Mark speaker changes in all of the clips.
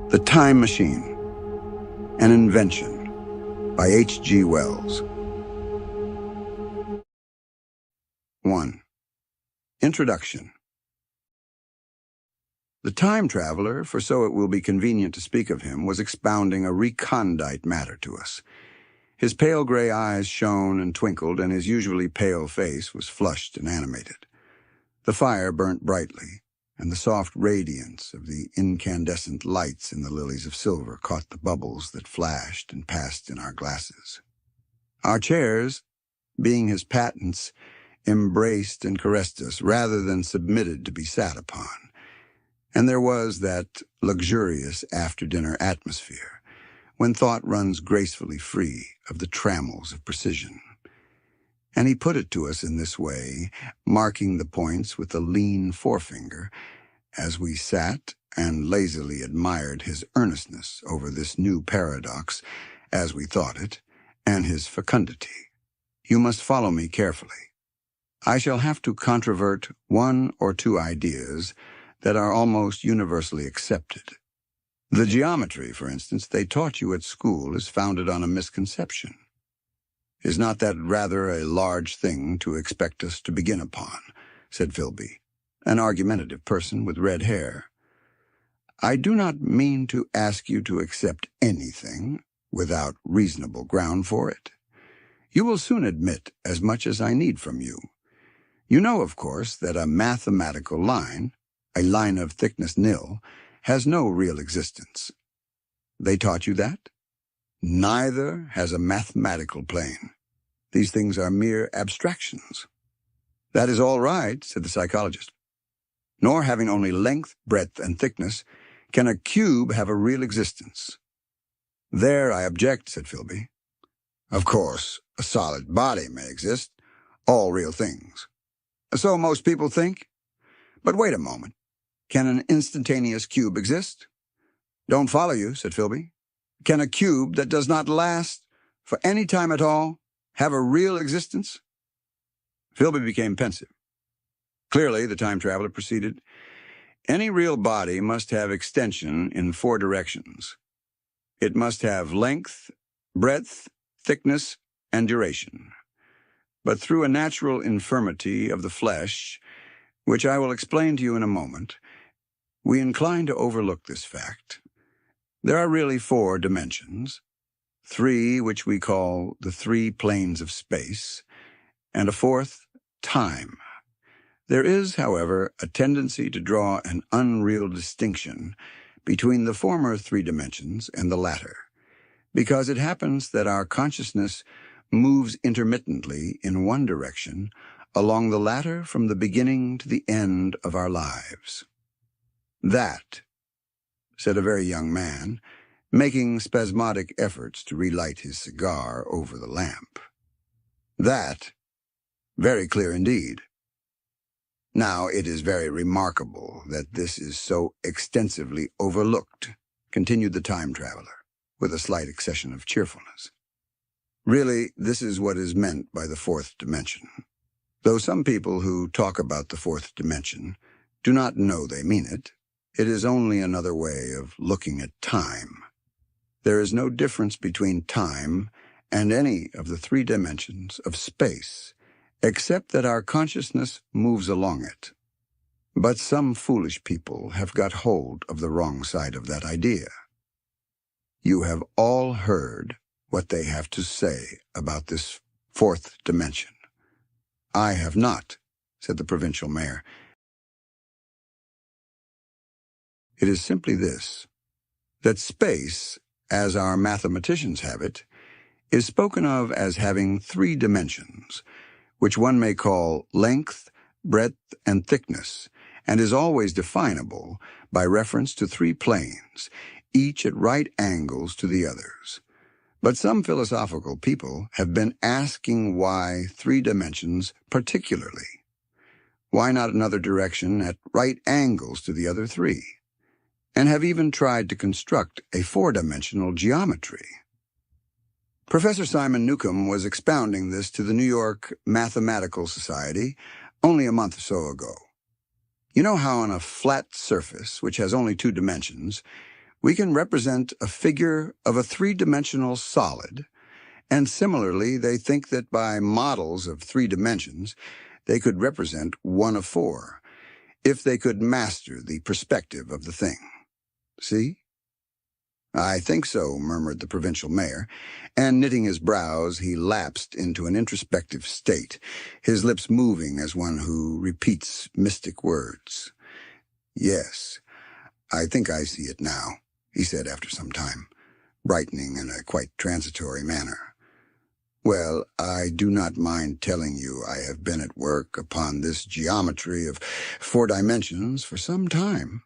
Speaker 1: The Time Machine, an Invention by H.G. Wells. 1. Introduction. The time traveler, for so it will be convenient to speak of him, was expounding a recondite matter to us. His pale gray eyes shone and twinkled, and his usually pale face was flushed and animated. The fire burnt brightly, and the soft radiance of the incandescent lights in the lilies of silver caught the bubbles that flashed and passed in our glasses. Our chairs, being his patents, embraced and caressed us rather than submitted to be sat upon, and there was that luxurious after-dinner atmosphere when thought runs gracefully free of the trammels of precision. And he put it to us in this way, marking the points with a lean forefinger, as we sat and lazily admired his earnestness over this new paradox, as we thought it, and his fecundity. You must follow me carefully. I shall have to controvert one or two ideas that are almost universally accepted. The geometry, for instance, they taught you at school is founded on a misconception. Is not that rather a large thing to expect us to begin upon? Said Philby, an argumentative person with red hair. I do not mean to ask you to accept anything without reasonable ground for it. You will soon admit as much as I need from you. You know, of course, that a mathematical line, a line of thickness nil, has no real existence. They taught you that? Neither has a mathematical plane. These things are mere abstractions. That is all right, said the psychologist. Nor having only length, breadth, and thickness, can a cube have a real existence. There I object, said Philby. Of course, a solid body may exist, all real things. So most people think. But wait a moment. Can an instantaneous cube exist? Don't follow you, said Philby. Can a cube that does not last for any time at all have a real existence? Philby became pensive. Clearly, the time traveler proceeded, any real body must have extension in 4 directions. It must have length, breadth, thickness, and duration. But through a natural infirmity of the flesh, which I will explain to you in a moment, we incline to overlook this fact. There are really 4 dimensions, 3 which we call the 3 planes of space, and a 4th, time. There is, however, a tendency to draw an unreal distinction between the former 3 dimensions and the latter, because it happens that our consciousness moves intermittently in one direction along the latter from the beginning to the end of our lives. That, said a very young man, making spasmodic efforts to relight his cigar over the lamp. That, very clear indeed. Now, it is very remarkable that this is so extensively overlooked, continued the time traveler, with a slight accession of cheerfulness. Really, this is what is meant by the 4th dimension. Though some people who talk about the 4th dimension do not know they mean it, it is only another way of looking at time. There is no difference between time and any of the 3 dimensions of space, except that our consciousness moves along it. But some foolish people have got hold of the wrong side of that idea. You have all heard what they have to say about this 4th dimension. I have not, said the provincial mayor. It is simply this, that space, as our mathematicians have it, is spoken of as having 3 dimensions, which one may call length, breadth, and thickness, and is always definable by reference to 3 planes, each at right angles to the others. But some philosophical people have been asking why 3 dimensions particularly. Why not another direction at right angles to the other 3? And have even tried to construct a 4-dimensional geometry. Professor Simon Newcomb was expounding this to the New York Mathematical Society only a month or so ago. You know how on a flat surface, which has only 2 dimensions, We can represent a figure of a three-dimensional solid, and similarly, they think that by models of 3 dimensions, they could represent one of 4, if they could master the perspective of the thing. See? I think so, murmured the provincial mayor, and knitting his brows, he lapsed into an introspective state, his lips moving as one who repeats mystic words. Yes, I think I see it now, he said after some time, brightening in a quite transitory manner. Well, I do not mind telling you I have been at work upon this geometry of 4 dimensions for some time.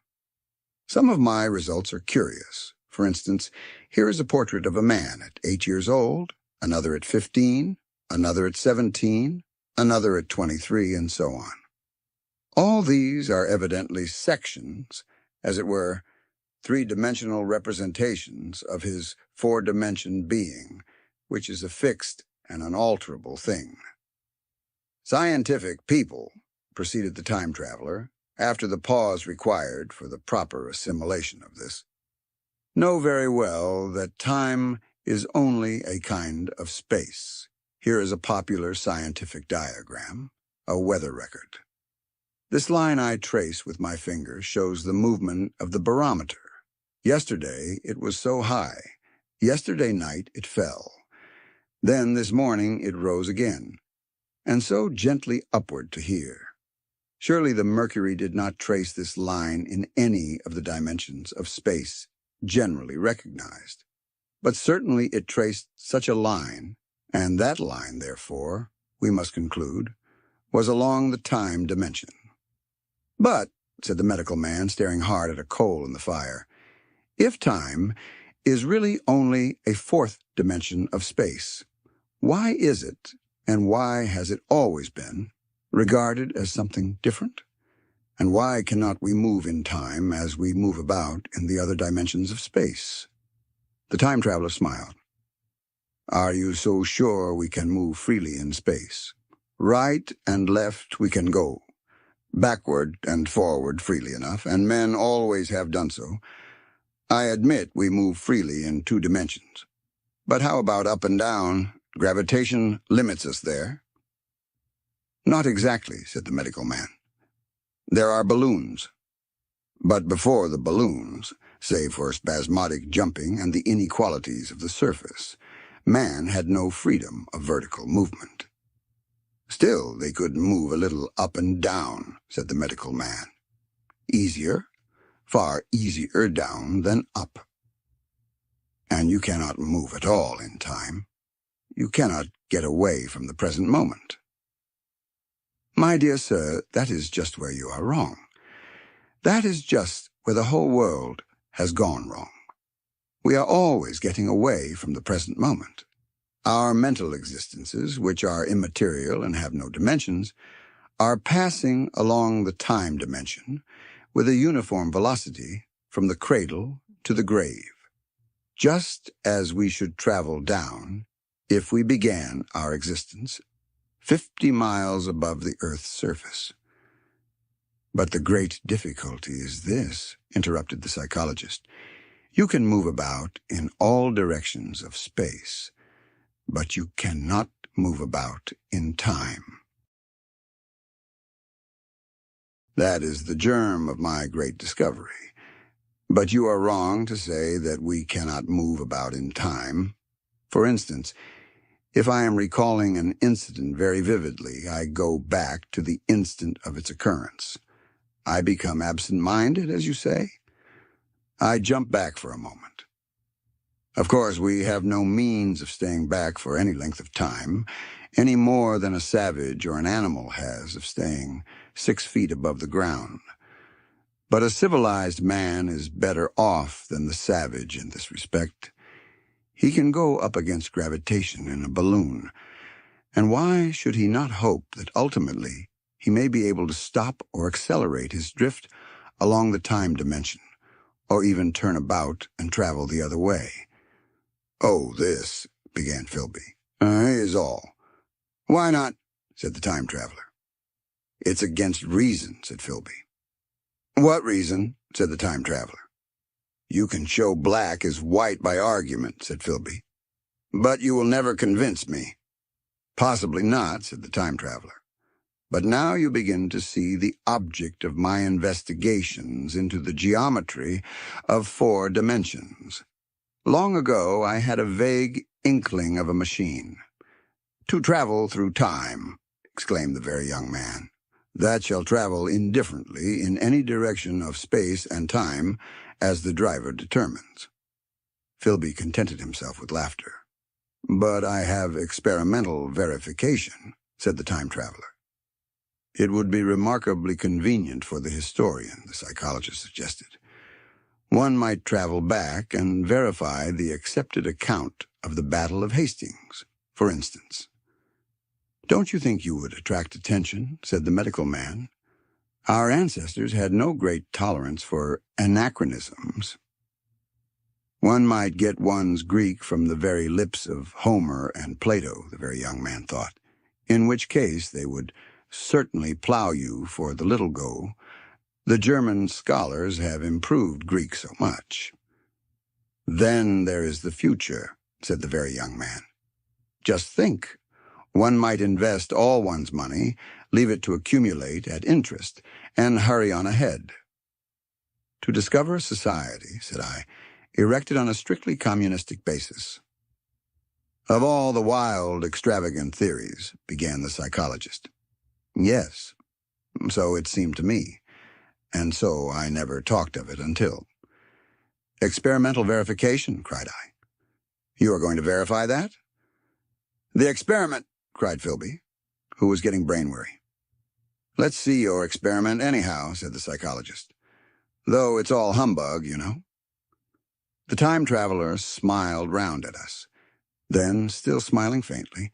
Speaker 1: Some of my results are curious. For instance, here is a portrait of a man at 8 years old, another at 15, another at 17, another at 23, and so on. All these are evidently sections, as it were, 3-dimensional representations of his 4-dimension being, which is a fixed and unalterable thing. Scientific people, proceeded the time traveler, after the pause required for the proper assimilation of this, know very well that time is only a kind of space. Here is a popular scientific diagram, a weather record. This line I trace with my finger shows the movement of the barometer. Yesterday it was so high. Yesterday night it fell. Then this morning it rose again, and so gently upward to here. Surely the mercury did not trace this line in any of the dimensions of space generally recognized. But certainly it traced such a line, and that line, therefore, we must conclude, was along the time dimension. But, said the medical man, staring hard at a coal in the fire, if time is really only a 4th dimension of space, why is it, and why has it always been, regarded as something different? And why cannot we move in time as we move about in the other dimensions of space? The time traveler smiled. Are you so sure we can move freely in space? Right and left we can go. Backward and forward freely enough, and men always have done so. I admit we move freely in 2 dimensions. But how about up and down? Gravitation limits us there. Not exactly, said the medical man. There are balloons. But before the balloons, save for spasmodic jumping and the inequalities of the surface, man had no freedom of vertical movement. Still, they could move a little up and down, said the medical man. Easier, far easier down than up. And you cannot move at all in time. You cannot get away from the present moment. My dear sir, that is just where you are wrong. That is just where the whole world has gone wrong. We are always getting away from the present moment. Our mental existences, which are immaterial and have no dimensions, are passing along the time dimension with a uniform velocity from the cradle to the grave, just as we should travel down if we began our existence 50 miles above the Earth's surface. But the great difficulty is this, interrupted the psychologist. You can move about in all directions of space, but you cannot move about in time. That is the germ of my great discovery. But you are wrong to say that we cannot move about in time. For instance, if I am recalling an incident very vividly, I go back to the instant of its occurrence. I become absent-minded, as you say. I jump back for a moment. Of course, we have no means of staying back for any length of time, any more than a savage or an animal has of staying 6 feet above the ground. But a civilized man is better off than the savage in this respect. He can go up against gravitation in a balloon, and why should he not hope that ultimately he may be able to stop or accelerate his drift along the time dimension, or even turn about and travel the other way? Oh, this, began Philby, is all. Why not, said the time traveler. It's against reason, said Philby. What reason, said the time traveler. "You can show black is white by argument," said Philby. "But you will never convince me." "Possibly not," said the time traveler. "But now you begin to see the object of my investigations into the geometry of 4 dimensions. Long ago I had a vague inkling of a machine. 'To travel through time,' exclaimed the very young man, 'that shall travel indifferently in any direction of space and time as the driver determines.'" Philby contented himself with laughter. "But I have experimental verification," said the time traveler. "It would be remarkably convenient for the historian," the psychologist suggested. "One might travel back and verify the accepted account of the Battle of Hastings, for instance." "Don't you think you would attract attention?" said the medical man. "Our ancestors had no great tolerance for anachronisms." "One might get one's Greek from the very lips of Homer and Plato," the very young man thought, "in which case they would certainly plow you for the little go. The German scholars have improved Greek so much." "Then there is the future," said the very young man. "Just think. One might invest all one's money, leave it to accumulate at interest, and hurry on ahead." "To discover a society," said I, "erected on a strictly communistic basis." "Of all the wild, extravagant theories," began the psychologist. "Yes, so it seemed to me, and so I never talked of it until—" "Experimental verification," cried I. "You are going to verify that?" "The experiment," cried Philby, who was getting brain-weary. "Let's see your experiment anyhow," said the psychologist. "Though it's all humbug, you know." The time traveler smiled round at us. Then, still smiling faintly,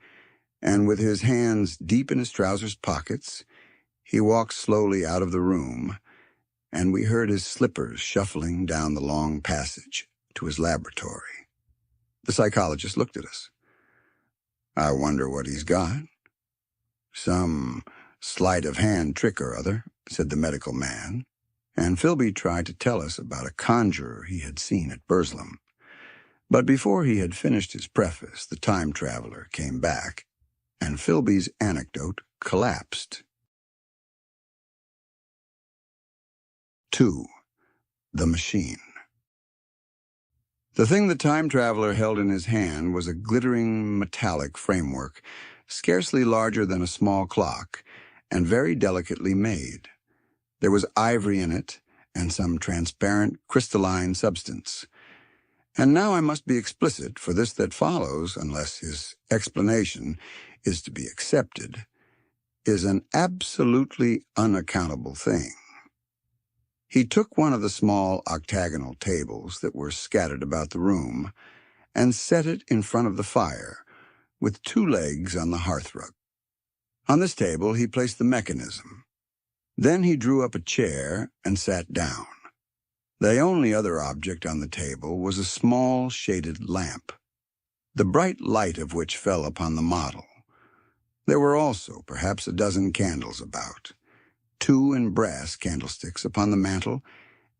Speaker 1: and with his hands deep in his trousers pockets, he walked slowly out of the room, and we heard his slippers shuffling down the long passage to his laboratory. The psychologist looked at us. "I wonder what he's got." "Some sleight-of-hand trick or other," said the medical man, and Philby tried to tell us about a conjurer he had seen at Burslem. But before he had finished his preface, the time traveler came back, and Philby's anecdote collapsed. 2. The Machine. The thing the time traveler held in his hand was a glittering metallic framework, scarcely larger than a small clock, and very delicately made. There was ivory in it, and some transparent crystalline substance. And now I must be explicit, for this that follows, unless his explanation is to be accepted, is an absolutely unaccountable thing. He took one of the small octagonal tables that were scattered about the room and set it in front of the fire, with 2 legs on the hearthrug. On this table he placed the mechanism. Then he drew up a chair and sat down. The only other object on the table was a small shaded lamp, the bright light of which fell upon the model. There were also perhaps a dozen candles about, 2 in brass candlesticks upon the mantel,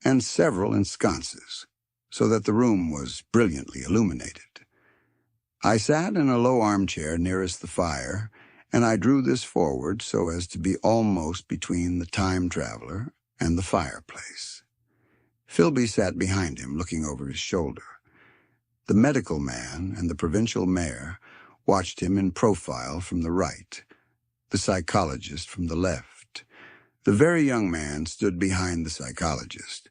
Speaker 1: and several in sconces, so that the room was brilliantly illuminated. I sat in a low armchair nearest the fire, and I drew this forward so as to be almost between the time traveler and the fireplace. Philby sat behind him, looking over his shoulder. The medical man and the provincial mayor watched him in profile from the right, the psychologist from the left. The very young man stood behind the psychologist.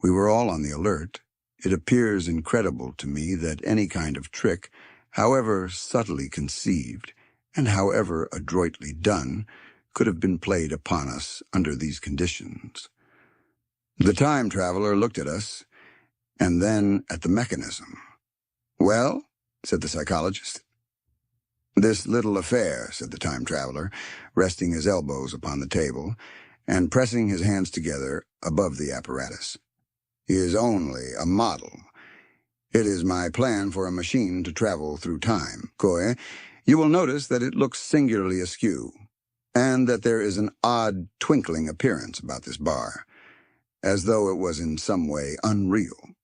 Speaker 1: We were all on the alert. It appears incredible to me that any kind of trick, however subtly conceived, and however adroitly done, could have been played upon us under these conditions. The time traveler looked at us, and then at the mechanism. "Well?" said the psychologist. "This little affair," said the time traveler, resting his elbows upon the table and pressing his hands together above the apparatus, "is only a model. It is my plan for a machine to travel through time. Coy, you will notice that it looks singularly askew, and that there is an odd twinkling appearance about this bar, as though it was in some way unreal.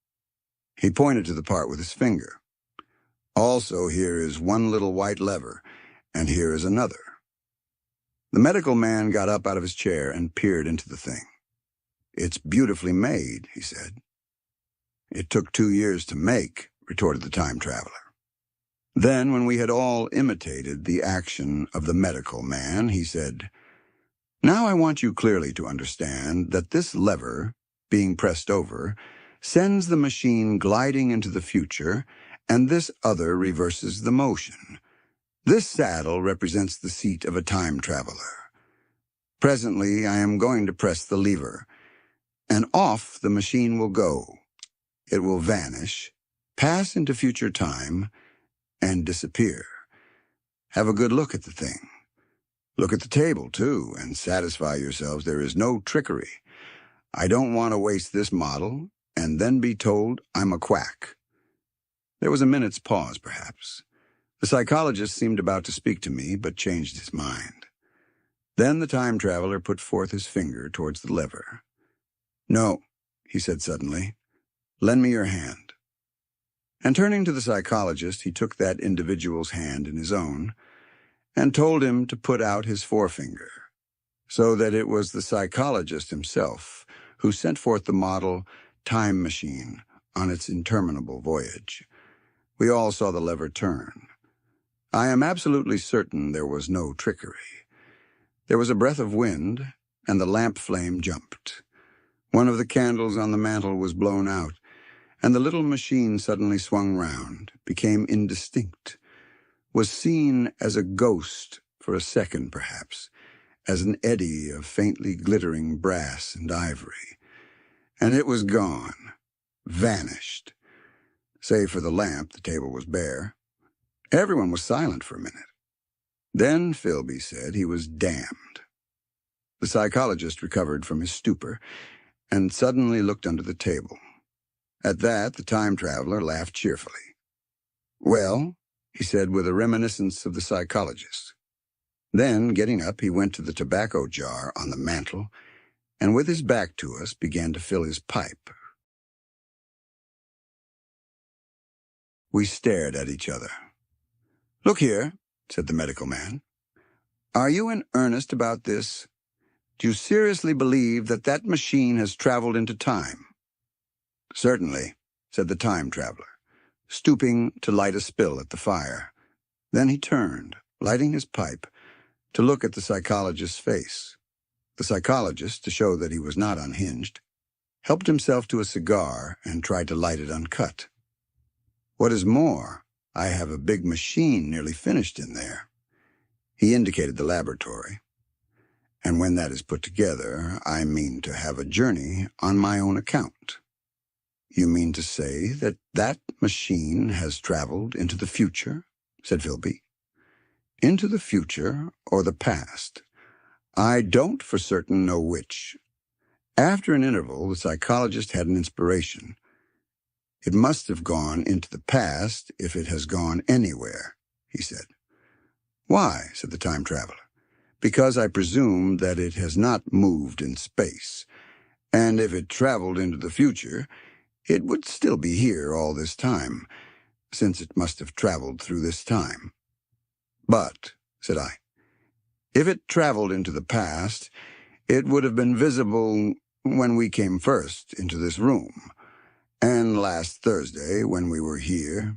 Speaker 1: He pointed to the part with his finger. Also, here is one little white lever, and here is another. The medical man got up out of his chair and peered into the thing. It's beautifully made, he said. It took 2 years to make, retorted the time traveler. Then, when we had all imitated the action of the medical man, he said, Now I want you clearly to understand that this lever, being pressed over, sends the machine gliding into the future, and this other reverses the motion. This saddle represents the seat of a time traveler. Presently, I am going to press the lever, and off the machine will go. It will vanish, pass into future time, and disappear. Have a good look at the thing. Look at the table, too, and satisfy yourselves there is no trickery. I don't want to waste this model and then be told I'm a quack. There was a minute's pause, perhaps. The psychologist seemed about to speak to me, but changed his mind. Then the time traveler put forth his finger towards the lever. No, he said suddenly. Lend me your hand. And turning to the psychologist, he took that individual's hand in his own and told him to put out his forefinger, so that it was the psychologist himself who sent forth the model time machine on its interminable voyage. We all saw the lever turn. I am absolutely certain there was no trickery. There was a breath of wind, and the lamp flame jumped. One of the candles on the mantel was blown out, and the little machine suddenly swung round, became indistinct, was seen as a ghost for a second, perhaps, as an eddy of faintly glittering brass and ivory. And it was gone, vanished. Save for the lamp, the table was bare. Everyone was silent for a minute. Then Philby said he was damned. The psychologist recovered from his stupor and suddenly looked under the table. At that, the time traveler laughed cheerfully. Well, he said with a reminiscence of the psychologist. Then, getting up, he went to the tobacco jar on the mantel and with his back to us began to fill his pipe. We stared at each other. Look here, said the medical man. Are you in earnest about this? Do you seriously believe that that machine has traveled into time? Certainly, said the time traveler, stooping to light a spill at the fire. Then he turned, lighting his pipe, to look at the psychologist's face. The psychologist, to show that he was not unhinged, helped himself to a cigar and tried to light it uncut. What is more, I have a big machine nearly finished in there. He indicated the laboratory. And when that is put together, I mean to have a journey on my own account. You mean to say that that machine has traveled into the future? Said Philby. Into the future or the past? I don't for certain know which. After an interval, the psychologist had an inspiration. It must have gone into the past if it has gone anywhere, he said. Why? Said the time traveler. Because I presume that it has not moved in space, and if it traveled into the future, it would still be here all this time, since it must have traveled through this time. But, said I, if it traveled into the past, it would have been visible when we came first into this room, and last Thursday when we were here,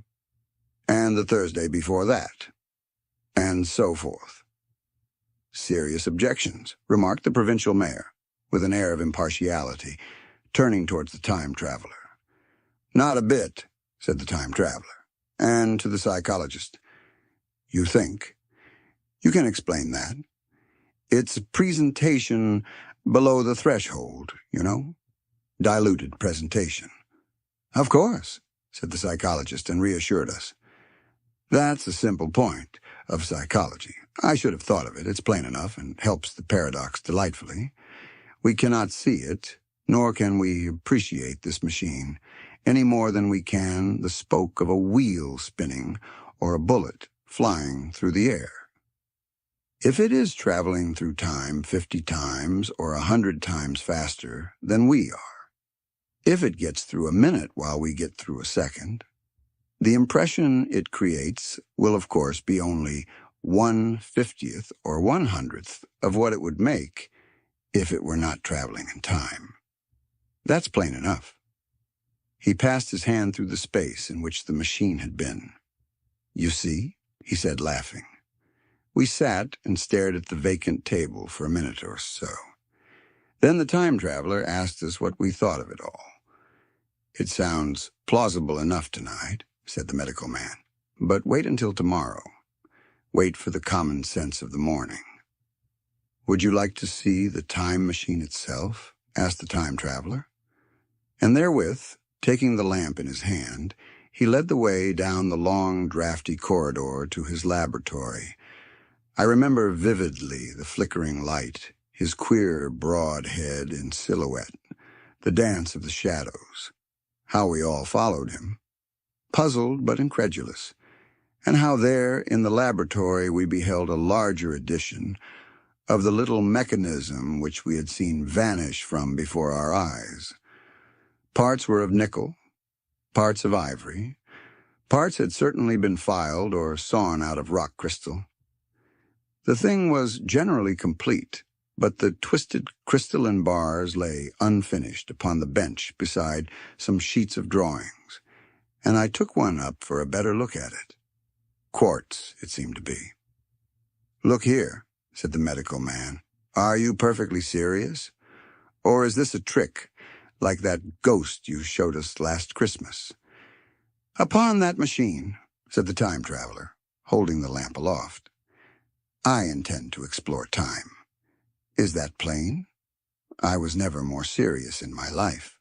Speaker 1: and the Thursday before that, and so forth. Serious objections, remarked the provincial mayor, with an air of impartiality, turning towards the time traveler. Not a bit, said the time traveler, and to the psychologist. You think? You can explain that. It's a presentation below the threshold, you know? Diluted presentation. Of course, said the psychologist and reassured us. That's a simple point of psychology. I should have thought of it. It's plain enough and helps the paradox delightfully. We cannot see it, nor can we appreciate this machine, any more than we can the spoke of a wheel spinning or a bullet flying through the air. If it is traveling through time 50 times or 100 times faster than we are, If it gets through a minute while we get through a second, the impression it creates will, of course, be only 1/50th or 100th of what it would make if it were not traveling in time. That's plain enough. He passed his hand through the space in which the machine had been. "You see?" he said, laughing. We sat and stared at the vacant table for a minute or so. Then the time traveler asked us what we thought of it all. "It sounds plausible enough tonight," said the medical man. "But wait until tomorrow. Wait for the common sense of the morning." "Would you like to see the time machine itself?" asked the time traveler. And therewith, taking the lamp in his hand, he led the way down the long, drafty corridor to his laboratory. I remember vividly the flickering light, his queer, broad head in silhouette, the dance of the shadows, how we all followed him, puzzled but incredulous, and how there in the laboratory we beheld a larger edition of the little mechanism which we had seen vanish from before our eyes. Parts were of nickel, parts of ivory, parts had certainly been filed or sawn out of rock crystal. The thing was generally complete, but the twisted crystalline bars lay unfinished upon the bench beside some sheets of drawings, and I took one up for a better look at it. Quartz, it seemed to be. "Look here," said the medical man. "Are you perfectly serious? Or is this a trick, like that ghost you showed us last Christmas?" "Upon that machine," said the time traveler, holding the lamp aloft, "I intend to explore time. Is that plain? I was never more serious in my life."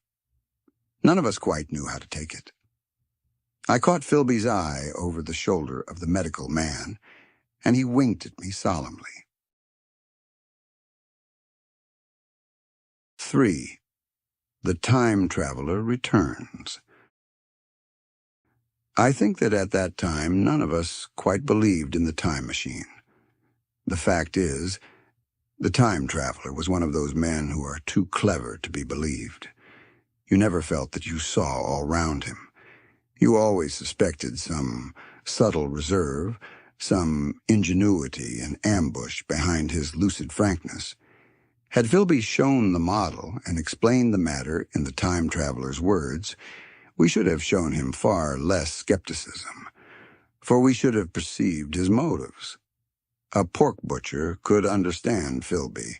Speaker 1: None of us quite knew how to take it. I caught Philby's eye over the shoulder of the medical man, and he winked at me solemnly. 3. The time traveler returns. I think that at that time none of us quite believed in the time machine. The fact is, the time traveler was one of those men who are too clever to be believed. You never felt that you saw all round him. You always suspected some subtle reserve, some ingenuity and ambush behind his lucid frankness. Had Philby shown the model and explained the matter in the time traveler's words, we should have shown him far less skepticism, for we should have perceived his motives. A pork butcher could understand Philby,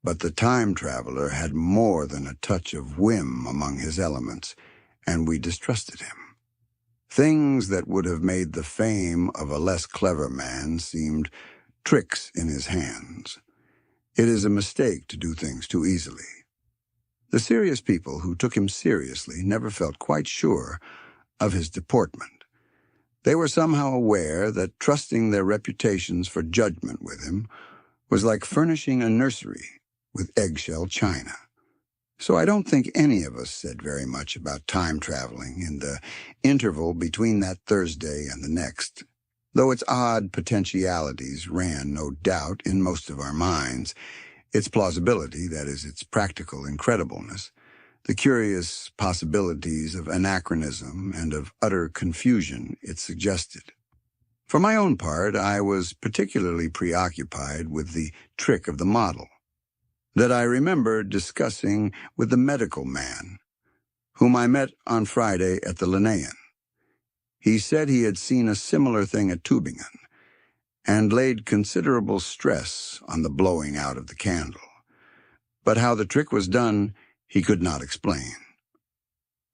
Speaker 1: but the time traveler had more than a touch of whim among his elements, and we distrusted him. Things that would have made the fame of a less clever man seemed tricks in his hands. It is a mistake to do things too easily. The serious people who took him seriously never felt quite sure of his deportment. They were somehow aware that trusting their reputations for judgment with him was like furnishing a nursery with eggshell china. So I don't think any of us said very much about time traveling in the interval between that Thursday and the next, though its odd potentialities ran, no doubt, in most of our minds, its plausibility, that is, its practical incredibleness, the curious possibilities of anachronism and of utter confusion it suggested. For my own part, I was particularly preoccupied with the trick of the model, that I remember discussing with the medical man, whom I met on Friday at the Linnaean. He said he had seen a similar thing at Tübingen, and laid considerable stress on the blowing out of the candle. But how the trick was done, he could not explain.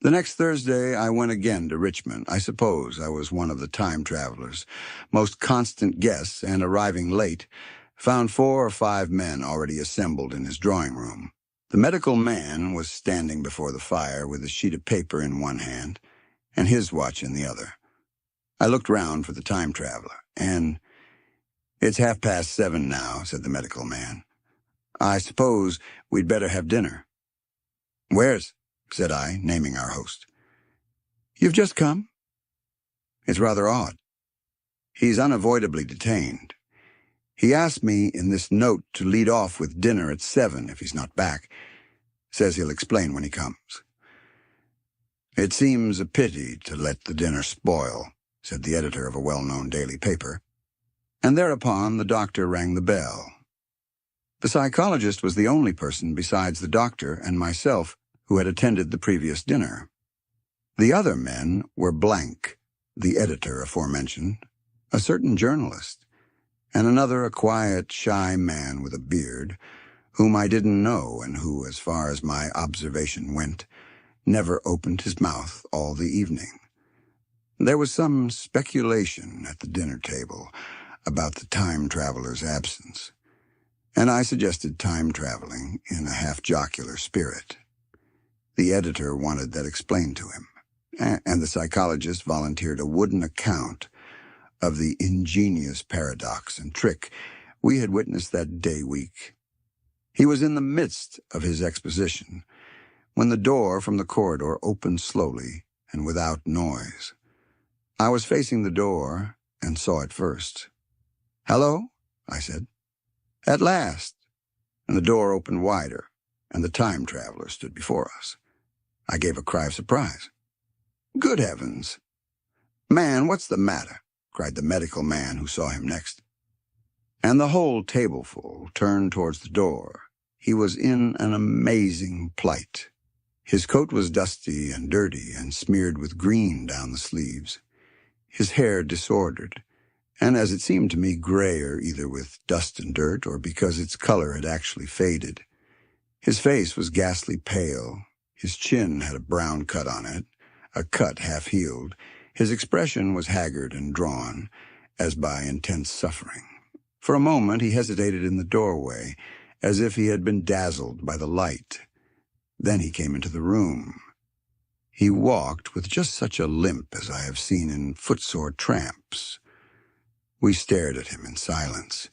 Speaker 1: The next Thursday I went again to Richmond. I suppose I was one of the time traveler's most constant guests, and arriving late, found 4 or 5 men already assembled in his drawing room. The medical man was standing before the fire with a sheet of paper in one hand and his watch in the other. I looked round for the time traveler, and "It's 7:30 now," said the medical man. "I suppose we'd better have dinner." "Where's?" said I, naming our host. "You've just come?" "It's rather odd. He's unavoidably detained. He asked me in this note to lead off with dinner at 7 if he's not back. Says he'll explain when he comes." "It seems a pity to let the dinner spoil," said the editor of a well-known daily paper, and thereupon the doctor rang the bell. The psychologist was the only person besides the doctor and myself who had attended the previous dinner. The other men were blank, the editor aforementioned, a certain journalist, and another a quiet, shy man with a beard, whom I didn't know and who, as far as my observation went, never opened his mouth all the evening. There was some speculation at the dinner table about the time traveler's absence, and I suggested time traveling in a half-jocular spirit. The editor wanted that explained to him, and the psychologist volunteered a wooden account of the ingenious paradox and trick we had witnessed that day week. He was in the midst of his exposition when the door from the corridor opened slowly and without noise. I was facing the door and saw it first. "Hello?" I said. "At last." And the door opened wider, and the time traveler stood before us. I gave a cry of surprise. "Good heavens! Man, what's the matter?" cried the medical man who saw him next. And the whole tableful turned towards the door. He was in an amazing plight. His coat was dusty and dirty and smeared with green down the sleeves. His hair disordered, and as it seemed to me grayer either with dust and dirt or because its color had actually faded. His face was ghastly pale. His chin had a brown cut on it, a cut half-healed. His expression was haggard and drawn, as by intense suffering. For a moment he hesitated in the doorway, as if he had been dazzled by the light. Then he came into the room. He walked with just such a limp as I have seen in footsore tramps. We stared at him in silence,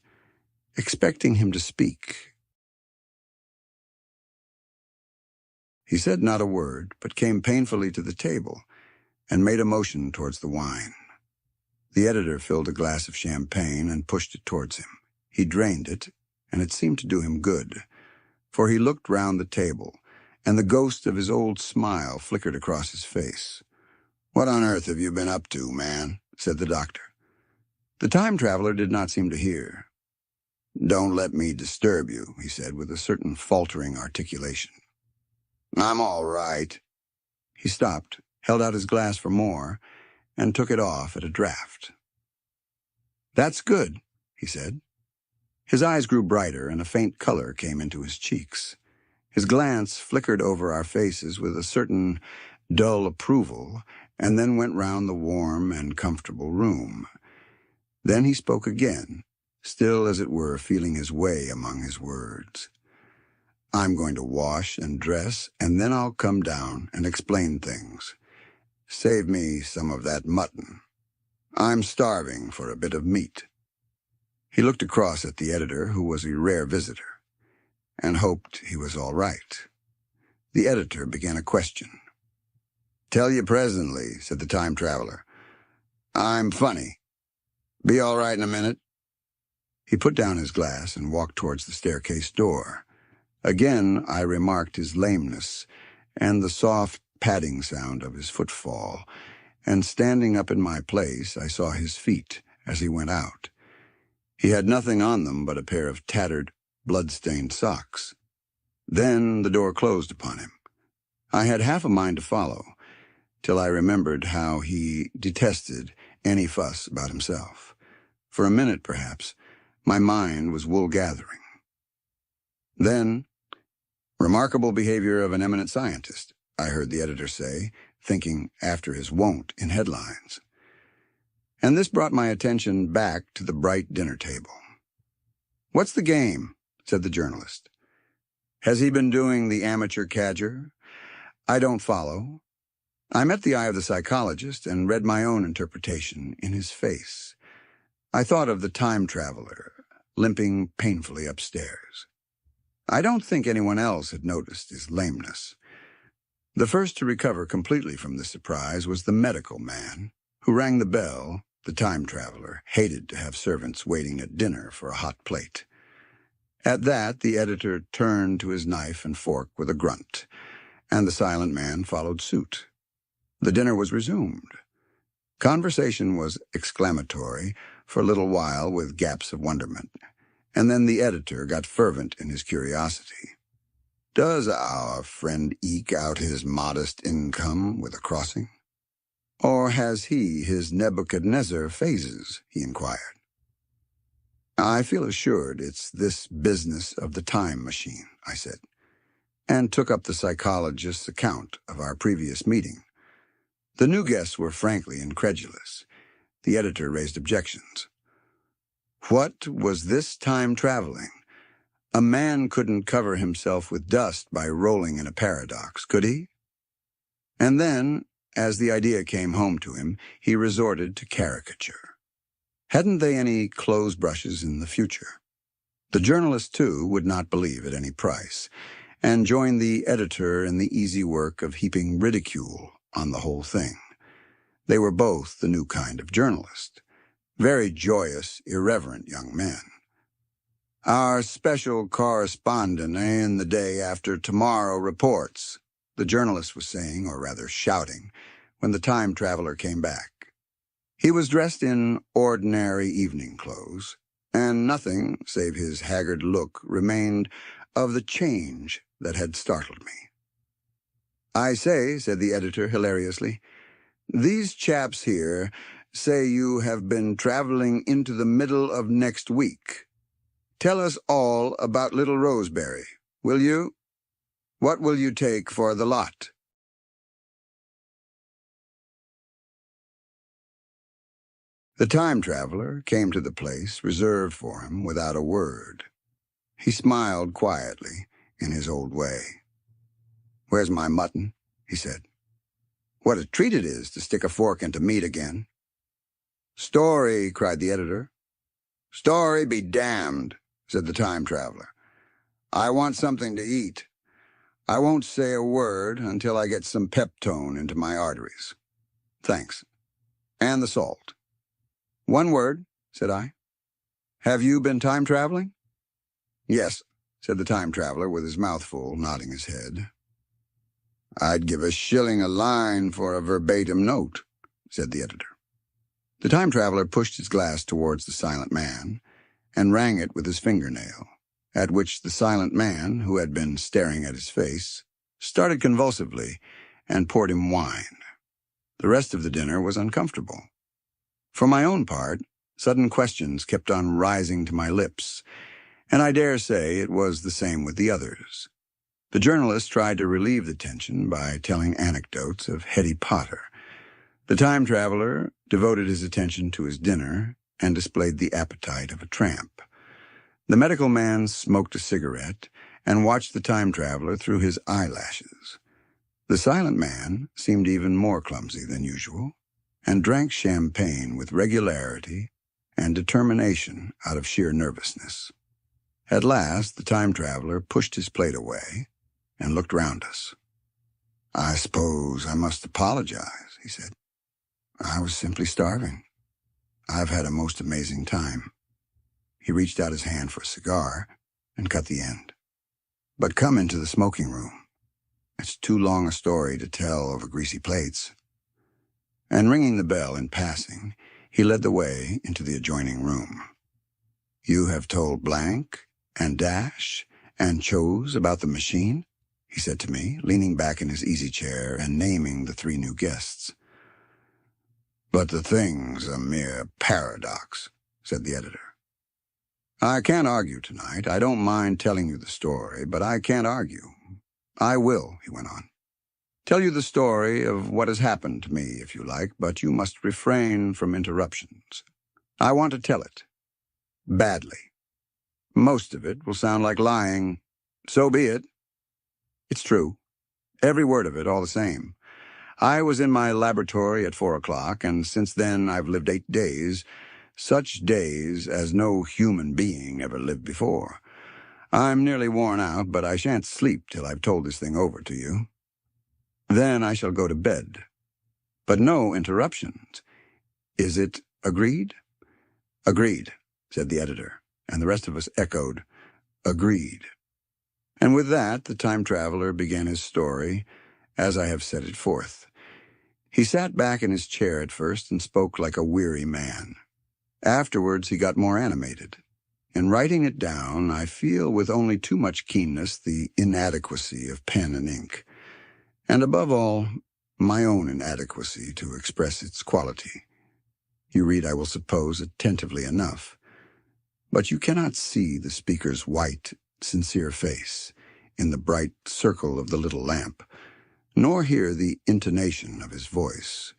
Speaker 1: expecting him to speak. He said not a word, but came painfully to the table and made a motion towards the wine. The editor filled a glass of champagne and pushed it towards him. He drained it, and it seemed to do him good, for he looked round the table, and the ghost of his old smile flickered across his face. "What on earth have you been up to, man?" said the doctor. The time traveler did not seem to hear. "Don't let me disturb you," he said with a certain faltering articulation. "I'm all right." He stopped, held out his glass for more, and took it off at a draught. "That's good," he said. His eyes grew brighter, and a faint color came into his cheeks. His glance flickered over our faces with a certain dull approval, and then went round the warm and comfortable room. Then he spoke again, still as it were feeling his way among his words. "I'm going to wash and dress, and then I'll come down and explain things. Save me some of that mutton. I'm starving for a bit of meat." He looked across at the editor, who was a rare visitor, and hoped he was all right. The editor began a question. "Tell you presently," said the time traveler. "I'm funny. Be all right in a minute." He put down his glass and walked towards the staircase door. Again I remarked his lameness and the soft padding sound of his footfall, and standing up in my place I saw his feet as he went out. He had nothing on them but a pair of tattered, blood-stained socks. Then the door closed upon him. I had half a mind to follow, till I remembered how he detested any fuss about himself. For a minute, perhaps, my mind was wool-gathering. Then, "Remarkable behavior of an eminent scientist," I heard the editor say, thinking after his wont in headlines. And this brought my attention back to the bright dinner table. "What's the game?" said the journalist. "Has he been doing the amateur cadger? I don't follow." I met the eye of the psychologist and read my own interpretation in his face. I thought of the time traveler, limping painfully upstairs. I don't think anyone else had noticed his lameness. The first to recover completely from this surprise was the medical man, who rang the bell. The time traveler hated to have servants waiting at dinner for a hot plate. At that, the editor turned to his knife and fork with a grunt, and the silent man followed suit. The dinner was resumed. Conversation was exclamatory for a little while with gaps of wonderment, and then the editor got fervent in his curiosity. Does our friend eke out his modest income with a crossing? Or has he his Nebuchadnezzar phases, he inquired. I feel assured it's this business of the time machine, I said, and took up the psychologist's account of our previous meeting. The new guests were frankly incredulous. The editor raised objections. What was this time traveling? A man couldn't cover himself with dust by rolling in a paradox, could he? And then, as the idea came home to him, he resorted to caricature. Hadn't they any clothes brushes in the future? The journalist, too, would not believe at any price, and joined the editor in the easy work of heaping ridicule on the whole thing. They were both the new kind of journalist, very joyous, irreverent young men. Our special correspondent in the day after tomorrow reports, the journalist was saying, or rather shouting, when the time traveler came back. He was dressed in ordinary evening clothes, and nothing, save his haggard look, remained of the change that had startled me. I say, said the editor hilariously, these chaps here say you have been traveling into the middle of next week. Tell us all about little Roseberry, will you? What will you take for the lot? The time traveler came to the place reserved for him without a word. He smiled quietly in his old way. Where's my mutton? He said. What a treat it is to stick a fork into meat again. Story, cried the editor. Story be damned, said the time traveler. I want something to eat. I won't say a word until I get some peptone into my arteries. Thanks. And the salt. One word, said I. Have you been time traveling? Yes, said the time traveler with his mouth full, nodding his head. I'd give a shilling a line for a verbatim note, said the editor. The time traveler pushed his glass towards the silent man and rang it with his fingernail, at which the silent man, who had been staring at his face, started convulsively and poured him wine. The rest of the dinner was uncomfortable. For my own part, sudden questions kept on rising to my lips, and I dare say it was the same with the others. The journalist tried to relieve the tension by telling anecdotes of Hetty Potter. The time traveler devoted his attention to his dinner and displayed the appetite of a tramp. The medical man smoked a cigarette and watched the time traveler through his eyelashes. The silent man seemed even more clumsy than usual and drank champagne with regularity and determination out of sheer nervousness. At last, the time traveler pushed his plate away and looked round us. I suppose I must apologize, he said. I was simply starving. I've had a most amazing time. He reached out his hand for a cigar and cut the end. But come into the smoking room. It's too long a story to tell over greasy plates. And ringing the bell in passing, he led the way into the adjoining room. You have told blank and dash and chose about the machine? He said to me, leaning back in his easy chair and naming the three new guests. But the thing's a mere paradox, said the editor. I can't argue tonight. I don't mind telling you the story, but I can't argue. I will, he went on. Tell you the story of what has happened to me, if you like, but you must refrain from interruptions. I want to tell it. Badly. Most of it will sound like lying. So be it. It's true. Every word of it, all the same. I was in my laboratory at 4 o'clock, and since then I've lived 8 days, such days as no human being ever lived before. I'm nearly worn out, but I shan't sleep till I've told this thing over to you. Then I shall go to bed. But no interruptions. Is it agreed? Agreed, said the editor, and the rest of us echoed, agreed. And with that, the time traveler began his story, as I have set it forth. He sat back in his chair at first and spoke like a weary man. Afterwards, he got more animated. In writing it down, I feel with only too much keenness the inadequacy of pen and ink, and above all, my own inadequacy to express its quality. You read, I will suppose, attentively enough, but you cannot see the speaker's white, sincere face in the bright circle of the little lamp, nor hear the intonation of his voice.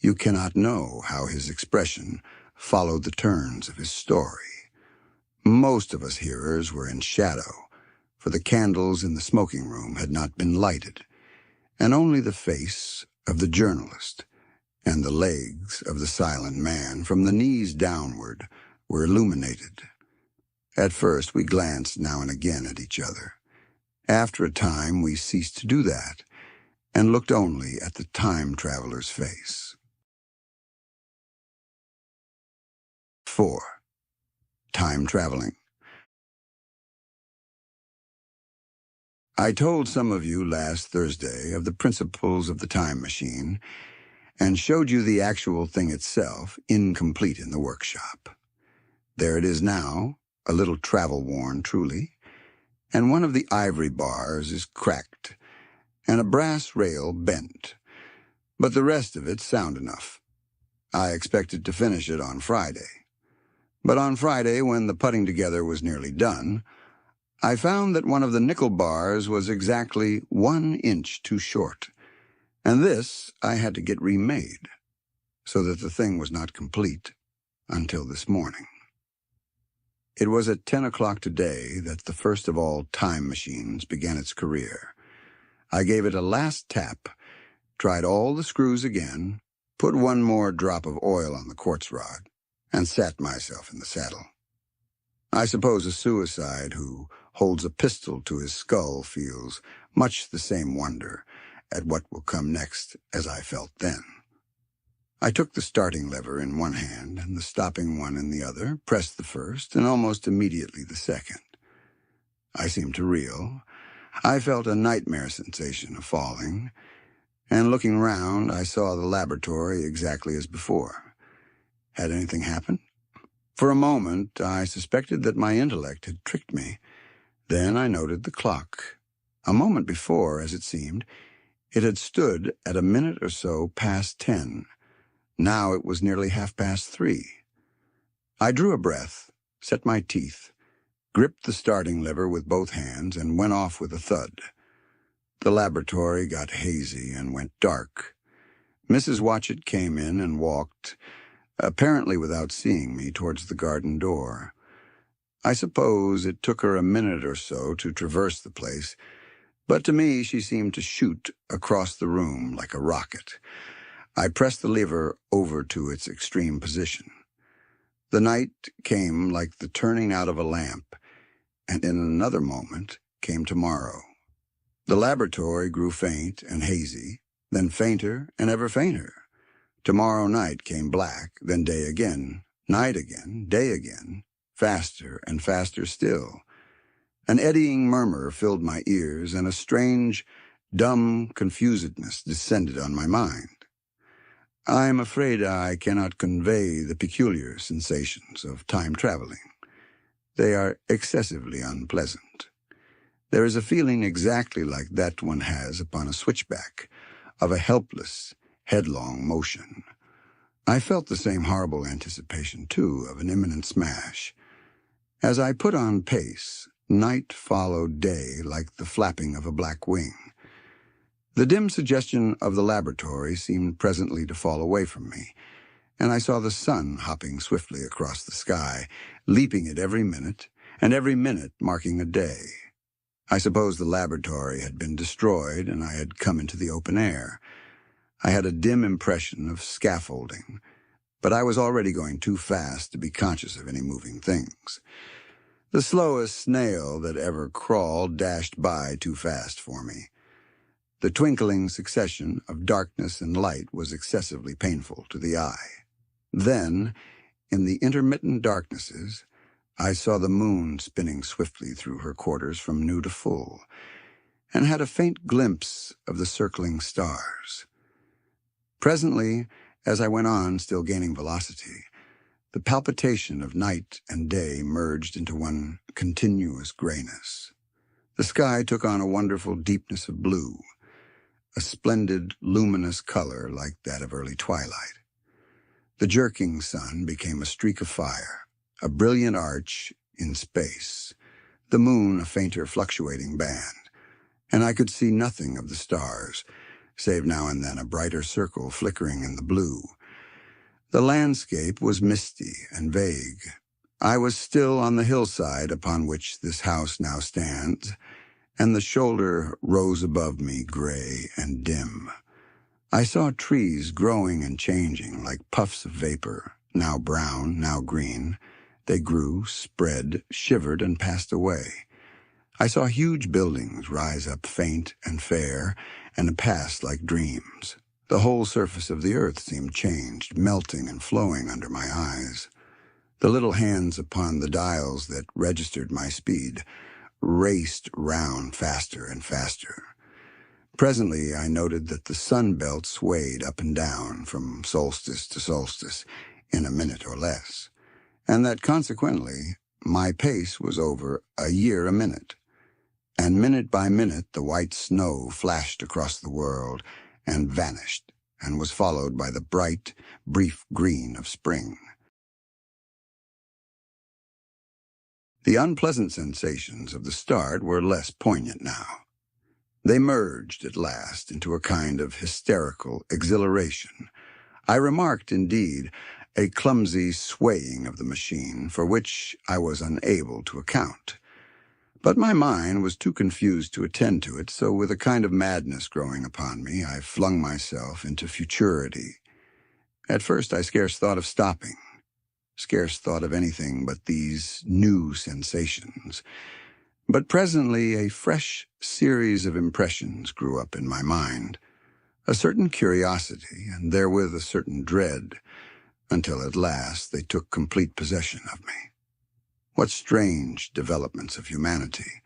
Speaker 1: You cannot know how his expression followed the turns of his story. Most of us hearers were in shadow, for the candles in the smoking room had not been lighted, and only the face of the journalist and the legs of the silent man from the knees downward were illuminated. At first we glanced now and again at each other. After a time we ceased to do that, and looked only at the time-traveler's face. 4. Time-traveling. I told some of you last Thursday of the principles of the time machine, and showed you the actual thing itself, incomplete in the workshop. There it is now, a little travel-worn truly, and one of the ivory bars is cracked, and a brass rail bent, but the rest of it sound enough. I expected to finish it on Friday. But on Friday, when the putting together was nearly done, I found that one of the nickel bars was exactly 1 inch too short, and this I had to get remade, so that the thing was not complete until this morning. It was at 10 o'clock today that the first of all time machines began its career. I gave it a last tap, tried all the screws again, put one more drop of oil on the quartz rod, and sat myself in the saddle. I suppose a suicide who holds a pistol to his skull feels much the same wonder at what will come next as I felt then. I took the starting lever in one hand and the stopping one in the other, pressed the first, and almost immediately the second. I seemed to reel. I felt a nightmare sensation of falling, and looking round, I saw the laboratory exactly as before. Had anything happened? For a moment, I suspected that my intellect had tricked me. Then I noted the clock. A moment before, as it seemed, it had stood at a minute or so past 10. Now it was nearly 3:30. I drew a breath, set my teeth, gripped the starting lever with both hands, and went off with a thud. The laboratory got hazy and went dark. Mrs. Watchett came in and walked, apparently without seeing me, towards the garden door. I suppose it took her a minute or so to traverse the place, but to me she seemed to shoot across the room like a rocket. I pressed the lever over to its extreme position. The night came like the turning out of a lamp, and in another moment came tomorrow. The laboratory grew faint and hazy, then fainter and ever fainter. Tomorrow night came black, then day again, night again, day again, faster and faster still. An eddying murmur filled my ears, and a strange, dumb confusedness descended on my mind. I am afraid I cannot convey the peculiar sensations of time-traveling. They are excessively unpleasant. There is a feeling exactly like that one has upon a switchback, of a helpless, headlong motion. I felt the same horrible anticipation, too, of an imminent smash. As I put on pace, night followed day like the flapping of a black wing. The dim suggestion of the laboratory seemed presently to fall away from me, and I saw the sun hopping swiftly across the sky, leaping it every minute, and every minute marking a day. I suppose the laboratory had been destroyed, and I had come into the open air. I had a dim impression of scaffolding, but I was already going too fast to be conscious of any moving things. The slowest snail that ever crawled dashed by too fast for me. The twinkling succession of darkness and light was excessively painful to the eye. Then, in the intermittent darknesses, I saw the moon spinning swiftly through her quarters from new to full, and had a faint glimpse of the circling stars. Presently, as I went on, still gaining velocity, the palpitation of night and day merged into one continuous grayness. The sky took on a wonderful deepness of blue, a splendid, luminous color like that of early twilight. The jerking sun became a streak of fire, a brilliant arch in space, the moon a fainter fluctuating band, and I could see nothing of the stars, save now and then a brighter circle flickering in the blue. The landscape was misty and vague. I was still on the hillside upon which this house now stands, and the shoulder rose above me gray and dim. I saw trees growing and changing like puffs of vapor, now brown, now green. They grew, spread, shivered, and passed away. I saw huge buildings rise up faint and fair, and pass like dreams. The whole surface of the earth seemed changed, melting and flowing under my eyes. The little hands upon the dials that registered my speed raced round faster and faster. Presently I noted that the sun belt swayed up and down from solstice to solstice in a minute or less, and that consequently my pace was over a year a minute. And minute by minute the white snow flashed across the world and vanished, and was followed by the bright, brief green of spring. The unpleasant sensations of the start were less poignant now. They merged at last into a kind of hysterical exhilaration. I remarked, indeed, a clumsy swaying of the machine for which I was unable to account. But my mind was too confused to attend to it, so with a kind of madness growing upon me, I flung myself into futurity. At first I scarce thought of stopping, scarce thought of anything but these new sensations. But presently a fresh series of impressions grew up in my mind, a certain curiosity, and therewith a certain dread, until at last they took complete possession of me. What strange developments of humanity,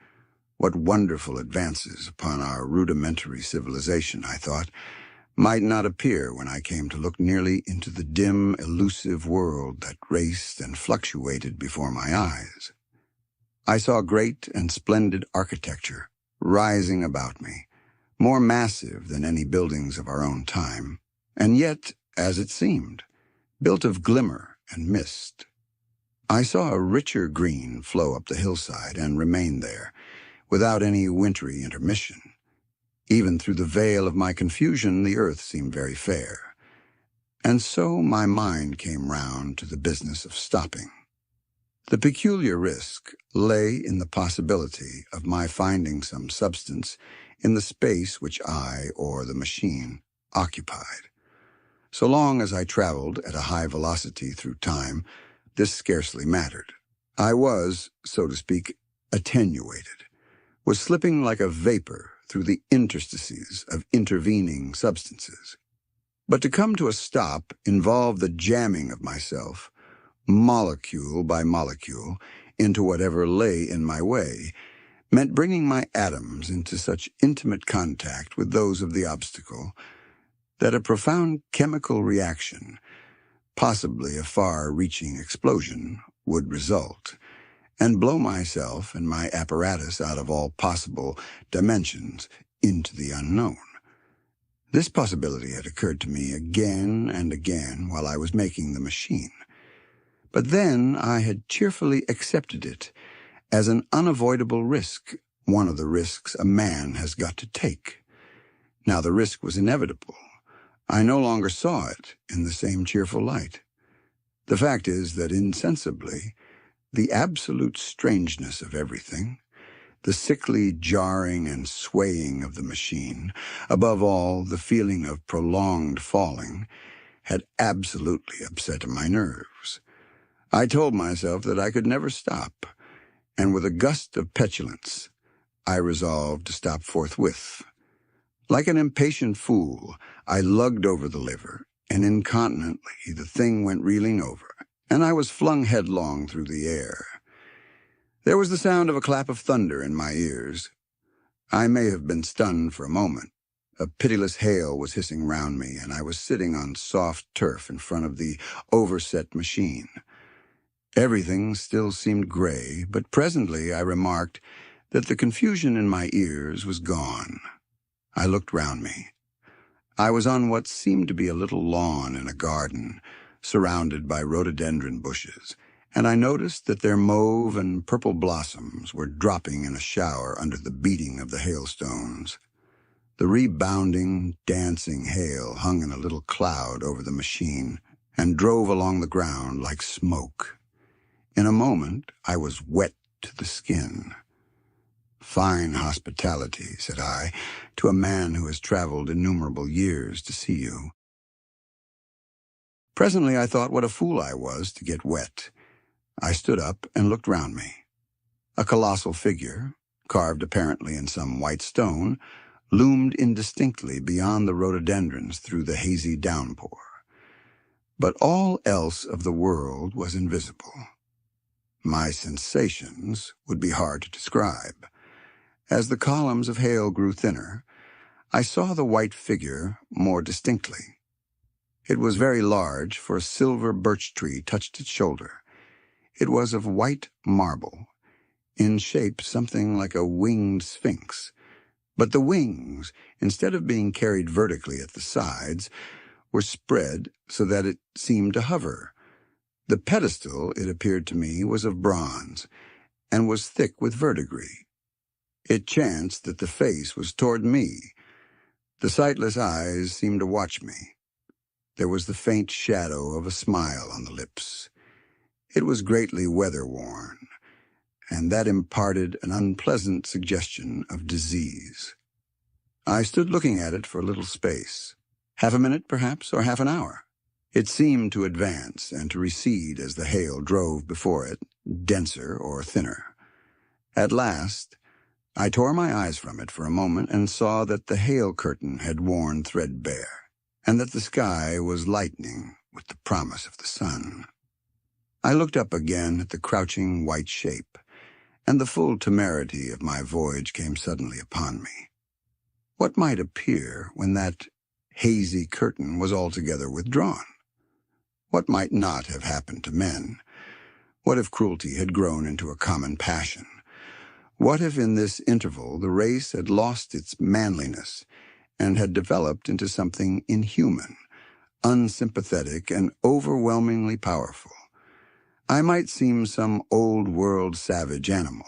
Speaker 1: what wonderful advances upon our rudimentary civilization, I thought, might not appear when I came to look nearly into the dim, elusive world that raced and fluctuated before my eyes. I saw great and splendid architecture rising about me, more massive than any buildings of our own time, and yet, as it seemed, built of glimmer and mist. I saw a richer green flow up the hillside and remain there, without any wintry intermission. Even through the veil of my confusion, the earth seemed very fair. And so my mind came round to the business of stopping. The peculiar risk lay in the possibility of my finding some substance in the space which I, or the machine, occupied. So long as I traveled at a high velocity through time, this scarcely mattered. I was, so to speak, attenuated, was slipping like a vapor through the interstices of intervening substances. But to come to a stop involved the jamming of myself, molecule by molecule, into whatever lay in my way, meant bringing my atoms into such intimate contact with those of the obstacle that a profound chemical reaction, possibly a far-reaching explosion, would result, and blow myself and my apparatus out of all possible dimensions into the unknown. This possibility had occurred to me again and again while I was making the machine. But then I had cheerfully accepted it as an unavoidable risk, one of the risks a man has got to take. Now the risk was inevitable. I no longer saw it in the same cheerful light. The fact is that insensibly, the absolute strangeness of everything, the sickly jarring and swaying of the machine, above all, the feeling of prolonged falling, had absolutely upset my nerves. I told myself that I could never stop, and with a gust of petulance, I resolved to stop forthwith. Like an impatient fool, I lugged over the lever, and incontinently the thing went reeling over, and I was flung headlong through the air. There was the sound of a clap of thunder in my ears. I may have been stunned for a moment. A pitiless hail was hissing round me, and I was sitting on soft turf in front of the overset machine. Everything still seemed gray, but presently I remarked that the confusion in my ears was gone. I looked round me. I was on what seemed to be a little lawn in a garden, surrounded by rhododendron bushes, and I noticed that their mauve and purple blossoms were dropping in a shower under the beating of the hailstones. The rebounding, dancing hail hung in a little cloud over the machine and drove along the ground like smoke. In a moment, I was wet to the skin. "Fine hospitality," said I, "to a man who has traveled innumerable years to see you." Presently I thought what a fool I was to get wet. I stood up and looked round me. A colossal figure, carved apparently in some white stone, loomed indistinctly beyond the rhododendrons through the hazy downpour. But all else of the world was invisible. My sensations would be hard to describe. As the columns of hail grew thinner, I saw the white figure more distinctly. It was very large, for a silver birch tree touched its shoulder. It was of white marble, in shape something like a winged sphinx. But the wings, instead of being carried vertically at the sides, were spread so that it seemed to hover. The pedestal, it appeared to me, was of bronze, and was thick with verdigris. It chanced that the face was toward me. The sightless eyes seemed to watch me. There was the faint shadow of a smile on the lips. It was greatly weather-worn, and that imparted an unpleasant suggestion of disease. I stood looking at it for a little space, half a minute perhaps, or half an hour. It seemed to advance and to recede as the hail drove before it, denser or thinner. At last, I tore my eyes from it for a moment and saw that the hail curtain had worn threadbare, and that the sky was lightening with the promise of the sun. I looked up again at the crouching white shape, and the full temerity of my voyage came suddenly upon me. What might appear when that hazy curtain was altogether withdrawn? What might not have happened to men? What if cruelty had grown into a common passion? What if in this interval the race had lost its manliness and had developed into something inhuman, unsympathetic, and overwhelmingly powerful? I might seem some old-world savage animal,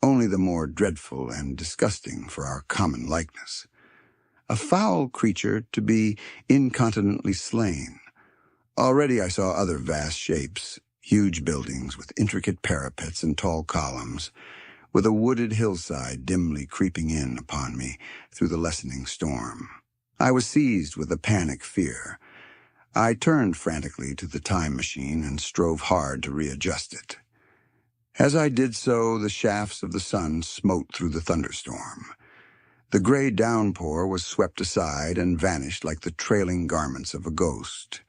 Speaker 1: only the more dreadful and disgusting for our common likeness. A foul creature to be incontinently slain. Already I saw other vast shapes, huge buildings with intricate parapets and tall columns, with a wooded hillside dimly creeping in upon me through the lessening storm. I was seized with a panic fear. I turned frantically to the time machine and strove hard to readjust it. As I did so, the shafts of the sun smote through the thunderstorm. The gray downpour was swept aside and vanished like the trailing garments of a ghost.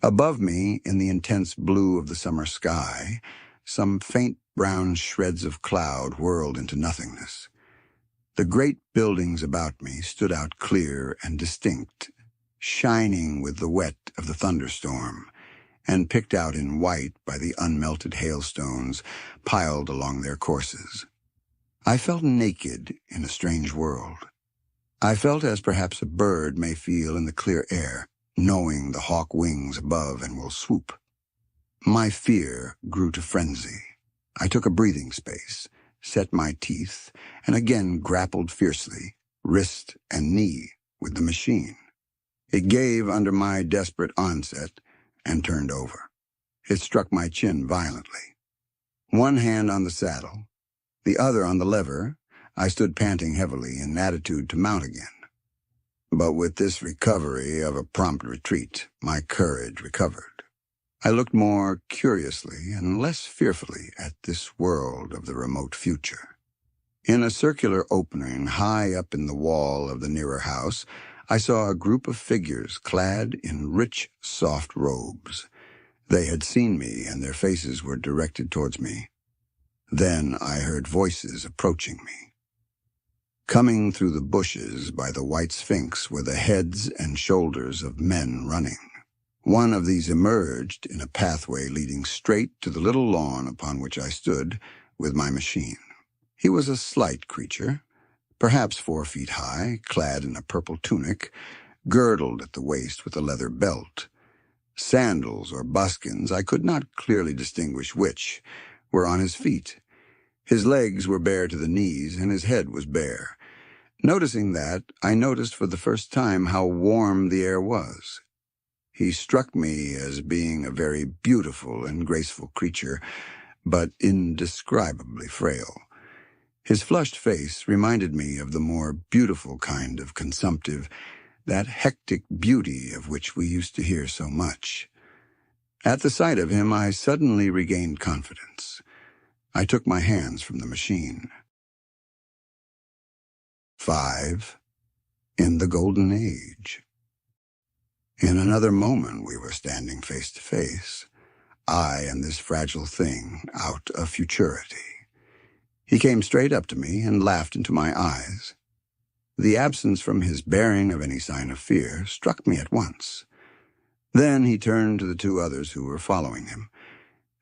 Speaker 1: Above me, in the intense blue of the summer sky, some faint brown shreds of cloud whirled into nothingness. The great buildings about me stood out clear and distinct, shining with the wet of the thunderstorm, and picked out in white by the unmelted hailstones piled along their courses. I felt naked in a strange world. I felt as perhaps a bird may feel in the clear air, knowing the hawk wings above and will swoop. My fear grew to frenzy. I took a breathing space, set my teeth, and again grappled fiercely, wrist and knee, with the machine. It gave under my desperate onset and turned over. It struck my chin violently. One hand on the saddle, the other on the lever, I stood panting heavily in an attitude to mount again. But with this recovery of a prompt retreat, my courage recovered. I looked more curiously and less fearfully at this world of the remote future. In a circular opening high up in the wall of the nearer house, I saw a group of figures clad in rich, soft robes. They had seen me, and their faces were directed towards me. Then I heard voices approaching me. Coming through the bushes by the white Sphinx were the heads and shoulders of men running. One of these emerged in a pathway leading straight to the little lawn upon which I stood with my machine. He was a slight creature, perhaps 4 feet high, clad in a purple tunic, girdled at the waist with a leather belt. Sandals or buskins, I could not clearly distinguish which, were on his feet. His legs were bare to the knees, and his head was bare. Noticing that, I noticed for the first time how warm the air was. He struck me as being a very beautiful and graceful creature, but indescribably frail. His flushed face reminded me of the more beautiful kind of consumptive, that hectic beauty of which we used to hear so much. At the sight of him, I suddenly regained confidence. I took my hands from the machine. 5. In the Golden Age. In another moment we were standing face to face, I and this fragile thing out of futurity. He came straight up to me and laughed into my eyes. The absence from his bearing of any sign of fear struck me at once. Then he turned to the 2 others who were following him,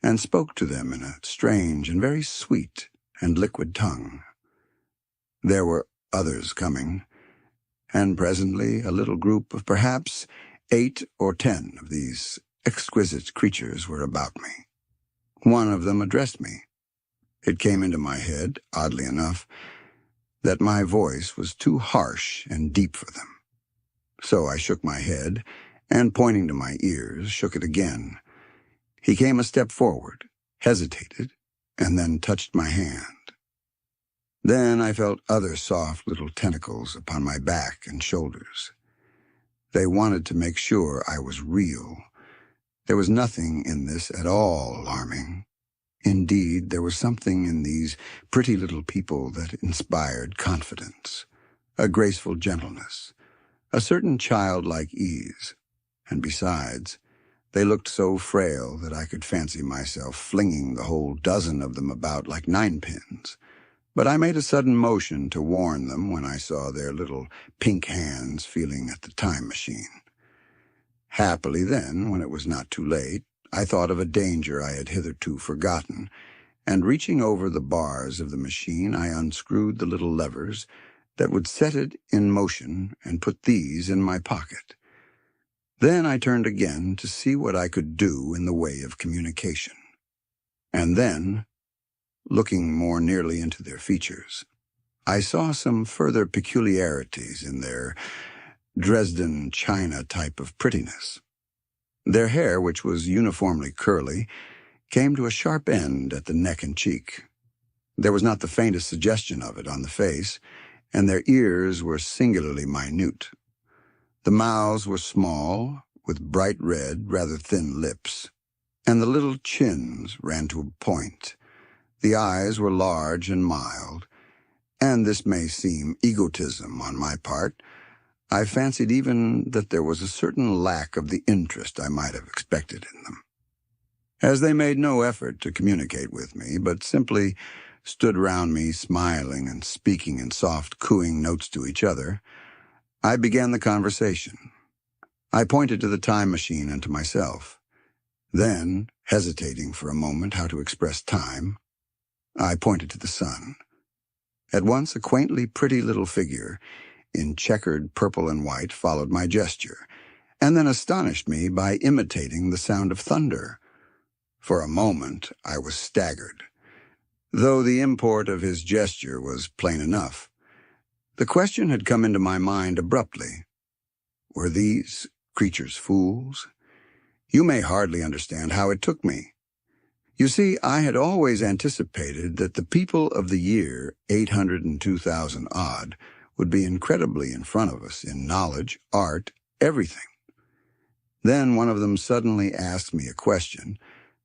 Speaker 1: and spoke to them in a strange and very sweet and liquid tongue. There were others coming, and presently a little group of perhaps 8 or 10 of these exquisite creatures were about me. One of them addressed me. It came into my head, oddly enough, that my voice was too harsh and deep for them. So I shook my head, and pointing to my ears, shook it again. He came a step forward, hesitated, and then touched my hand. Then I felt other soft little tentacles upon my back and shoulders. They wanted to make sure I was real. There was nothing in this at all alarming. Indeed, there was something in these pretty little people that inspired confidence, a graceful gentleness, a certain childlike ease. And besides, they looked so frail that I could fancy myself flinging the whole dozen of them about like 9-pins. But I made a sudden motion to warn them when I saw their little pink hands feeling at the time machine. Happily then, when it was not too late, I thought of a danger I had hitherto forgotten, and reaching over the bars of the machine, I unscrewed the little levers that would set it in motion and put these in my pocket. Then I turned again to see what I could do in the way of communication. And then, looking more nearly into their features, I saw some further peculiarities in their Dresden china type of prettiness. Their hair, which was uniformly curly, came to a sharp end at the neck and cheek. There was not the faintest suggestion of it on the face, and their ears were singularly minute. The mouths were small, with bright red, rather thin lips, and the little chins ran to a point. The eyes were large and mild, and this may seem egotism on my part. I fancied even that there was a certain lack of the interest I might have expected in them. As they made no effort to communicate with me, but simply stood round me smiling and speaking in soft cooing notes to each other, I began the conversation. I pointed to the time machine and to myself. Then, hesitating for a moment how to express time, I pointed to the sun. At once a quaintly pretty little figure in checkered purple and white followed my gesture, and then astonished me by imitating the sound of thunder. For a moment I was staggered, though the import of his gesture was plain enough. The question had come into my mind abruptly. Were these creatures fools? You may hardly understand how it took me. You see, I had always anticipated that the people of the year 802,000 odd would be incredibly in front of us in knowledge, art, everything. Then one of them suddenly asked me a question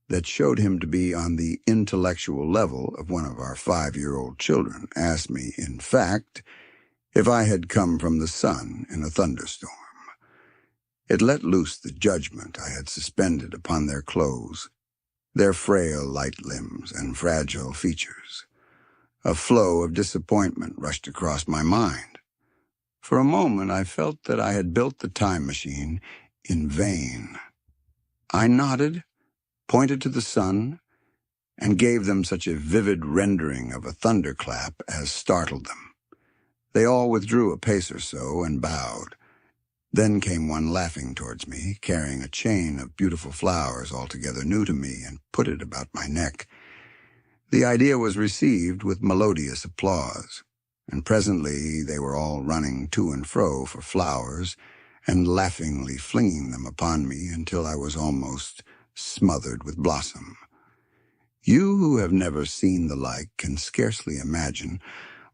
Speaker 1: that showed him to be on the intellectual level of one of our 5-year-old children, asked me, in fact, if I had come from the sun in a thunderstorm. It let loose the judgment I had suspended upon their clothes, their frail light limbs and fragile features. A flow of disappointment rushed across my mind. For a moment, I felt that I had built the time machine in vain. I nodded, pointed to the sun, and gave them such a vivid rendering of a thunderclap as startled them. They all withdrew a pace or so and bowed. Then came one laughing towards me, carrying a chain of beautiful flowers altogether new to me, and put it about my neck. The idea was received with melodious applause, and presently they were all running to and fro for flowers and laughingly flinging them upon me until I was almost smothered with blossom. You who have never seen the like can scarcely imagine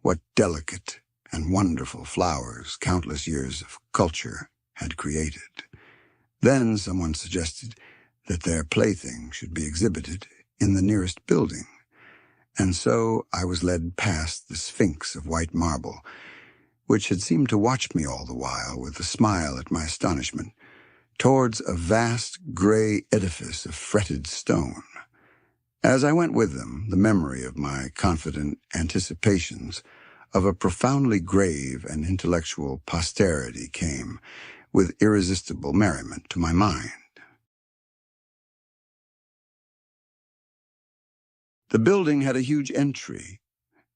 Speaker 1: what delicate and wonderful flowers countless years of culture had created. Then someone suggested that their plaything should be exhibited in the nearest building, and so I was led past the Sphinx of white marble, which had seemed to watch me all the while with a smile at my astonishment, towards a vast gray edifice of fretted stone. As I went with them, the memory of my confident anticipations of a profoundly grave and intellectual posterity came with irresistible merriment to my mind. The building had a huge entry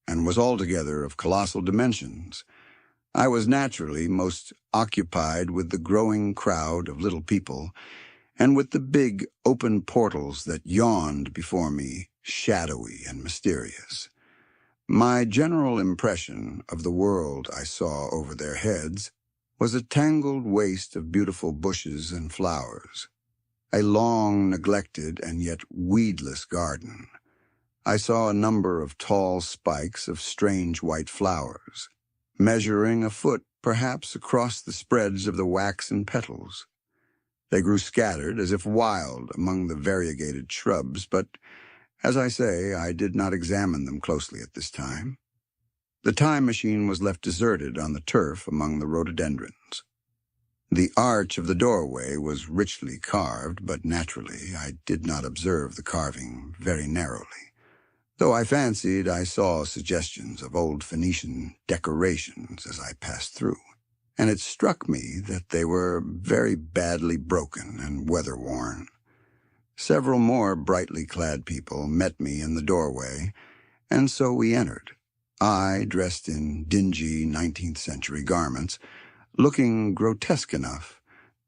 Speaker 1: and was altogether of colossal dimensions. I was naturally most occupied with the growing crowd of little people and with the big open portals that yawned before me, shadowy and mysterious. My general impression of the world I saw over their heads was a tangled waste of beautiful bushes and flowers, a long neglected and yet weedless garden. I saw a number of tall spikes of strange white flowers, measuring a foot perhaps across the spreads of the waxen petals. They grew scattered as if wild among the variegated shrubs, but, as I say, I did not examine them closely at this time. The time machine was left deserted on the turf among the rhododendrons. The arch of the doorway was richly carved, but naturally I did not observe the carving very narrowly, though I fancied I saw suggestions of old Phoenician decorations as I passed through, and it struck me that they were very badly broken and weather-worn. Several more brightly clad people met me in the doorway, and so we entered, I dressed in dingy 19th-century garments, looking grotesque enough,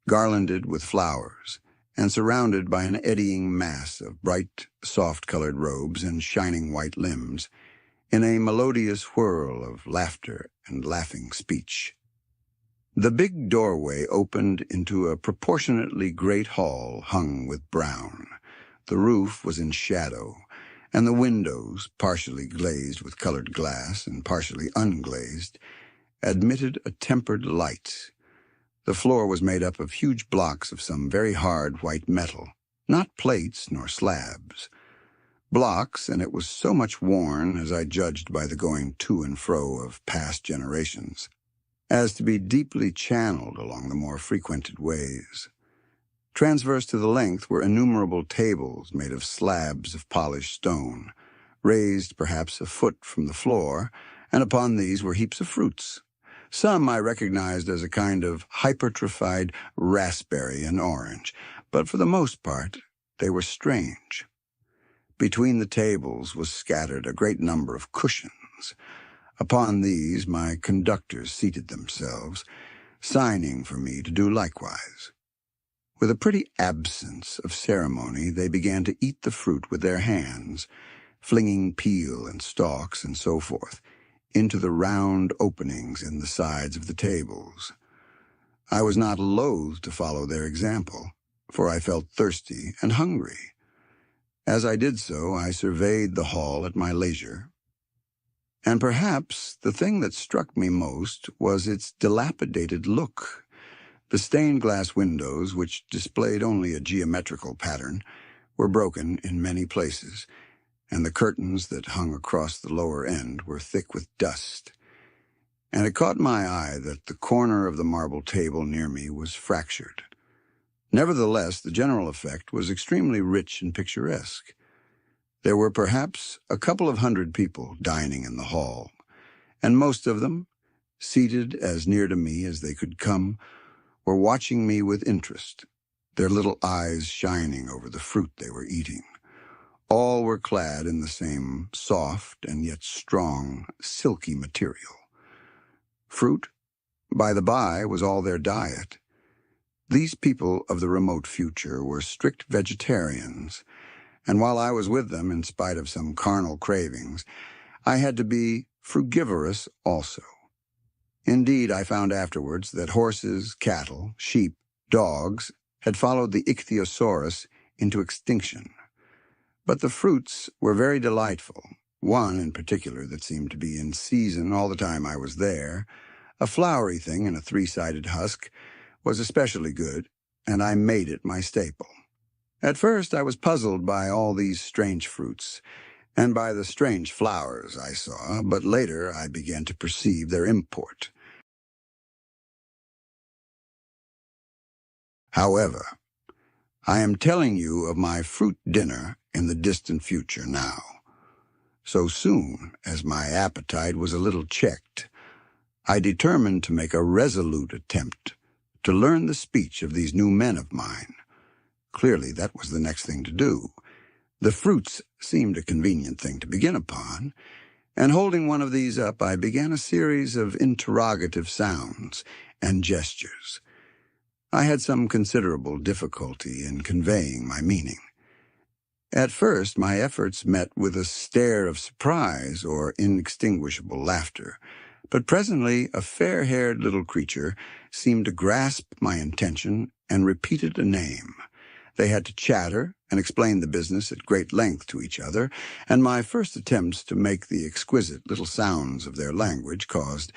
Speaker 1: garlanded with flowers, and surrounded by an eddying mass of bright, soft-colored robes and shining white limbs, in a melodious whirl of laughter and laughing speech. The big doorway opened into a proportionately great hall hung with brown. The roof was in shadow, and the windows, partially glazed with colored glass and partially unglazed, admitted a tempered light. The floor was made up of huge blocks of some very hard white metal, not plates nor slabs. Blocks, and it was so much worn, as I judged by the going to and fro of past generations, as to be deeply channeled along the more frequented ways. Transverse to the length were innumerable tables made of slabs of polished stone, raised perhaps a foot from the floor, and upon these were heaps of fruits. Some I recognized as a kind of hypertrophied raspberry and orange, but for the most part they were strange. Between the tables was scattered a great number of cushions. Upon these my conductors seated themselves, signing for me to do likewise. With a pretty absence of ceremony, they began to eat the fruit with their hands, flinging peel and stalks and so forth into the round openings in the sides of the tables. I was not loath to follow their example, for I felt thirsty and hungry. As I did so, I surveyed the hall at my leisure, and perhaps the thing that struck me most was its dilapidated look. The stained-glass windows, which displayed only a geometrical pattern, were broken in many places, and the curtains that hung across the lower end were thick with dust. And it caught my eye that the corner of the marble table near me was fractured. Nevertheless, the general effect was extremely rich and picturesque. There were perhaps a couple of hundred people dining in the hall, and most of them, seated as near to me as they could come, were watching me with interest, their little eyes shining over the fruit they were eating. All were clad in the same soft and yet strong, silky material. Fruit, by the by, was all their diet. These people of the remote future were strict vegetarians, and while I was with them in spite of some carnal cravings, I had to be frugivorous also. Indeed, I found afterwards that horses, cattle, sheep, dogs had followed the ichthyosaurus into extinction. But the fruits were very delightful, one in particular that seemed to be in season all the time I was there. A flowery thing in a three-sided husk was especially good, and I made it my staple. At first I was puzzled by all these strange fruits, and by the strange flowers I saw, but later I began to perceive their import. However, I am telling you of my fruit dinner in the distant future now. So soon as my appetite was a little checked, I determined to make a resolute attempt to learn the speech of these new men of mine. Clearly, that was the next thing to do. The fruits seemed a convenient thing to begin upon, and holding one of these up, I began a series of interrogative sounds and gestures. I had some considerable difficulty in conveying my meaning. At first, my efforts met with a stare of surprise or inextinguishable laughter, but presently a fair-haired little creature seemed to grasp my intention and repeated a name. They had to chatter and explain the business at great length to each other, and my first attempts to make the exquisite little sounds of their language caused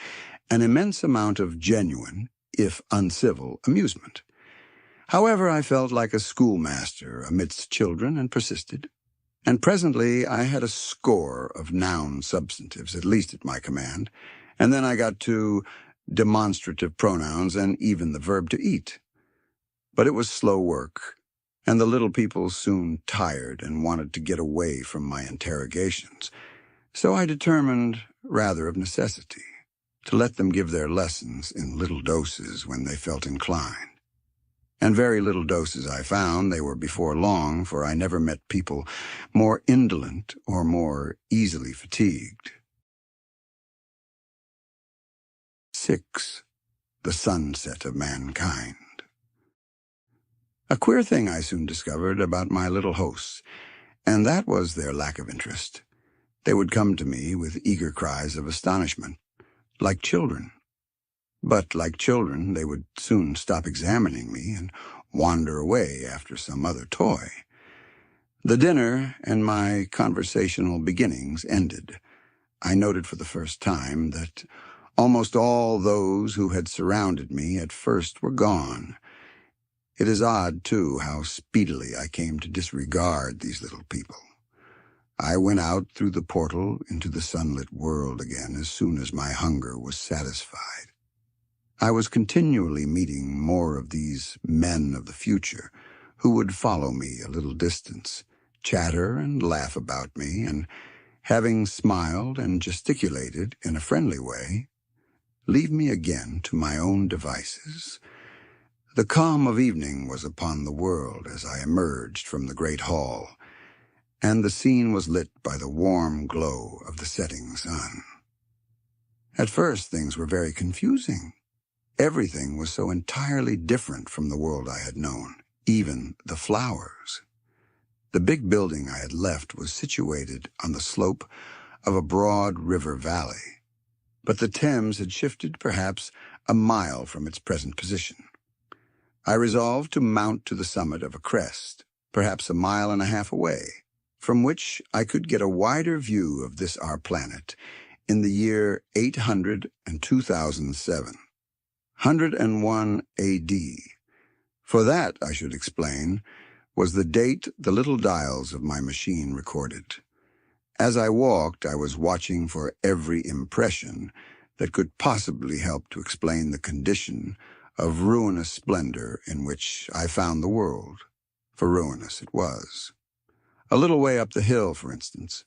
Speaker 1: an immense amount of genuine, if uncivil, amusement. However, I felt like a schoolmaster amidst children and persisted, and presently I had a score of noun substantives, at least at my command, and then I got to demonstrative pronouns and even the verb to eat. But it was slow work, and the little people soon tired and wanted to get away from my interrogations, so I determined, rather of necessity, to let them give their lessons in little doses when they felt inclined. And very little doses I found they were before long, for I never met people more indolent or more easily fatigued. 6. The sunset of mankind. A queer thing I soon discovered about my little hosts, and that was their lack of interest. They would come to me with eager cries of astonishment, like children. But, like children, they would soon stop examining me and wander away after some other toy. The dinner and my conversational beginnings ended. I noted for the first time that almost all those who had surrounded me at first were gone. It is odd, too, how speedily I came to disregard these little people. I went out through the portal into the sunlit world again as soon as my hunger was satisfied. I was continually meeting more of these men of the future who would follow me a little distance, chatter and laugh about me, and, having smiled and gesticulated in a friendly way, leave me again to my own devices. The calm of evening was upon the world as I emerged from the great hall, and the scene was lit by the warm glow of the setting sun. At first things were very confusing. Everything was so entirely different from the world I had known, even the flowers. The big building I had left was situated on the slope of a broad river valley, but the Thames had shifted perhaps a mile from its present position. I resolved to mount to the summit of a crest, perhaps a mile and a half away, from which I could get a wider view of this our planet in the year 802,007. 101 A.D. For that, I should explain, was the date the little dials of my machine recorded. As I walked, I was watching for every impression that could possibly help to explain the condition of ruinous splendor in which I found the world, for ruinous it was. A little way up the hill, for instance,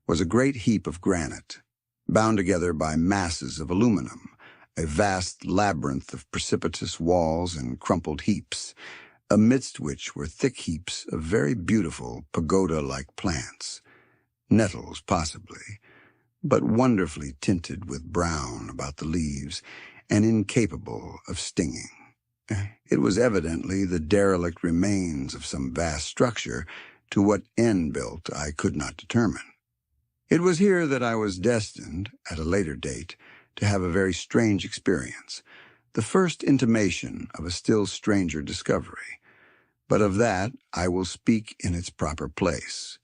Speaker 1: was a great heap of granite, bound together by masses of aluminum, a vast labyrinth of precipitous walls and crumpled heaps, amidst which were thick heaps of very beautiful pagoda-like plants, nettles possibly, but wonderfully tinted with brown about the leaves and incapable of stinging. It was evidently the derelict remains of some vast structure, to what end built I could not determine. It was here that I was destined, at a later date, to have a very strange experience, the first intimation of a still stranger discovery. But of that I will speak in its proper place.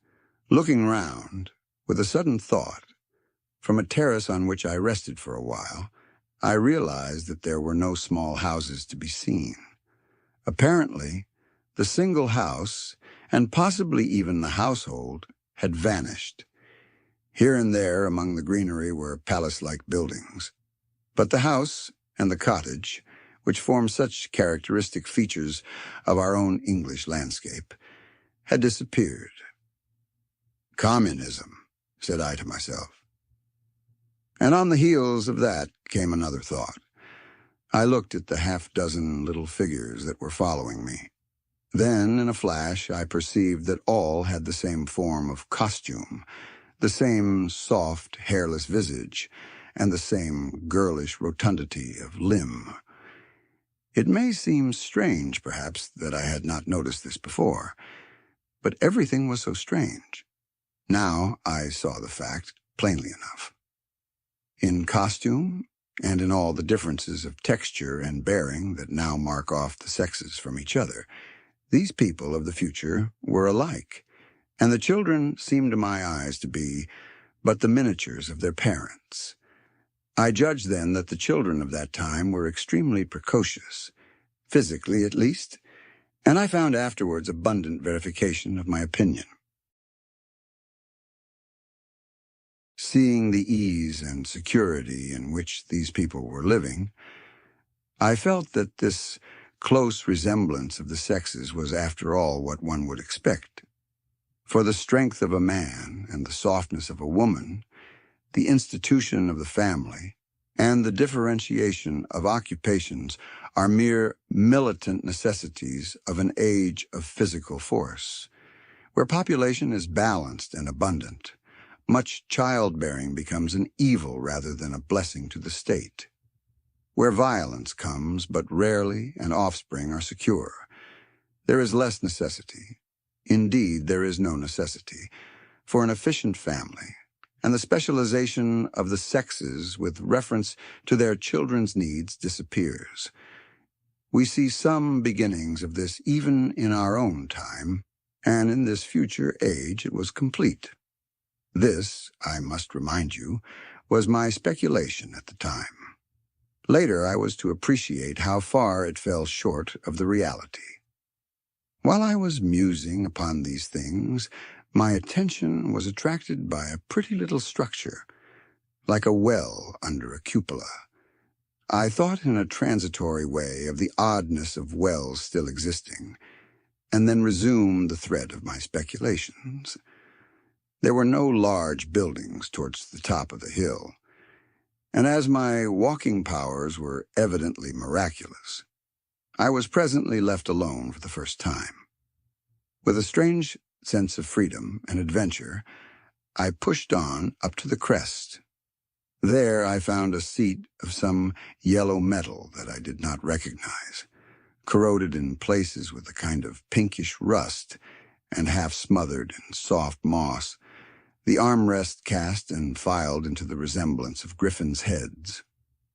Speaker 1: Looking round, with a sudden thought, from a terrace on which I rested for a while, I realized that there were no small houses to be seen. Apparently, the single house, and possibly even the household, had vanished. Here and there among the greenery were palace-like buildings, but the house and the cottage, which form such characteristic features of our own English landscape, had disappeared. Communism, said I to myself. And on the heels of that came another thought. I looked at the half-dozen little figures that were following me. Then, in a flash, I perceived that all had the same form of costume, the same soft, hairless visage, and the same girlish rotundity of limb. It may seem strange, perhaps, that I had not noticed this before, but everything was so strange. Now I saw the fact plainly enough. In costume, and in all the differences of texture and bearing that now mark off the sexes from each other, these people of the future were alike, and the children seemed to my eyes to be but the miniatures of their parents. I judged then that the children of that time were extremely precocious, physically at least, and I found afterwards abundant verification of my opinion. Seeing the ease and security in which these people were living, I felt that this close resemblance of the sexes was after all what one would expect. For the strength of a man and the softness of a woman, the institution of the family, and the differentiation of occupations are mere militant necessities of an age of physical force. Where population is balanced and abundant, much childbearing becomes an evil rather than a blessing to the state. Where violence comes but rarely and offspring are secure, there is less necessity. Indeed, there is no necessity for an efficient family, and the specialization of the sexes with reference to their children's needs disappears. We see some beginnings of this even in our own time, and in this future age it was complete. This, I must remind you, was my speculation at the time. Later I was to appreciate how far it fell short of the reality. While I was musing upon these things, my attention was attracted by a pretty little structure, like a well under a cupola. I thought in a transitory way of the oddness of wells still existing, and then resumed the thread of my speculations. There were no large buildings towards the top of the hill, and as my walking powers were evidently miraculous, I was presently left alone for the first time. With a strange sense of freedom and adventure, I pushed on up to the crest. There I found a seat of some yellow metal that I did not recognize, corroded in places with a kind of pinkish rust and half smothered in soft moss, the armrest cast and filed into the resemblance of griffins' heads.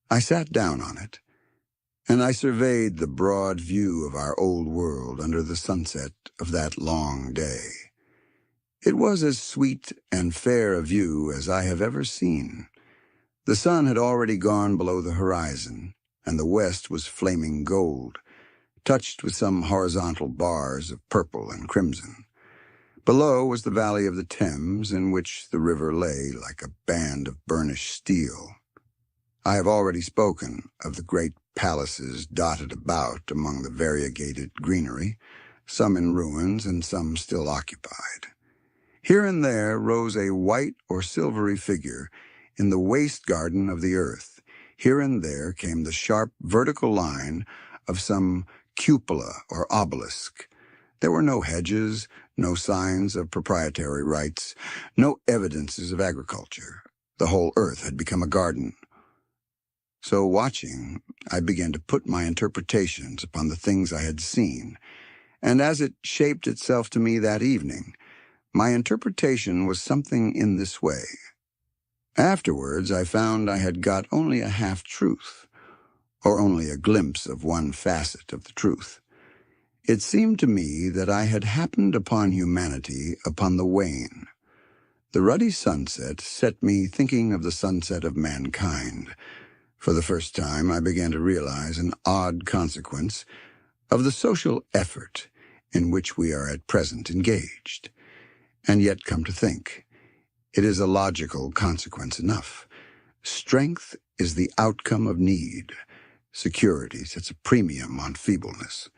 Speaker 1: I sat down on it, and I surveyed the broad view of our old world under the sunset of that long day. It was as sweet and fair a view as I have ever seen. The sun had already gone below the horizon, and the west was flaming gold, touched with some horizontal bars of purple and crimson. Below was the valley of the Thames, in which the river lay like a band of burnished steel. I have already spoken of the great palaces dotted about among the variegated greenery, some in ruins and some still occupied. Here and there rose a white or silvery figure in the waste garden of the earth. Here and there came the sharp vertical line of some cupola or obelisk. There were no hedges, no signs of proprietary rights, no evidences of agriculture. The whole earth had become a garden. So watching, I began to put my interpretations upon the things I had seen, and as it shaped itself to me that evening, my interpretation was something in this way. Afterwards, I found I had got only a half-truth, or only a glimpse of one facet of the truth. It seemed to me that I had happened upon humanity upon the wane. The ruddy sunset set me thinking of the sunset of mankind. For the first time, I began to realize an odd consequence of the social effort in which we are at present engaged. And yet, come to think, it is a logical consequence enough. Strength is the outcome of need. Security sets a premium on feebleness.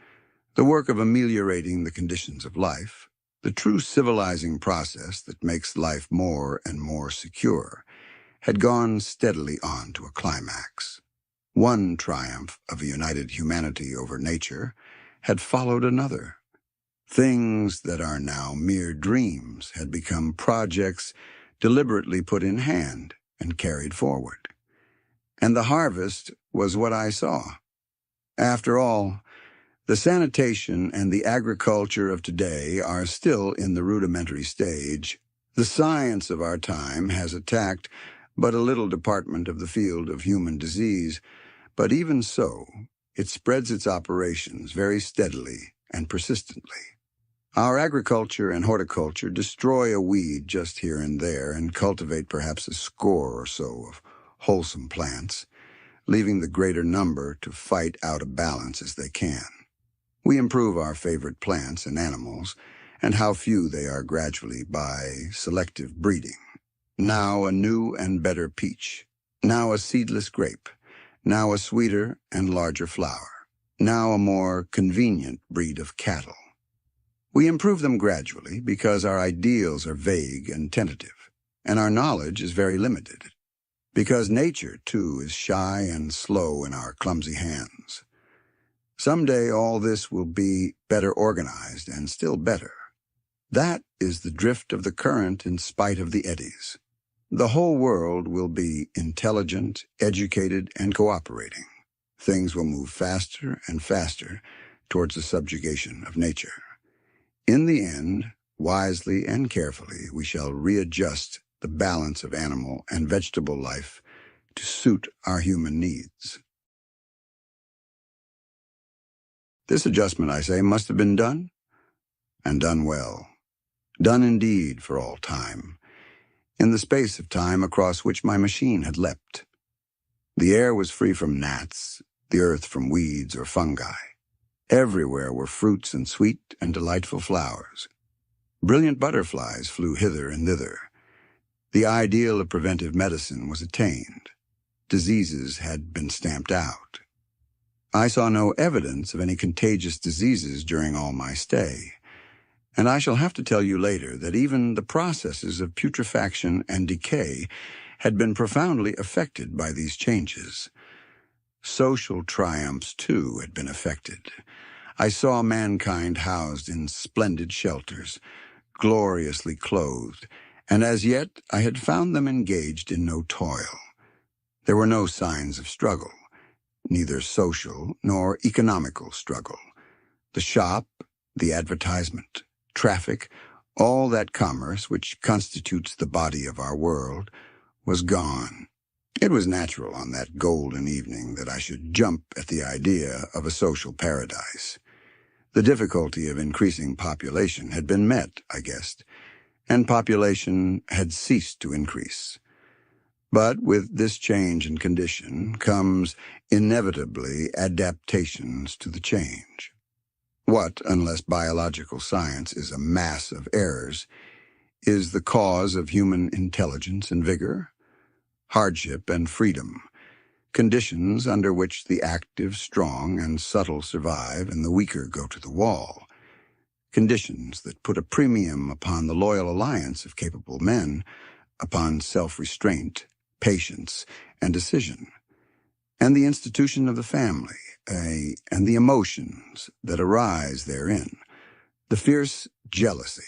Speaker 1: The work of ameliorating the conditions of life, the true civilizing process that makes life more and more secure, had gone steadily on to a climax. One triumph of a united humanity over nature had followed another. Things that are now mere dreams had become projects deliberately put in hand and carried forward. And the harvest was what I saw. After all, the sanitation and the agriculture of today are still in the rudimentary stage. The science of our time has attacked but a little department of the field of human disease, but even so, it spreads its operations very steadily and persistently. Our agriculture and horticulture destroy a weed just here and there and cultivate perhaps a score or so of wholesome plants, leaving the greater number to fight out of balance as they can. We improve our favorite plants and animals, and how few they are gradually by selective breeding. Now a new and better peach, now a seedless grape, now a sweeter and larger flower, now a more convenient breed of cattle. We improve them gradually because our ideals are vague and tentative, and our knowledge is very limited, because nature, too, is shy and slow in our clumsy hands. Someday all this will be better organized and still better. That is the drift of the current in spite of the eddies. The whole world will be intelligent, educated, and cooperating. Things will move faster and faster towards the subjugation of nature. In the end, wisely and carefully, we shall readjust the balance of animal and vegetable life to suit our human needs. This adjustment, I say, must have been done, and done well. Done indeed for all time, in the space of time across which my machine had leapt. The air was free from gnats, the earth from weeds or fungi. Everywhere were fruits and sweet and delightful flowers. Brilliant butterflies flew hither and thither. The ideal of preventive medicine was attained. Diseases had been stamped out. I saw no evidence of any contagious diseases during all my stay, and I shall have to tell you later that even the processes of putrefaction and decay had been profoundly affected by these changes. Social triumphs, too, had been affected. I saw mankind housed in splendid shelters, gloriously clothed, and as yet I had found them engaged in no toil. There were no signs of struggle, neither social nor economical struggle. The shop, the advertisement, traffic, all that commerce which constitutes the body of our world, was gone. It was natural on that golden evening that I should jump at the idea of a social paradise. The difficulty of increasing population had been met, I guessed, and population had ceased to increase. But with this change in condition comes inevitably adaptations to the change. What, unless biological science is a mass of errors, is the cause of human intelligence and vigor? Hardship and freedom, conditions under which the active, strong, and subtle survive and the weaker go to the wall. conditions that put a premium upon the loyal alliance of capable men, upon self-restraint, patience, and decision, and the institution of the family, and the emotions that arise therein, the fierce jealousy,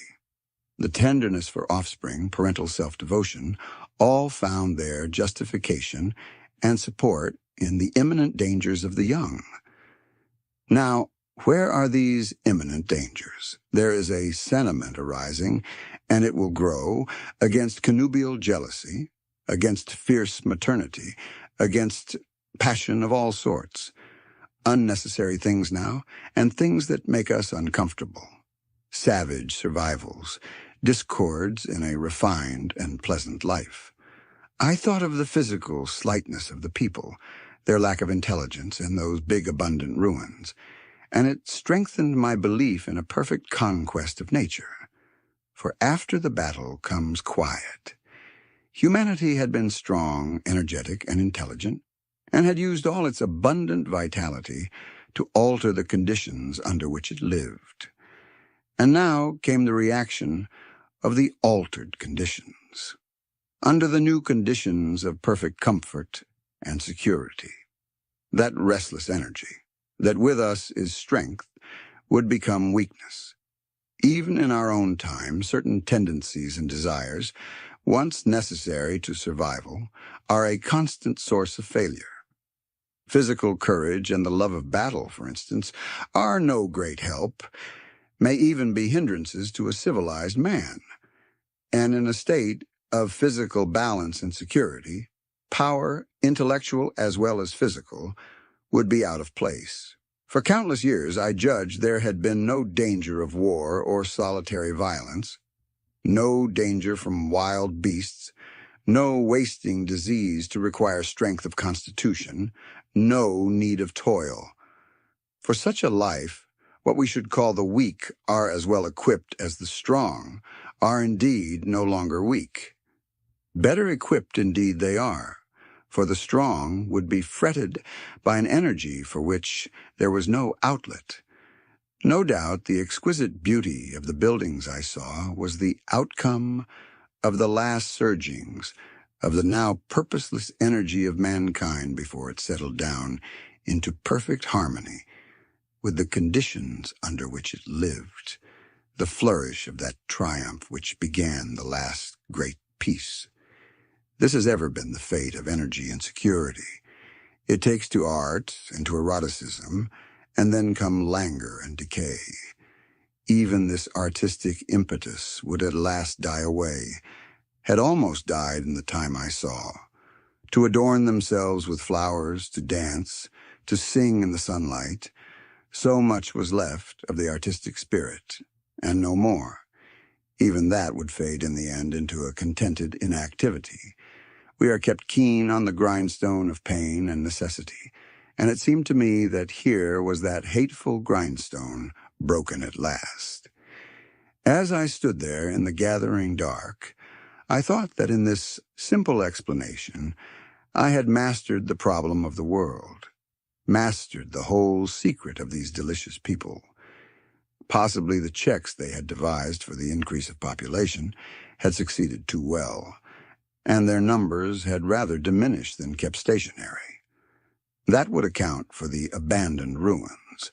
Speaker 1: the tenderness for offspring, parental self-devotion, all found their justification and support in the imminent dangers of the young. Now, where are these imminent dangers? There is a sentiment arising, and it will grow, against connubial jealousy, against fierce maternity, against passion of all sorts, unnecessary things now, and things that make us uncomfortable, savage survivals, discords in a refined and pleasant life. I thought of the physical slightness of the people, their lack of intelligence, and those big abundant ruins, and it strengthened my belief in a perfect conquest of nature. For after the battle comes quiet. Humanity had been strong, energetic, and intelligent, and had used all its abundant vitality to alter the conditions under which it lived. And now came the reaction of the altered conditions, under the new conditions of perfect comfort and security. That restless energy, that with us is strength, would become weakness. Even in our own time, certain tendencies and desires, once necessary to survival, are a constant source of failure. Physical courage and the love of battle, for instance, are no great help, may even be hindrances to a civilized man. And in a state of physical balance and security, power, intellectual as well as physical, would be out of place. For countless years, I judged there had been no danger of war or solitary violence, no danger from wild beasts, no wasting disease to require strength of constitution, no need of toil. For such a life, what we should call the weak are as well equipped as the strong, are indeed no longer weak. Better equipped indeed they are, for the strong would be fretted by an energy for which there was no outlet. No doubt the exquisite beauty of the buildings I saw was the outcome of the last surgings of the now purposeless energy of mankind before it settled down into perfect harmony with the conditions under which it lived, the flourish of that triumph which began the last great peace. This has ever been the fate of energy and security. It takes to art and to eroticism, and then come languor and decay. Even this artistic impetus would at last die away, had almost died in the time I saw. To adorn themselves with flowers, to dance, to sing in the sunlight, so much was left of the artistic spirit, and no more. Even that would fade in the end into a contented inactivity. We are kept keen on the grindstone of pain and necessity, and it seemed to me that here was that hateful grindstone broken at last. As I stood there in the gathering dark, I thought that in this simple explanation I had mastered the problem of the world, mastered the whole secret of these delicious people. Possibly the checks they had devised for the increase of population had succeeded too well, and their numbers had rather diminished than kept stationary. That would account for the abandoned ruins.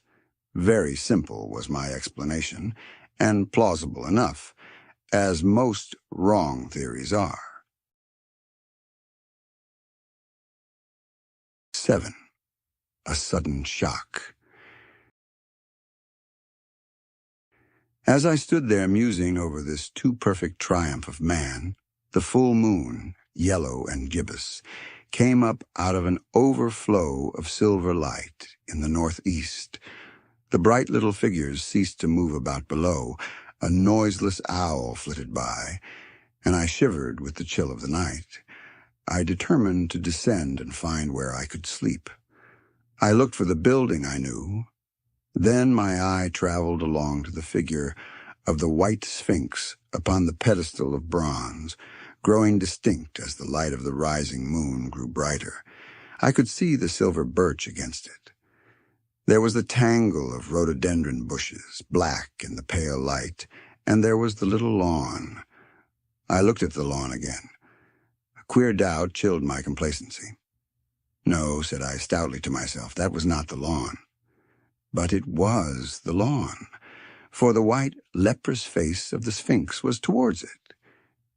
Speaker 1: Very simple was my explanation, and plausible enough, as most wrong theories are. 7. A sudden shock. As I stood there musing over this too perfect triumph of man, the full moon, yellow and gibbous, came up out of an overflow of silver light in the northeast. The bright little figures ceased to move about below. A noiseless owl flitted by, and I shivered with the chill of the night. I determined to descend and find where I could sleep. I looked for the building I knew. Then my eye traveled along to the figure of the white Sphinx upon the pedestal of bronze, growing distinct as the light of the rising moon grew brighter. I could see the silver birch against it. There was the tangle of rhododendron bushes, black in the pale light, and there was the little lawn. I looked at the lawn again. A queer doubt chilled my complacency. No, said I stoutly to myself, that was not the lawn. But it was the lawn, for the white, leprous face of the Sphinx was towards it.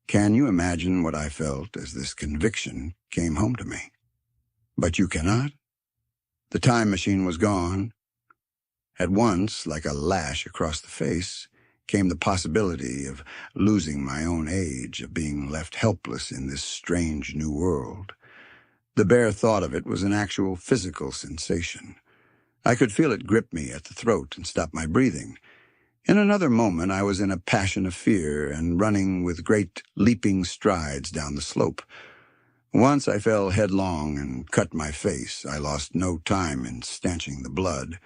Speaker 1: Can you imagine what I felt as this conviction came home to me? But you cannot? The time machine was gone. At once, like a lash across the face, came the possibility of losing my own age, of being left helpless in this strange new world. The bare thought of it was an actual physical sensation. I could feel it grip me at the throat and stop my breathing. In another moment, I was in a passion of fear and running with great leaping strides down the slope. Once I fell headlong and cut my face. I lost no time in stanching the blood,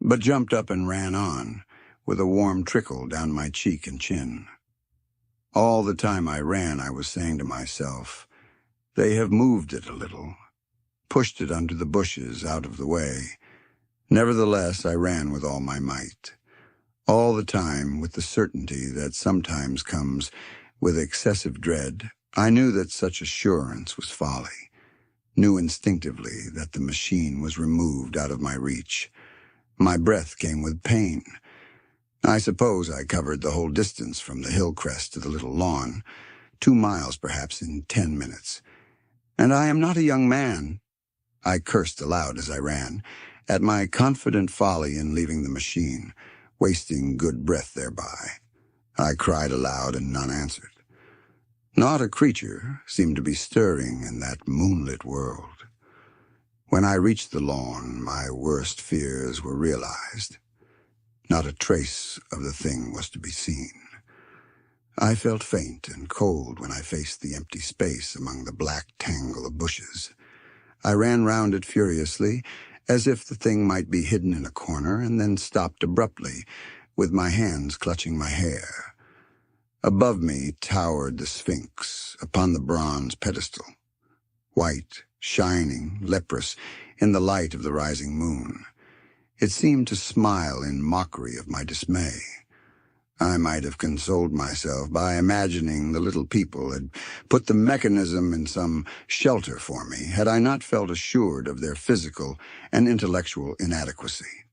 Speaker 1: but jumped up and ran on, with a warm trickle down my cheek and chin. All the time I ran, I was saying to myself, they have moved it a little, pushed it under the bushes out of the way. Nevertheless, I ran with all my might. All the time, with the certainty that sometimes comes with excessive dread, I knew that such assurance was folly, knew instinctively that the machine was removed out of my reach. My breath came with pain. I suppose I covered the whole distance from the hill crest to the little lawn, 2 miles perhaps in 10 minutes. And I am not a young man. I cursed aloud as I ran, at my confident folly in leaving the machine, wasting good breath thereby. I cried aloud and none answered. Not a creature seemed to be stirring in that moonlit world. When I reached the lawn, my worst fears were realized. Not a trace of the thing was to be seen. I felt faint and cold when I faced the empty space among the black tangle of bushes. I ran round it furiously, as if the thing might be hidden in a corner, and then stopped abruptly, with my hands clutching my hair. Above me towered the Sphinx upon the bronze pedestal, white, shining, leprous, in the light of the rising moon. It seemed to smile in mockery of my dismay. I might have consoled myself by imagining the little people had put the mechanism in some shelter for me, had I not felt assured of their physical and intellectual inadequacy.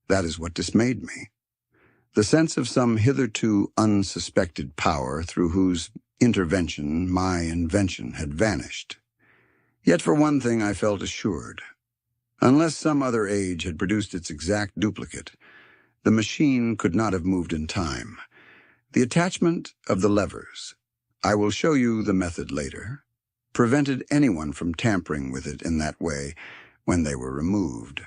Speaker 1: That is what dismayed me. The sense of some hitherto unsuspected power through whose intervention my invention had vanished. Yet for one thing I felt assured. Unless some other age had produced its exact duplicate, the machine could not have moved in time. The attachment of the levers, I will show you the method later, prevented anyone from tampering with it in that way when they were removed.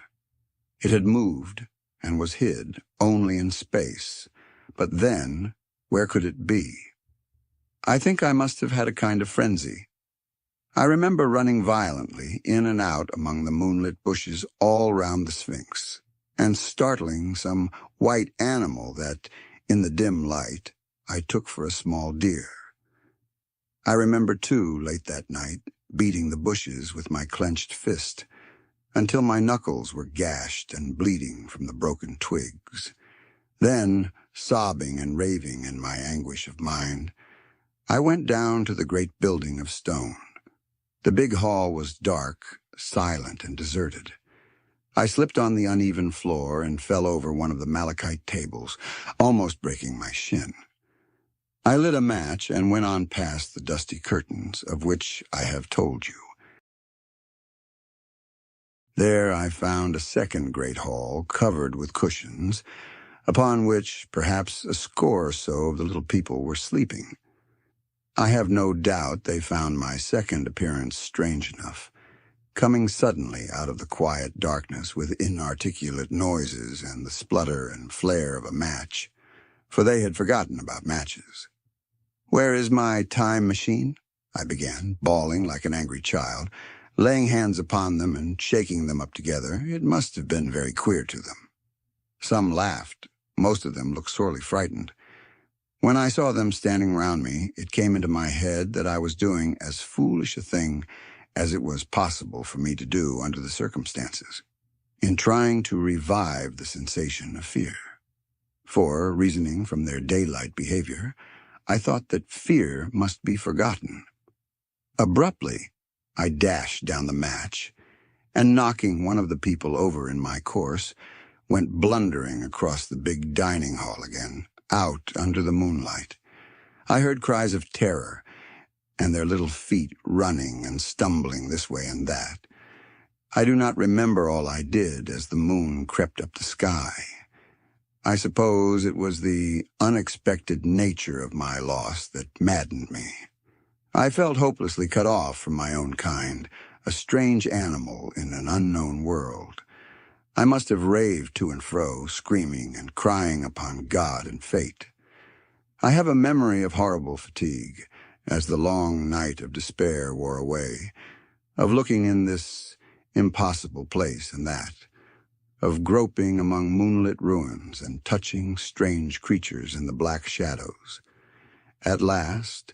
Speaker 1: It had moved and was hid only in space, but then, where could it be? I think I must have had a kind of frenzy. I remember running violently in and out among the moonlit bushes all round the Sphinx, and startling some white animal that, in the dim light, I took for a small deer. I remember, too, late that night, beating the bushes with my clenched fist, until my knuckles were gashed and bleeding from the broken twigs. Then, sobbing and raving in my anguish of mind, I went down to the great building of stone. The big hall was dark, silent, and deserted. I slipped on the uneven floor and fell over one of the malachite tables, almost breaking my shin. I lit a match and went on past the dusty curtains, of which I have told you. There I found a second great hall covered with cushions, upon which perhaps a score or so of the little people were sleeping. I have no doubt they found my second appearance strange enough, coming suddenly out of the quiet darkness with inarticulate noises and the splutter and flare of a match, for they had forgotten about matches. "Where is my time machine?" I began, bawling like an angry child, laying hands upon them and shaking them up together. It must have been very queer to them. Some laughed. Most of them looked sorely frightened. When I saw them standing round me, it came into my head that I was doing as foolish a thing as it was possible for me to do under the circumstances. in trying to revive the sensation of fear. For, reasoning from their daylight behavior, I thought that fear must be forgotten. Abruptly, I dashed down the match, and knocking one of the people over in my course, went blundering across the big dining hall again, out under the moonlight. I heard cries of terror, and their little feet running and stumbling this way and that. I do not remember all I did as the moon crept up the sky. I suppose it was the unexpected nature of my loss that maddened me. I felt hopelessly cut off from my own kind, a strange animal in an unknown world. I must have raved to and fro, screaming and crying upon God and fate. I have a memory of horrible fatigue, as the long night of despair wore away, of looking in this impossible place and that, of groping among moonlit ruins and touching strange creatures in the black shadows. At last,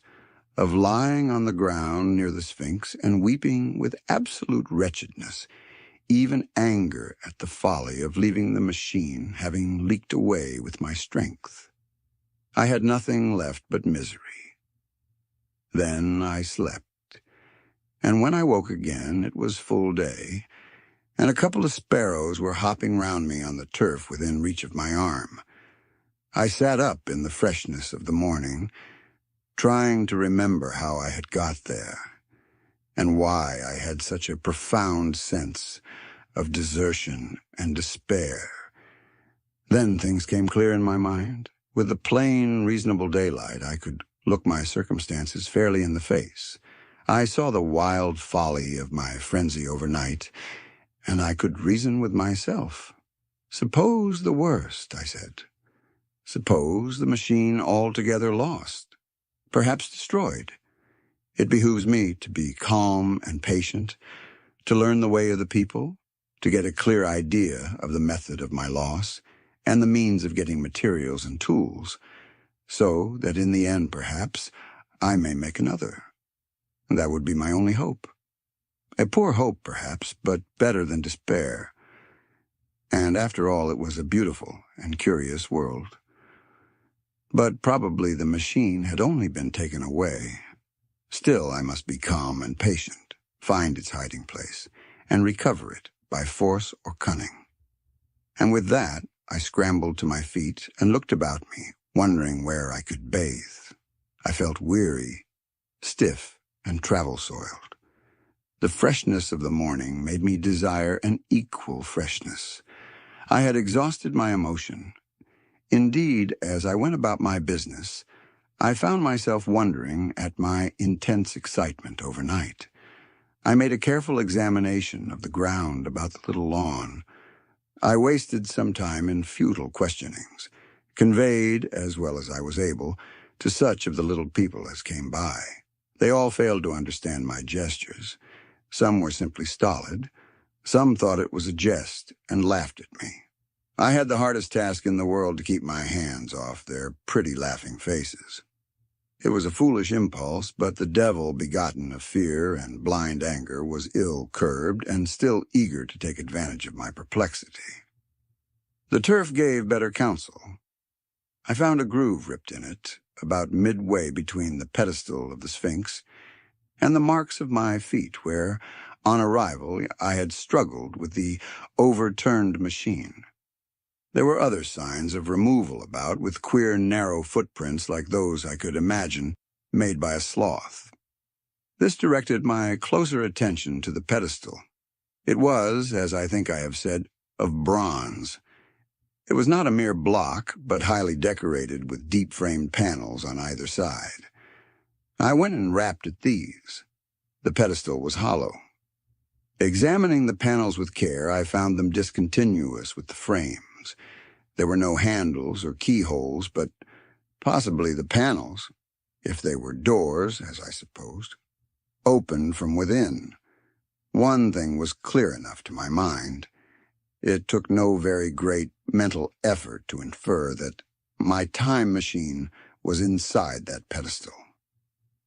Speaker 1: of lying on the ground near the Sphinx and weeping with absolute wretchedness, even anger at the folly of leaving the machine having leaked away with my strength. I had nothing left but misery. Then I slept, and when I woke again it was full day, and a couple of sparrows were hopping round me on the turf within reach of my arm. I sat up in the freshness of the morning, trying to remember how I had got there, and why I had such a profound sense of desertion and despair. Then things came clear in my mind. With the plain, reasonable daylight, I could look my circumstances fairly in the face. I saw the wild folly of my frenzy overnight, and I could reason with myself. Suppose the worst, I said. Suppose the machine altogether lost, perhaps destroyed. It behooves me to be calm and patient, to learn the way of the people, to get a clear idea of the method of my loss and the means of getting materials and tools, so that in the end, perhaps, I may make another. That would be my only hope. A poor hope, perhaps, but better than despair. And after all, it was a beautiful and curious world. But probably the machine had only been taken away. Still, I must be calm and patient, find its hiding place, and recover it by force or cunning. And with that, I scrambled to my feet and looked about me, wondering where I could bathe. I felt weary, stiff, and travel-soiled. The freshness of the morning made me desire an equal freshness. I had exhausted my emotion. Indeed, as I went about my business, I found myself wondering at my intense excitement overnight. I made a careful examination of the ground about the little lawn. I wasted some time in futile questionings, conveyed, as well as I was able, to such of the little people as came by. They all failed to understand my gestures. Some were simply stolid. Some thought it was a jest and laughed at me. I had the hardest task in the world to keep my hands off their pretty laughing faces. It was a foolish impulse, but the devil begotten of fear and blind anger was ill-curbed and still eager to take advantage of my perplexity. The turf gave better counsel. I found a groove ripped in it, about midway between the pedestal of the Sphinx and the marks of my feet where, on arrival, I had struggled with the overturned machine. There were other signs of removal about, with queer, narrow footprints like those I could imagine made by a sloth. This directed my closer attention to the pedestal. It was, as I think I have said, of bronze. It was not a mere block, but highly decorated with deep-framed panels on either side. I went and rapped at these. The pedestal was hollow. Examining the panels with care, I found them discontinuous with the frames. There were no handles or keyholes, but possibly the panels, if they were doors, as I supposed, opened from within. One thing was clear enough to my mind. It took no very great mental effort to infer that my time machine was inside that pedestal.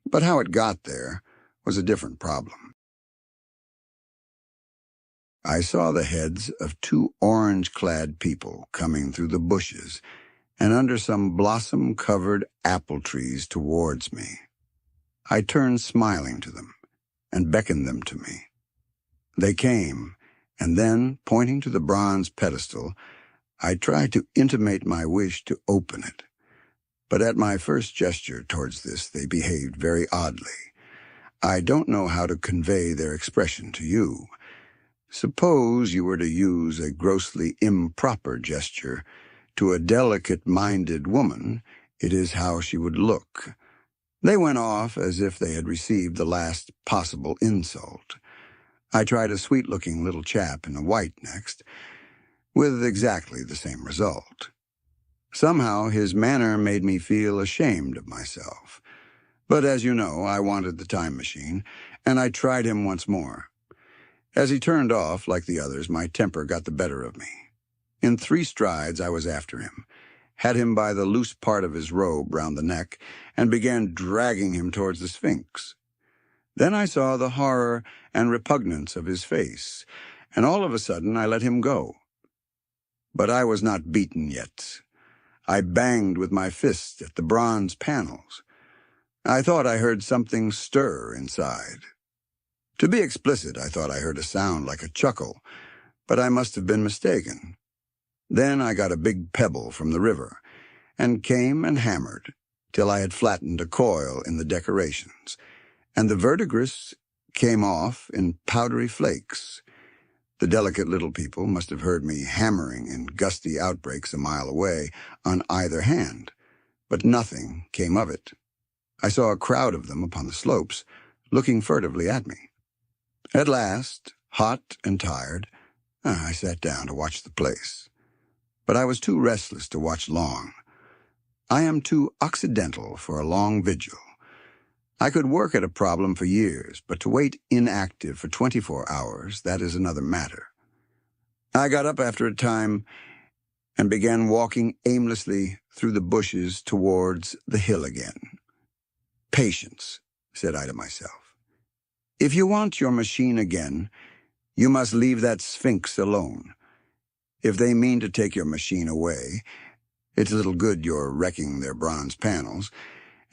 Speaker 1: But how it got there was a different problem. I saw the heads of two orange-clad people coming through the bushes and under some blossom-covered apple trees towards me. I turned smiling to them and beckoned them to me. They came, and then, pointing to the bronze pedestal, I tried to intimate my wish to open it. But at my first gesture towards this, they behaved very oddly. I don't know how to convey their expression to you. Suppose you were to use a grossly improper gesture to a delicate-minded woman, it is how she would look. They went off as if they had received the last possible insult. I tried a sweet-looking little chap in a white next, with exactly the same result. Somehow his manner made me feel ashamed of myself. But as you know, I wanted the time machine, and I tried him once more. As he turned off, like the others, my temper got the better of me. In 3 strides I was after him, had him by the loose part of his robe round the neck, and began dragging him towards the Sphinx. Then I saw the horror and repugnance of his face, and all of a sudden I let him go. But I was not beaten yet. I banged with my fist at the bronze panels. I thought I heard something stir inside. To be explicit, I thought I heard a sound like a chuckle, but I must have been mistaken. Then I got a big pebble from the river, and came and hammered, till I had flattened a coil in the decorations, and the verdigris came off in powdery flakes. The delicate little people must have heard me hammering in gusty outbreaks a mile away on either hand, but nothing came of it. I saw a crowd of them upon the slopes, looking furtively at me. At last, hot and tired, I sat down to watch the place. But I was too restless to watch long. I am too occidental for a long vigil. I could work at a problem for years, but to wait inactive for 24 hours, that is another matter. I got up after a time and began walking aimlessly through the bushes towards the hill again. Patience, said I to myself. If you want your machine again, you must leave that Sphinx alone. If they mean to take your machine away, it's little good your wrecking their bronze panels,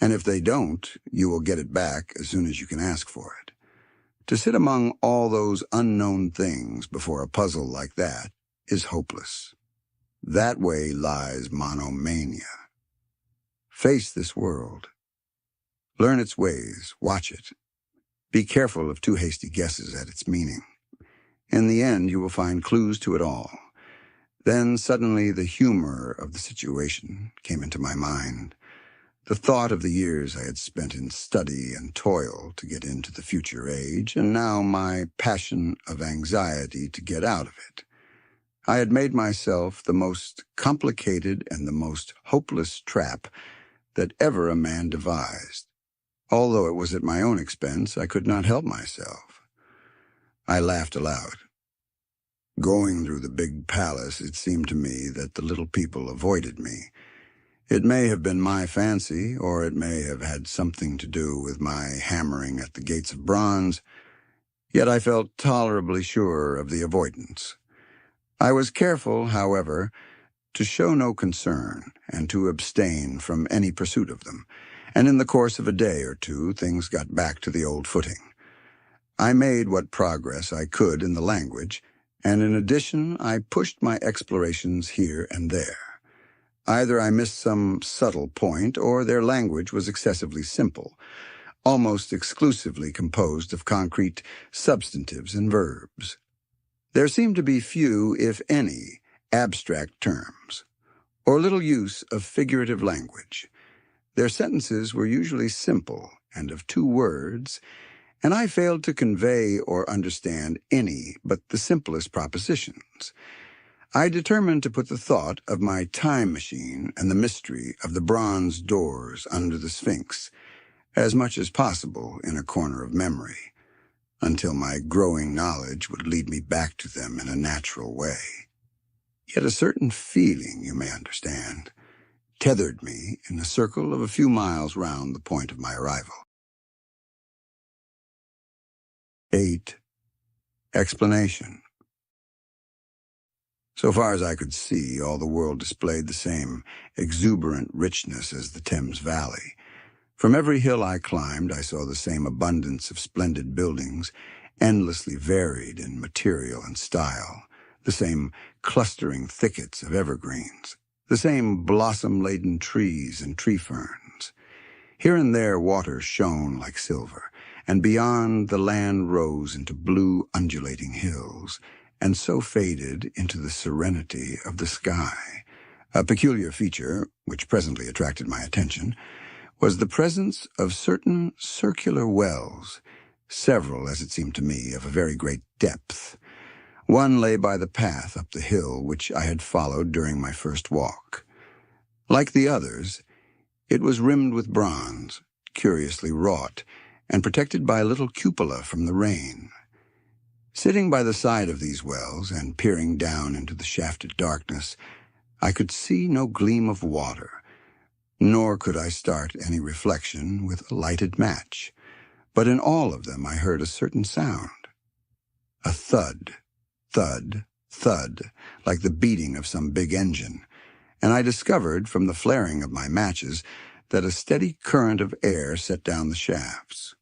Speaker 1: and if they don't, you will get it back as soon as you can ask for it. To sit among all those unknown things before a puzzle like that is hopeless. That way lies monomania. Face this world. Learn its ways, watch it. Be careful of too hasty guesses at its meaning. In the end, you will find clues to it all. Then suddenly the humor of the situation came into my mind. The thought of the years I had spent in study and toil to get into the future age, and now my passion of anxiety to get out of it. I had made myself the most complicated and the most hopeless trap that ever a man devised. Although it was at my own expense, I could not help myself. I laughed aloud. Going through the big palace, it seemed to me that the little people avoided me. It may have been my fancy, or it may have had something to do with my hammering at the gates of bronze, yet I felt tolerably sure of the avoidance. I was careful, however, to show no concern and to abstain from any pursuit of them, and in the course of a day or two things got back to the old footing. I made what progress I could in the language, and in addition I pushed my explorations here and there. Either I missed some subtle point, or their language was excessively simple, almost exclusively composed of concrete substantives and verbs. There seemed to be few, if any, abstract terms, or little use of figurative language. Their sentences were usually simple and of 2 words, and I failed to convey or understand any but the simplest propositions. I determined to put the thought of my time machine and the mystery of the bronze doors under the Sphinx as much as possible in a corner of memory, until my growing knowledge would lead me back to them in a natural way. Yet a certain feeling, you may understand, tethered me in a circle of a few miles round the point of my arrival. 8. Explanation. So far as I could see, all the world displayed the same exuberant richness as the Thames Valley. From every hill I climbed, I saw the same abundance of splendid buildings, endlessly varied in material and style, the same clustering thickets of evergreens, the same blossom-laden trees and tree ferns. Here and there water shone like silver, and beyond the land rose into blue undulating hills, and so faded into the serenity of the sky. A peculiar feature, which presently attracted my attention, was the presence of certain circular wells, several, as it seemed to me, of a very great depth. One lay by the path up the hill which I had followed during my first walk. Like the others, it was rimmed with bronze, curiously wrought, and protected by a little cupola from the rain. Sitting by the side of these wells and peering down into the shafted darkness, I could see no gleam of water, nor could I start any reflection with a lighted match. But in all of them I heard a certain sound. A thud, thud, thud, like the beating of some big engine, and I discovered from the flaring of my matches that a steady current of air set down the shafts.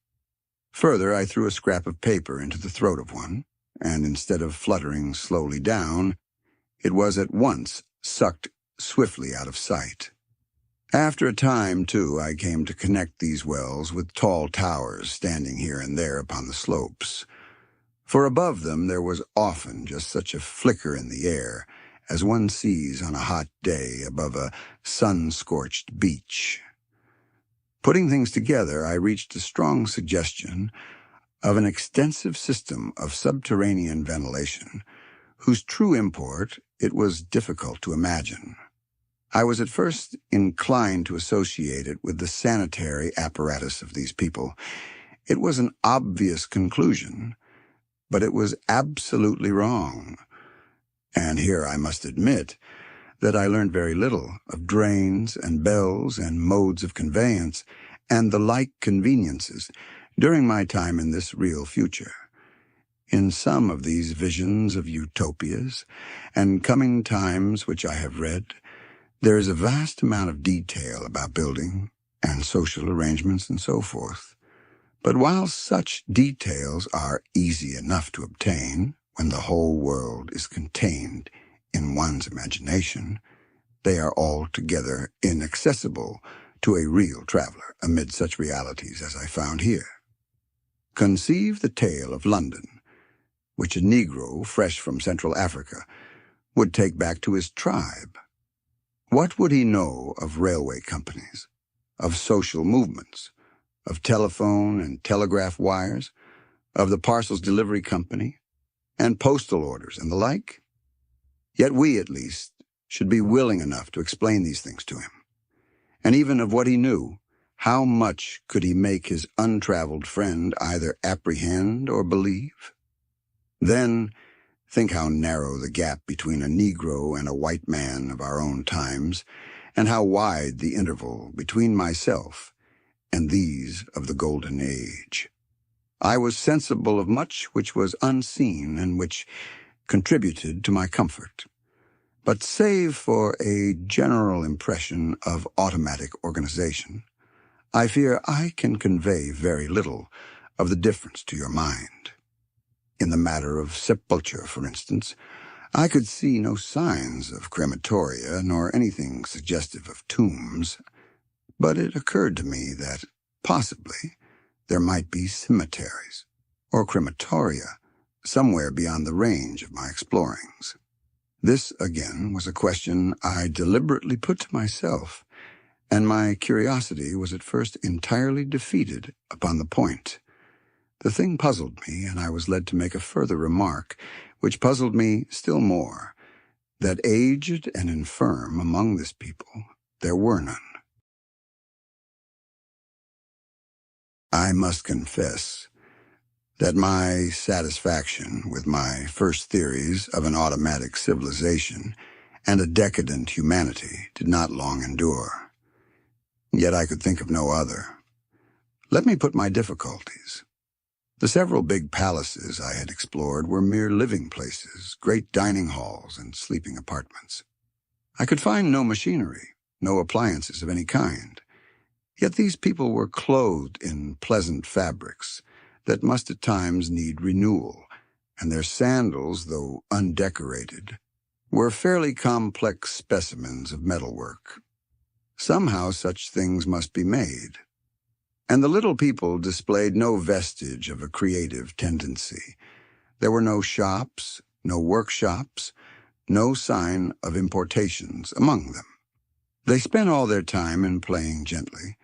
Speaker 1: Further, I threw a scrap of paper into the throat of one, and instead of fluttering slowly down, it was at once sucked swiftly out of sight. After a time, too, I came to connect these wells with tall towers standing here and there upon the slopes. For above them there was often just such a flicker in the air as one sees on a hot day above a sun-scorched beach. Putting things together, I reached a strong suggestion of an extensive system of subterranean ventilation, whose true import it was difficult to imagine. I was at first inclined to associate it with the sanitary apparatus of these people. It was an obvious conclusion, but it was absolutely wrong. And here I must admit that I learned very little of drains and bells and modes of conveyance and the like conveniences during my time in this real future. In some of these visions of utopias and coming times which I have read, there is a vast amount of detail about building and social arrangements and so forth. But while such details are easy enough to obtain when the whole world is contained in one's imagination, they are altogether inaccessible to a real traveler amid such realities as I found here. Conceive the tale of London, which a Negro fresh from Central Africa would take back to his tribe. What would he know of railway companies, of social movements, of telephone and telegraph wires, of the parcels delivery company, and postal orders and the like? Yet we, at least, should be willing enough to explain these things to him. And even of what he knew, how much could he make his untraveled friend either apprehend or believe? Then, think how narrow the gap between a Negro and a white man of our own times, and how wide the interval between myself and these of the Golden Age. I was sensible of much which was unseen and which contributed to my comfort. But save for a general impression of automatic organization, I fear I can convey very little of the difference to your mind. In the matter of sepulture, for instance, I could see no signs of crematoria nor anything suggestive of tombs, but it occurred to me that, possibly, there might be cemeteries or crematoria somewhere beyond the range of my explorings. This, again, was a question I deliberately put to myself, and my curiosity was at first entirely defeated upon the point. The thing puzzled me, and I was led to make a further remark, which puzzled me still more, that aged and infirm among this people there were none. I must confess that my satisfaction with my first theories of an automatic civilization and a decadent humanity did not long endure. Yet I could think of no other. Let me put my difficulties. The several big palaces I had explored were mere living places, great dining halls and sleeping apartments. I could find no machinery, no appliances of any kind. Yet these people were clothed in pleasant fabrics that must at times need renewal, and their sandals, though undecorated, were fairly complex specimens of metalwork. Somehow such things must be made. And the little people displayed no vestige of a creative tendency. There were no shops, no workshops, no sign of importations among them. They spent all their time in playing gently,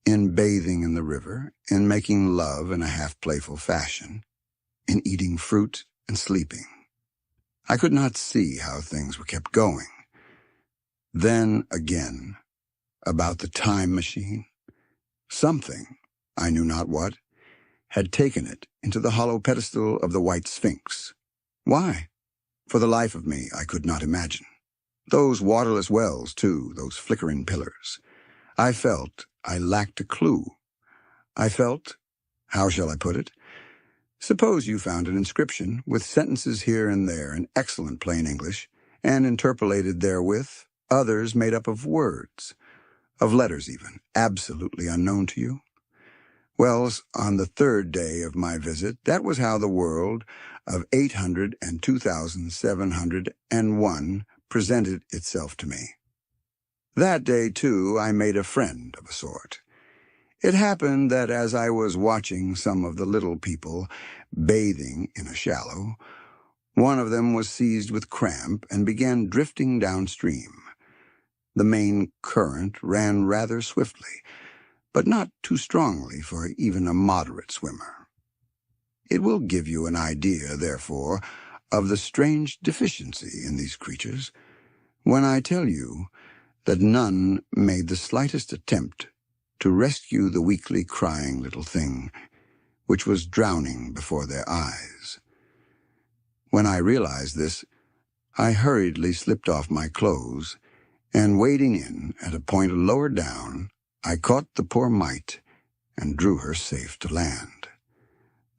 Speaker 1: in bathing in the river, in making love in a half-playful fashion, in eating fruit and sleeping. I could not see how things were kept going. Then again, about the time machine. Something, I knew not what, had taken it into the hollow pedestal of the white Sphinx. Why? For the life of me, I could not imagine. Those waterless wells, too, those flickering pillars. I felt I lacked a clue. I felt, how shall I put it? Suppose you found an inscription with sentences here and there in excellent plain English, and interpolated therewith others made up of words, of letters even, absolutely unknown to you. Well, on the third day of my visit, that was how the world of 802,701 presented itself to me. That day, too, I made a friend of a sort. It happened that as I was watching some of the little people bathing in a shallow, one of them was seized with cramp and began drifting downstream. The main current ran rather swiftly, but not too strongly for even a moderate swimmer. It will give you an idea, therefore, of the strange deficiency in these creatures when I tell you that none made the slightest attempt to rescue the weakly crying little thing which was drowning before their eyes. When I realized this, I hurriedly slipped off my clothes, and wading in at a point lower down, I caught the poor mite and drew her safe to land.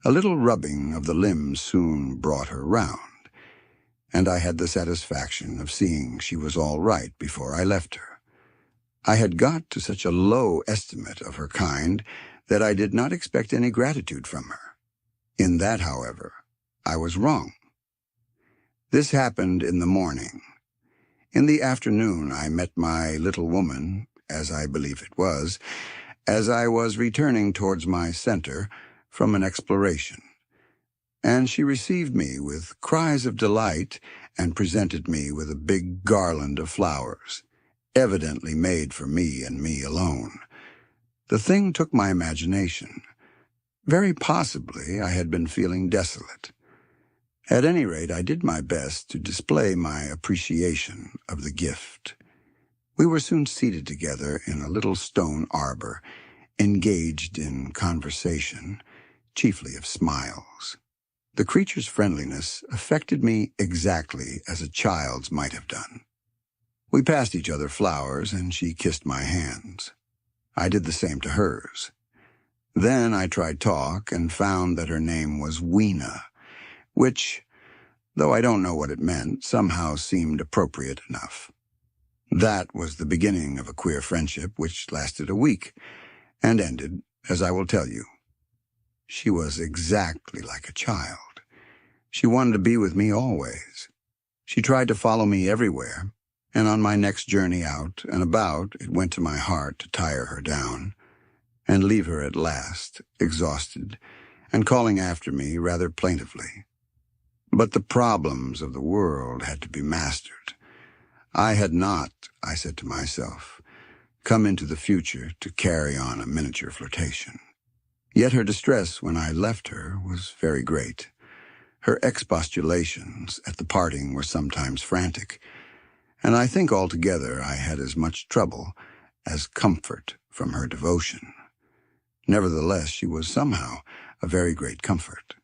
Speaker 1: A little rubbing of the limbs soon brought her round, and I had the satisfaction of seeing she was all right before I left her. I had got to such a low estimate of her kind that I did not expect any gratitude from her. In that, however, I was wrong. This happened in the morning. In the afternoon I met my little woman, as I believe it was, as I was returning towards my center from an exploration, and she received me with cries of delight and presented me with a big garland of flowers, evidently made for me and me alone. The thing took my imagination. Very possibly I had been feeling desolate. At any rate, I did my best to display my appreciation of the gift. We were soon seated together in a little stone arbor, engaged in conversation, chiefly of smiles. The creature's friendliness affected me exactly as a child's might have done. We passed each other flowers, and she kissed my hands. I did the same to hers. Then I tried talk and found that her name was Weena, which, though I don't know what it meant, somehow seemed appropriate enough. That was the beginning of a queer friendship which lasted a week, and ended, as I will tell you. She was exactly like a child. She wanted to be with me always. She tried to follow me everywhere, and on my next journey out and about, it went to my heart to tire her down, and leave her at last, exhausted, and calling after me rather plaintively. But the problems of the world had to be mastered. I had not, I said to myself, come into the future to carry on a miniature flirtation. Yet her distress when I left her was very great. Her expostulations at the parting were sometimes frantic, and I think altogether I had as much trouble as comfort from her devotion. Nevertheless, she was somehow a very great comfort.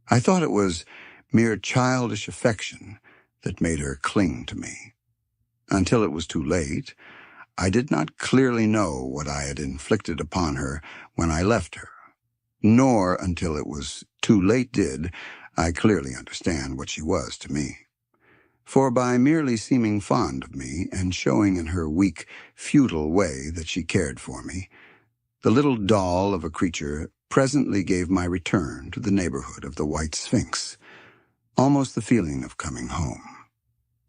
Speaker 1: I thought it was mere childish affection that made her cling to me. Until it was too late, I did not clearly know what I had inflicted upon her when I left her. nor until it was too late did I clearly understand what she was to me. For by merely seeming fond of me and showing in her weak, futile way that she cared for me, the little doll of a creature presently gave my return to the neighborhood of the white Sphinx, almost the feeling of coming home.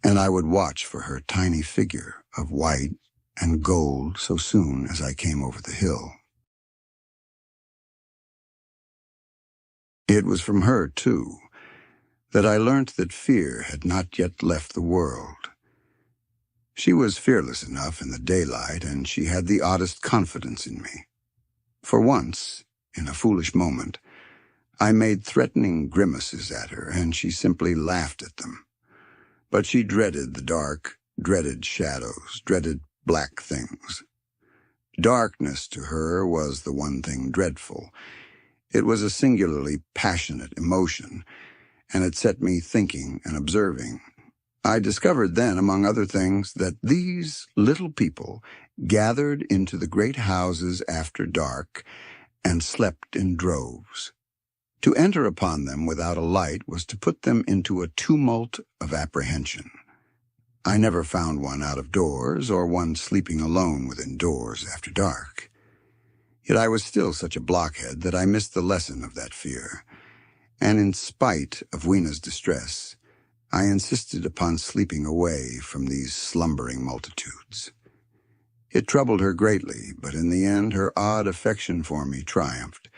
Speaker 1: And I would watch for her tiny figure of white and gold so soon as I came over the hill. It was from her, too, that I learnt that fear had not yet left the world. She was fearless enough in the daylight, and she had the oddest confidence in me. For once, in a foolish moment, I made threatening grimaces at her, and she simply laughed at them. But she dreaded the dark, dreaded shadows, dreaded black things. Darkness to her was the one thing dreadful. It was a singularly passionate emotion, and it set me thinking and observing. I discovered then, among other things, that these little people gathered into the great houses after dark and slept in droves. To enter upon them without a light was to put them into a tumult of apprehension. I never found one out of doors or one sleeping alone within doors after dark. Yet I was still such a blockhead that I missed the lesson of that fear, and in spite of Weena's distress, I insisted upon sleeping away from these slumbering multitudes. It troubled her greatly, but in the end her odd affection for me triumphed,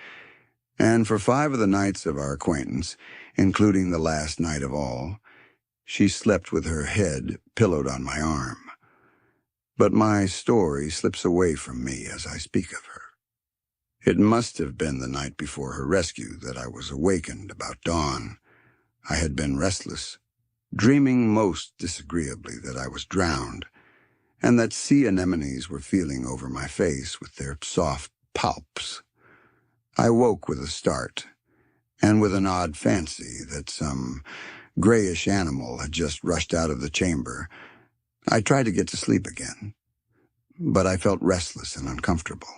Speaker 1: and for 5 of the nights of our acquaintance, including the last night of all, she slept with her head pillowed on my arm. But my story slips away from me as I speak of her. It must have been the night before her rescue that I was awakened about dawn. I had been restless, dreaming most disagreeably that I was drowned, and that sea anemones were feeling over my face with their soft palps. I woke with a start, and with an odd fancy that some grayish animal had just rushed out of the chamber. I tried to get to sleep again, but I felt restless and uncomfortable.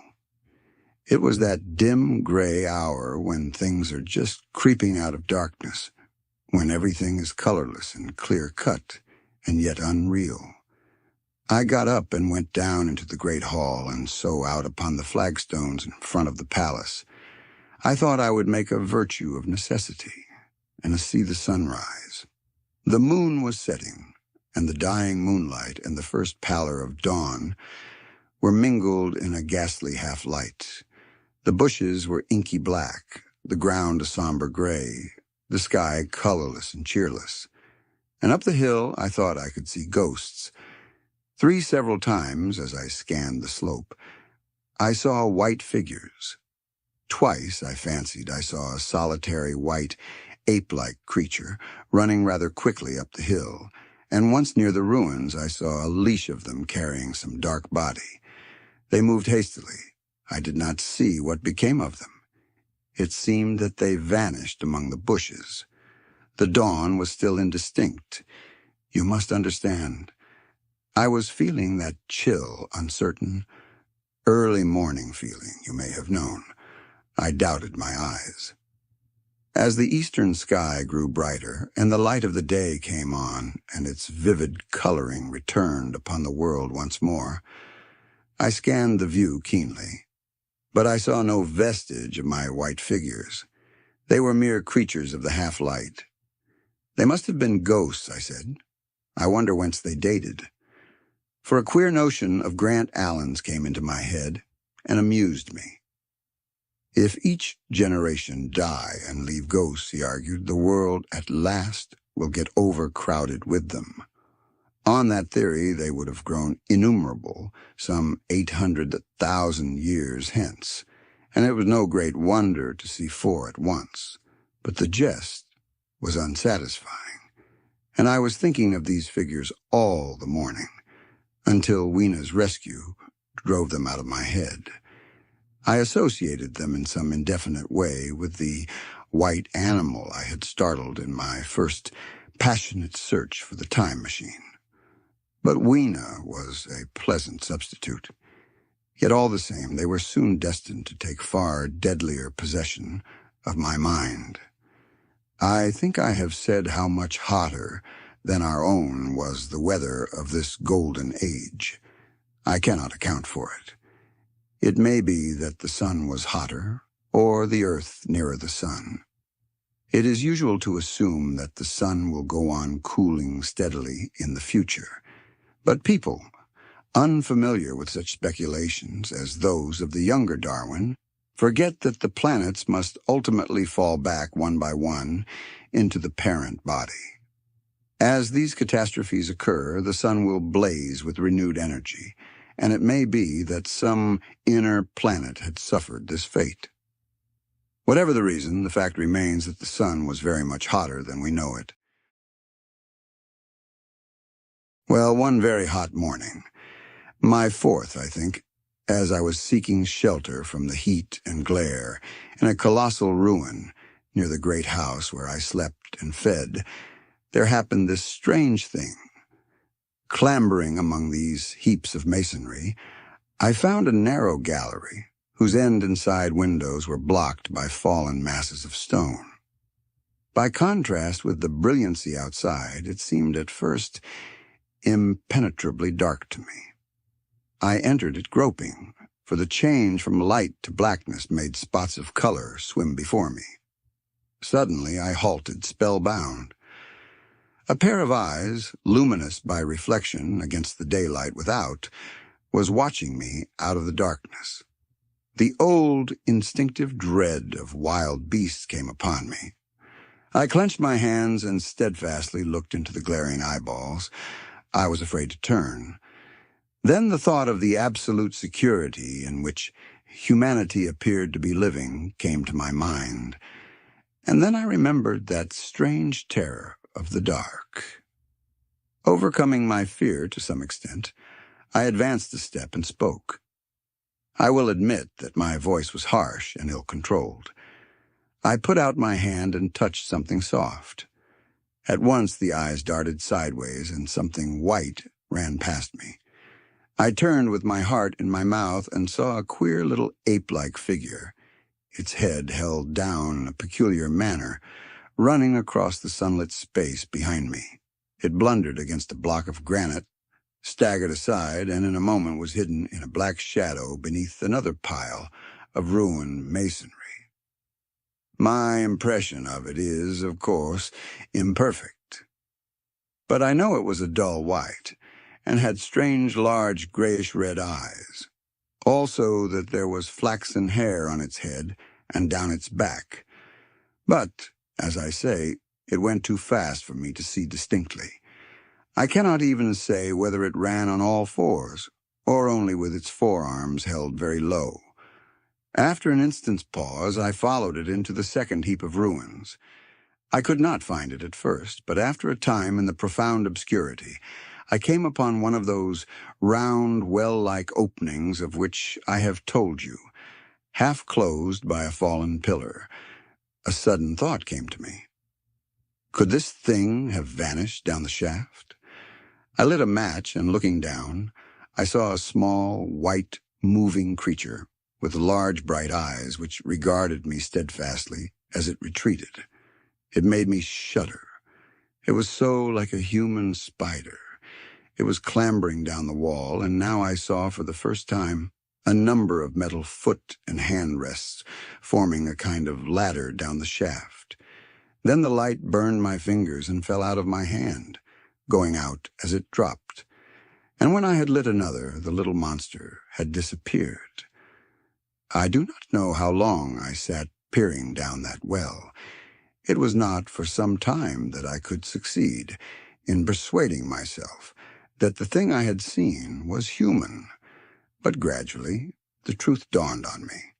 Speaker 1: It was that dim gray hour when things are just creeping out of darkness, when everything is colorless and clear-cut and yet unreal. I got up and went down into the great hall and so out upon the flagstones in front of the palace. I thought I would make a virtue of necessity and see the sunrise. The moon was setting, and the dying moonlight and the first pallor of dawn were mingled in a ghastly half-light. The bushes were inky black, the ground a somber gray, the sky colorless and cheerless. And up the hill I thought I could see ghosts. 3 several times, as I scanned the slope, I saw white figures. Twice I fancied I saw a solitary white, ape-like creature running rather quickly up the hill, and once near the ruins I saw a leash of them carrying some dark body. They moved hastily. I did not see what became of them. It seemed that they vanished among the bushes. The dawn was still indistinct. You must understand, I was feeling that chill, uncertain, early morning feeling you may have known. I doubted my eyes. As the eastern sky grew brighter and the light of the day came on and its vivid coloring returned upon the world once more, I scanned the view keenly. But I saw no vestige of my white figures. They were mere creatures of the half-light. They must have been ghosts, I said. I wonder whence they dated. For a queer notion of Grant Allen's came into my head and amused me. If each generation die and leave ghosts, he argued, the world at last will get overcrowded with them. On that theory, they would have grown innumerable some 800,000 years hence, and it was no great wonder to see 4 at once. But the jest was unsatisfying, and I was thinking of these figures all the morning, until Weena's rescue drove them out of my head. I associated them in some indefinite way with the white animal I had startled in my first passionate search for the time machine. But Weena was a pleasant substitute. Yet all the same, they were soon destined to take far deadlier possession of my mind. I think I have said how much hotter than our own was the weather of this golden age. I cannot account for it. It may be that the sun was hotter, or the earth nearer the sun. It is usual to assume that the sun will go on cooling steadily in the future, but people, unfamiliar with such speculations as those of the younger Darwin, forget that the planets must ultimately fall back one by one into the parent body. As these catastrophes occur, the sun will blaze with renewed energy, and it may be that some inner planet had suffered this fate. Whatever the reason, the fact remains that the sun was very much hotter than we know it. Well, one very hot morning, my fourth, I think, as I was seeking shelter from the heat and glare in a colossal ruin near the great house where I slept and fed, there happened this strange thing. Clambering among these heaps of masonry, I found a narrow gallery whose end and side windows were blocked by fallen masses of stone. By contrast with the brilliancy outside, it seemed at first impenetrably dark to me. I entered it groping, for the change from light to blackness made spots of color swim before me. Suddenly I halted spellbound. A pair of eyes, luminous by reflection against the daylight without, was watching me out of the darkness. The old, instinctive dread of wild beasts came upon me. I clenched my hands and steadfastly looked into the glaring eyeballs. I was afraid to turn. Then the thought of the absolute security in which humanity appeared to be living came to my mind, and then I remembered that strange terror of the dark. Overcoming my fear to some extent, I advanced a step and spoke. I will admit that my voice was harsh and ill-controlled. I put out my hand and touched something soft. At once the eyes darted sideways and something white ran past me. I turned with my heart in my mouth and saw a queer little ape-like figure, its head held down in a peculiar manner, running across the sunlit space behind me. It blundered against a block of granite, staggered aside, and in a moment was hidden in a black shadow beneath another pile of ruined masonry. My impression of it is, of course, imperfect. But I know it was a dull white, and had strange large grayish-red eyes. Also that there was flaxen hair on its head and down its back. But, as I say, it went too fast for me to see distinctly. I cannot even say whether it ran on all fours, or only with its forearms held very low. After an instant's pause, I followed it into the second heap of ruins. I could not find it at first, but after a time in the profound obscurity, I came upon one of those round, well-like openings of which I have told you, half closed by a fallen pillar. A sudden thought came to me. Could this thing have vanished down the shaft? I lit a match, and looking down, I saw a small, white, moving creature with large, bright eyes which regarded me steadfastly as it retreated. It made me shudder. It was so like a human spider. It was clambering down the wall, and now I saw for the first time a number of metal foot and hand rests forming a kind of ladder down the shaft. Then the light burned my fingers and fell out of my hand, going out as it dropped. And when I had lit another, the little monster had disappeared. I do not know how long I sat peering down that well. It was not for some time that I could succeed in persuading myself that the thing I had seen was human. But gradually, the truth dawned on me,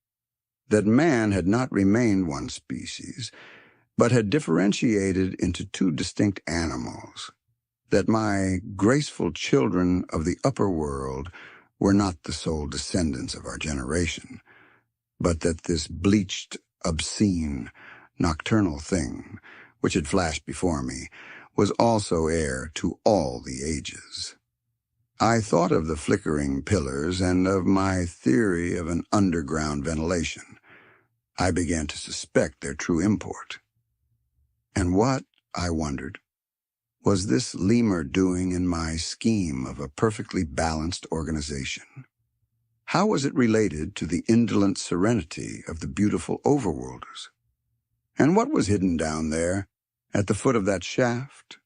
Speaker 1: that man had not remained one species, but had differentiated into two distinct animals, that my graceful children of the upper world were not the sole descendants of our generation, but that this bleached, obscene, nocturnal thing, which had flashed before me, was also heir to all the ages. I thought of the flickering pillars and of my theory of an underground ventilation. I began to suspect their true import. And what, I wondered, was this lemur doing in my scheme of a perfectly balanced organization? How was it related to the indolent serenity of the beautiful overworlders? And what was hidden down there, at the foot of that shaft?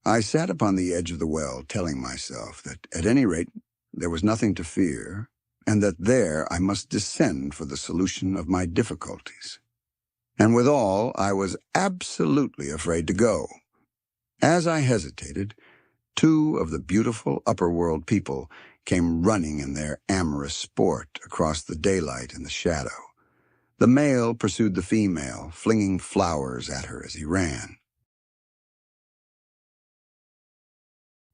Speaker 1: I sat upon the edge of the well, telling myself that, at any rate, there was nothing to fear, and that there I must descend for the solution of my difficulties. And withal, I was absolutely afraid to go. As I hesitated, two of the beautiful upper-world people came running in their amorous sport across the daylight and the shadow. The male pursued the female, flinging flowers at her as he ran.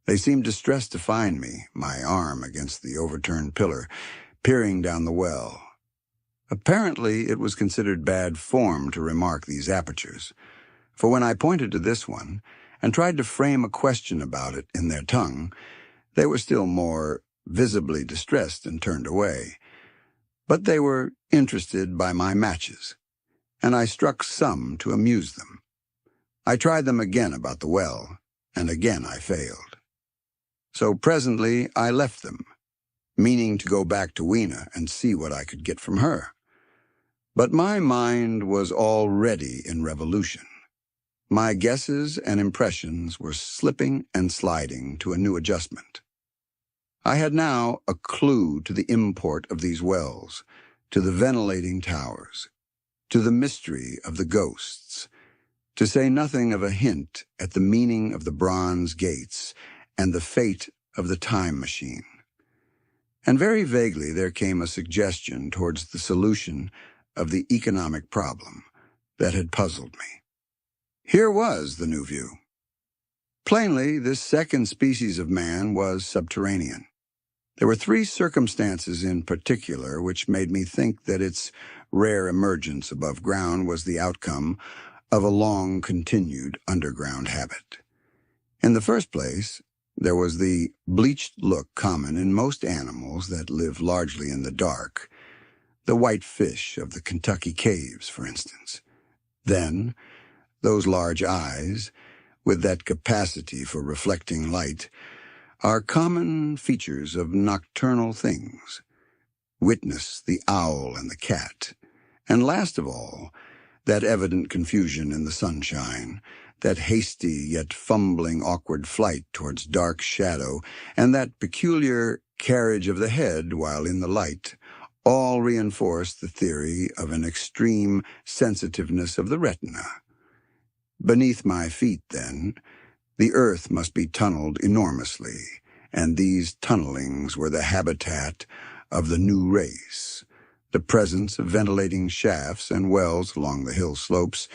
Speaker 1: They seemed distressed to find me, my arm against the overturned pillar, peering down the well. Apparently, it was considered bad form to remark these apertures, for when I pointed to this one and tried to frame a question about it in their tongue, they were still more visibly distressed and turned away. But they were interested by my matches, and I struck some to amuse them. I tried them again about the well, and again I failed. So presently I left them, meaning to go back to Weena and see what I could get from her. But my mind was already in revolution. My guesses and impressions were slipping and sliding to a new adjustment. I had now a clue to the import of these wells, to the ventilating towers, to the mystery of the ghosts, to say nothing of a hint at the meaning of the bronze gates and the fate of the time machine. And very vaguely there came a suggestion towards the solution of the economic problem that had puzzled me. Here was the new view. Plainly, this second species of man was subterranean. There were three circumstances in particular which made me think that its rare emergence above ground was the outcome of a long-continued underground habit. In the first place, there was the bleached look common in most animals that live largely in the dark, the white fish of the Kentucky caves, for instance. Then, those large eyes, with that capacity for reflecting light, are common features of nocturnal things. Witness the owl and the cat, and last of all, that evident confusion in the sunshine, that hasty yet fumbling awkward flight towards dark shadow, and that peculiar carriage of the head while in the light, all reinforce the theory of an extreme sensitiveness of the retina. Beneath my feet, then, the earth must be tunneled enormously, and these tunnelings were the habitat of the new race. The presence of ventilating shafts and wells along the hill slopes,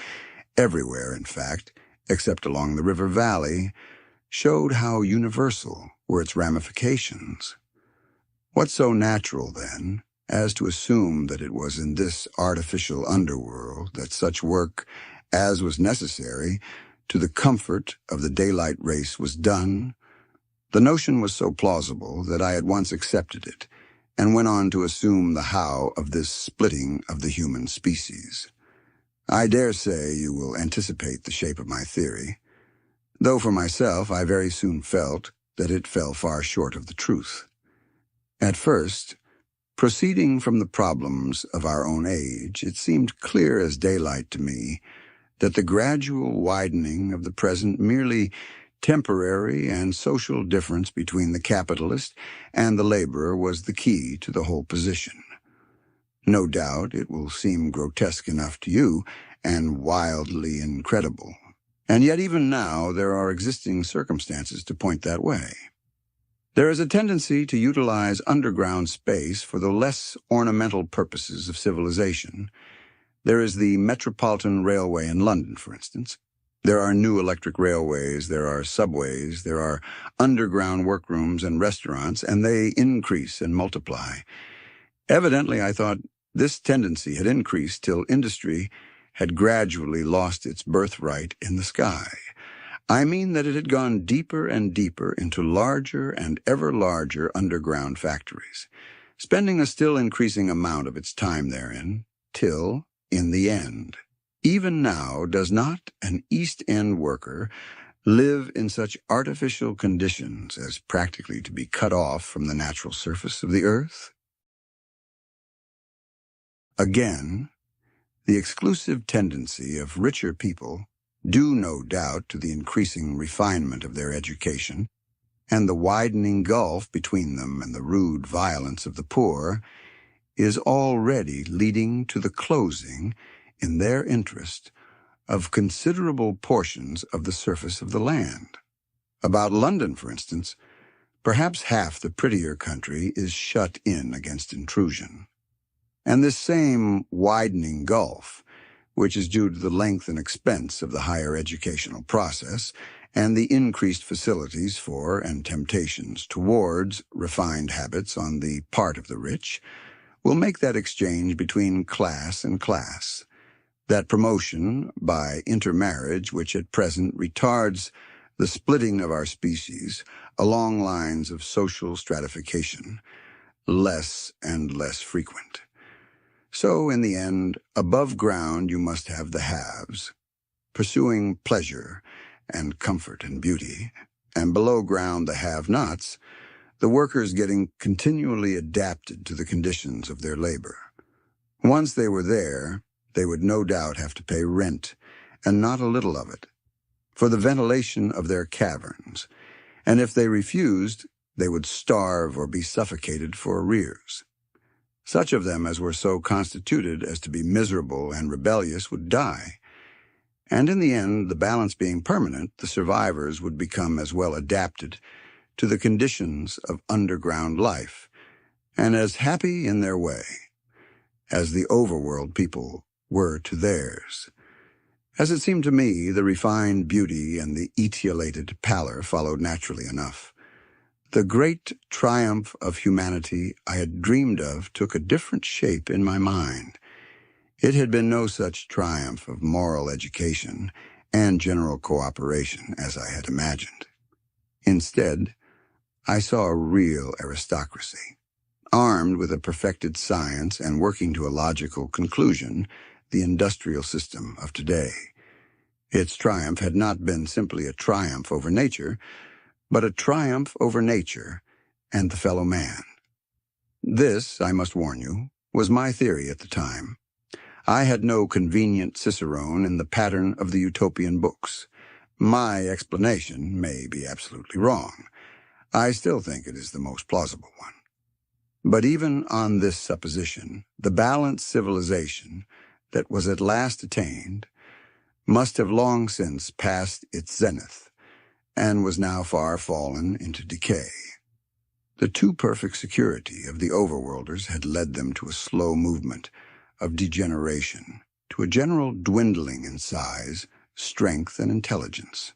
Speaker 1: everywhere in fact, except along the river valley, showed how universal were its ramifications. What so natural, then, as to assume that it was in this artificial underworld that such work as was necessary to the comfort of the daylight race was done? The notion was so plausible that I at once accepted it, and went on to assume the how of this splitting of the human species. I dare say you will anticipate the shape of my theory, though for myself I very soon felt that it fell far short of the truth. At first, proceeding from the problems of our own age, it seemed clear as daylight to me that the gradual widening of the present merely temporary and social difference between the capitalist and the laborer was the key to the whole position. No doubt it will seem grotesque enough to you and wildly incredible, and yet even now there are existing circumstances to point that way. There is a tendency to utilize underground space for the less ornamental purposes of civilization. There is the Metropolitan Railway in London, for instance. There are new electric railways, there are subways, there are underground workrooms and restaurants, and they increase and multiply. Evidently, I thought, this tendency had increased till industry had gradually lost its birthright in the sky. I mean that it had gone deeper and deeper into larger and ever larger underground factories, spending a still increasing amount of its time therein, till, in the end, even now does not an East End worker live in such artificial conditions as practically to be cut off from the natural surface of the earth? Again, the exclusive tendency of richer people, due no doubt to the increasing refinement of their education, and the widening gulf between them and the rude violence of the poor, is already leading to the closing, in their interest, of considerable portions of the surface of the land. About London, for instance, perhaps half the prettier country is shut in against intrusion. And this same widening gulf, which is due to the length and expense of the higher educational process and the increased facilities for and temptations towards refined habits on the part of the rich, will make that exchange between class and class, that promotion by intermarriage which at present retards the splitting of our species along lines of social stratification, less and less frequent. So, in the end, above ground you must have the haves, pursuing pleasure and comfort and beauty, and below ground the have-nots, the workers getting continually adapted to the conditions of their labor. Once they were there, they would no doubt have to pay rent, and not a little of it, for the ventilation of their caverns, and if they refused, they would starve or be suffocated for arrears. Such of them as were so constituted as to be miserable and rebellious would die, and in the end, the balance being permanent, the survivors would become as well adapted to the conditions of underground life, and as happy in their way as the overworld people were to theirs. As it seemed to me, the refined beauty and the etiolated pallor followed naturally enough. The great triumph of humanity I had dreamed of took a different shape in my mind. It had been no such triumph of moral education and general cooperation as I had imagined. Instead, I saw a real aristocracy, armed with a perfected science and working to a logical conclusion, the industrial system of today. Its triumph had not been simply a triumph over nature, but a triumph over nature and the fellow man. This, I must warn you, was my theory at the time. I had no convenient cicerone in the pattern of the utopian books. My explanation may be absolutely wrong. I still think it is the most plausible one. But even on this supposition, the balanced civilization that was at last attained must have long since passed its zenith, and was now far fallen into decay. The too perfect security of the overworlders had led them to a slow movement of degeneration, to a general dwindling in size, strength, and intelligence,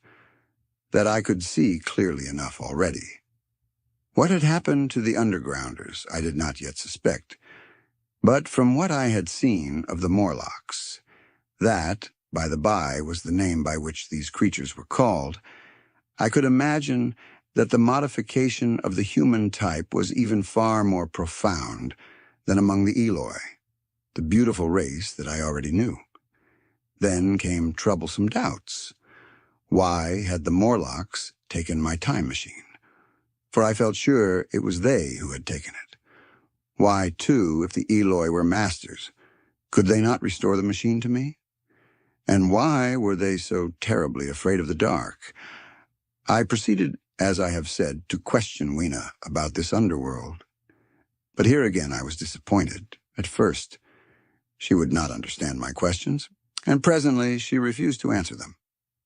Speaker 1: that I could see clearly enough already. What had happened to the undergrounders I did not yet suspect, but from what I had seen of the Morlocks, that, by the by, was the name by which these creatures were called, I could imagine that the modification of the human type was even far more profound than among the Eloi, the beautiful race that I already knew. Then came troublesome doubts. Why had the Morlocks taken my time machine? For I felt sure it was they who had taken it. Why, too, if the Eloi were masters, could they not restore the machine to me? And why were they so terribly afraid of the dark? I proceeded, as I have said, to question Weena about this underworld. But here again I was disappointed. At first, she would not understand my questions, and presently she refused to answer them.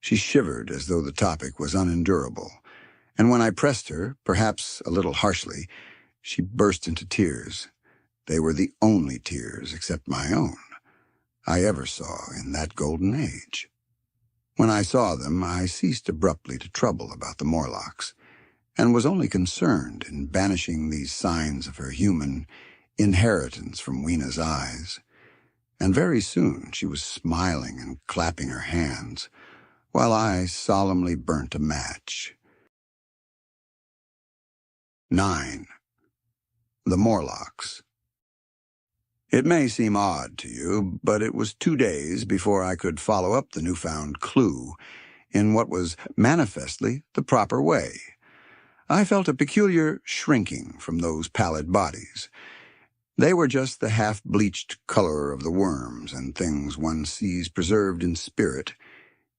Speaker 1: She shivered as though the topic was unendurable, and when I pressed her, perhaps a little harshly, she burst into tears. They were the only tears, except my own, I ever saw in that golden age. When I saw them, I ceased abruptly to trouble about the Morlocks, and was only concerned in banishing these signs of her human inheritance from Weena's eyes. And very soon she was smiling and clapping her hands, while I solemnly burnt a match. 9. The Morlocks. It may seem odd to you, but it was 2 days before I could follow up the newfound clue in what was manifestly the proper way. I felt a peculiar shrinking from those pallid bodies. They were just the half-bleached color of the worms and things one sees preserved in spirit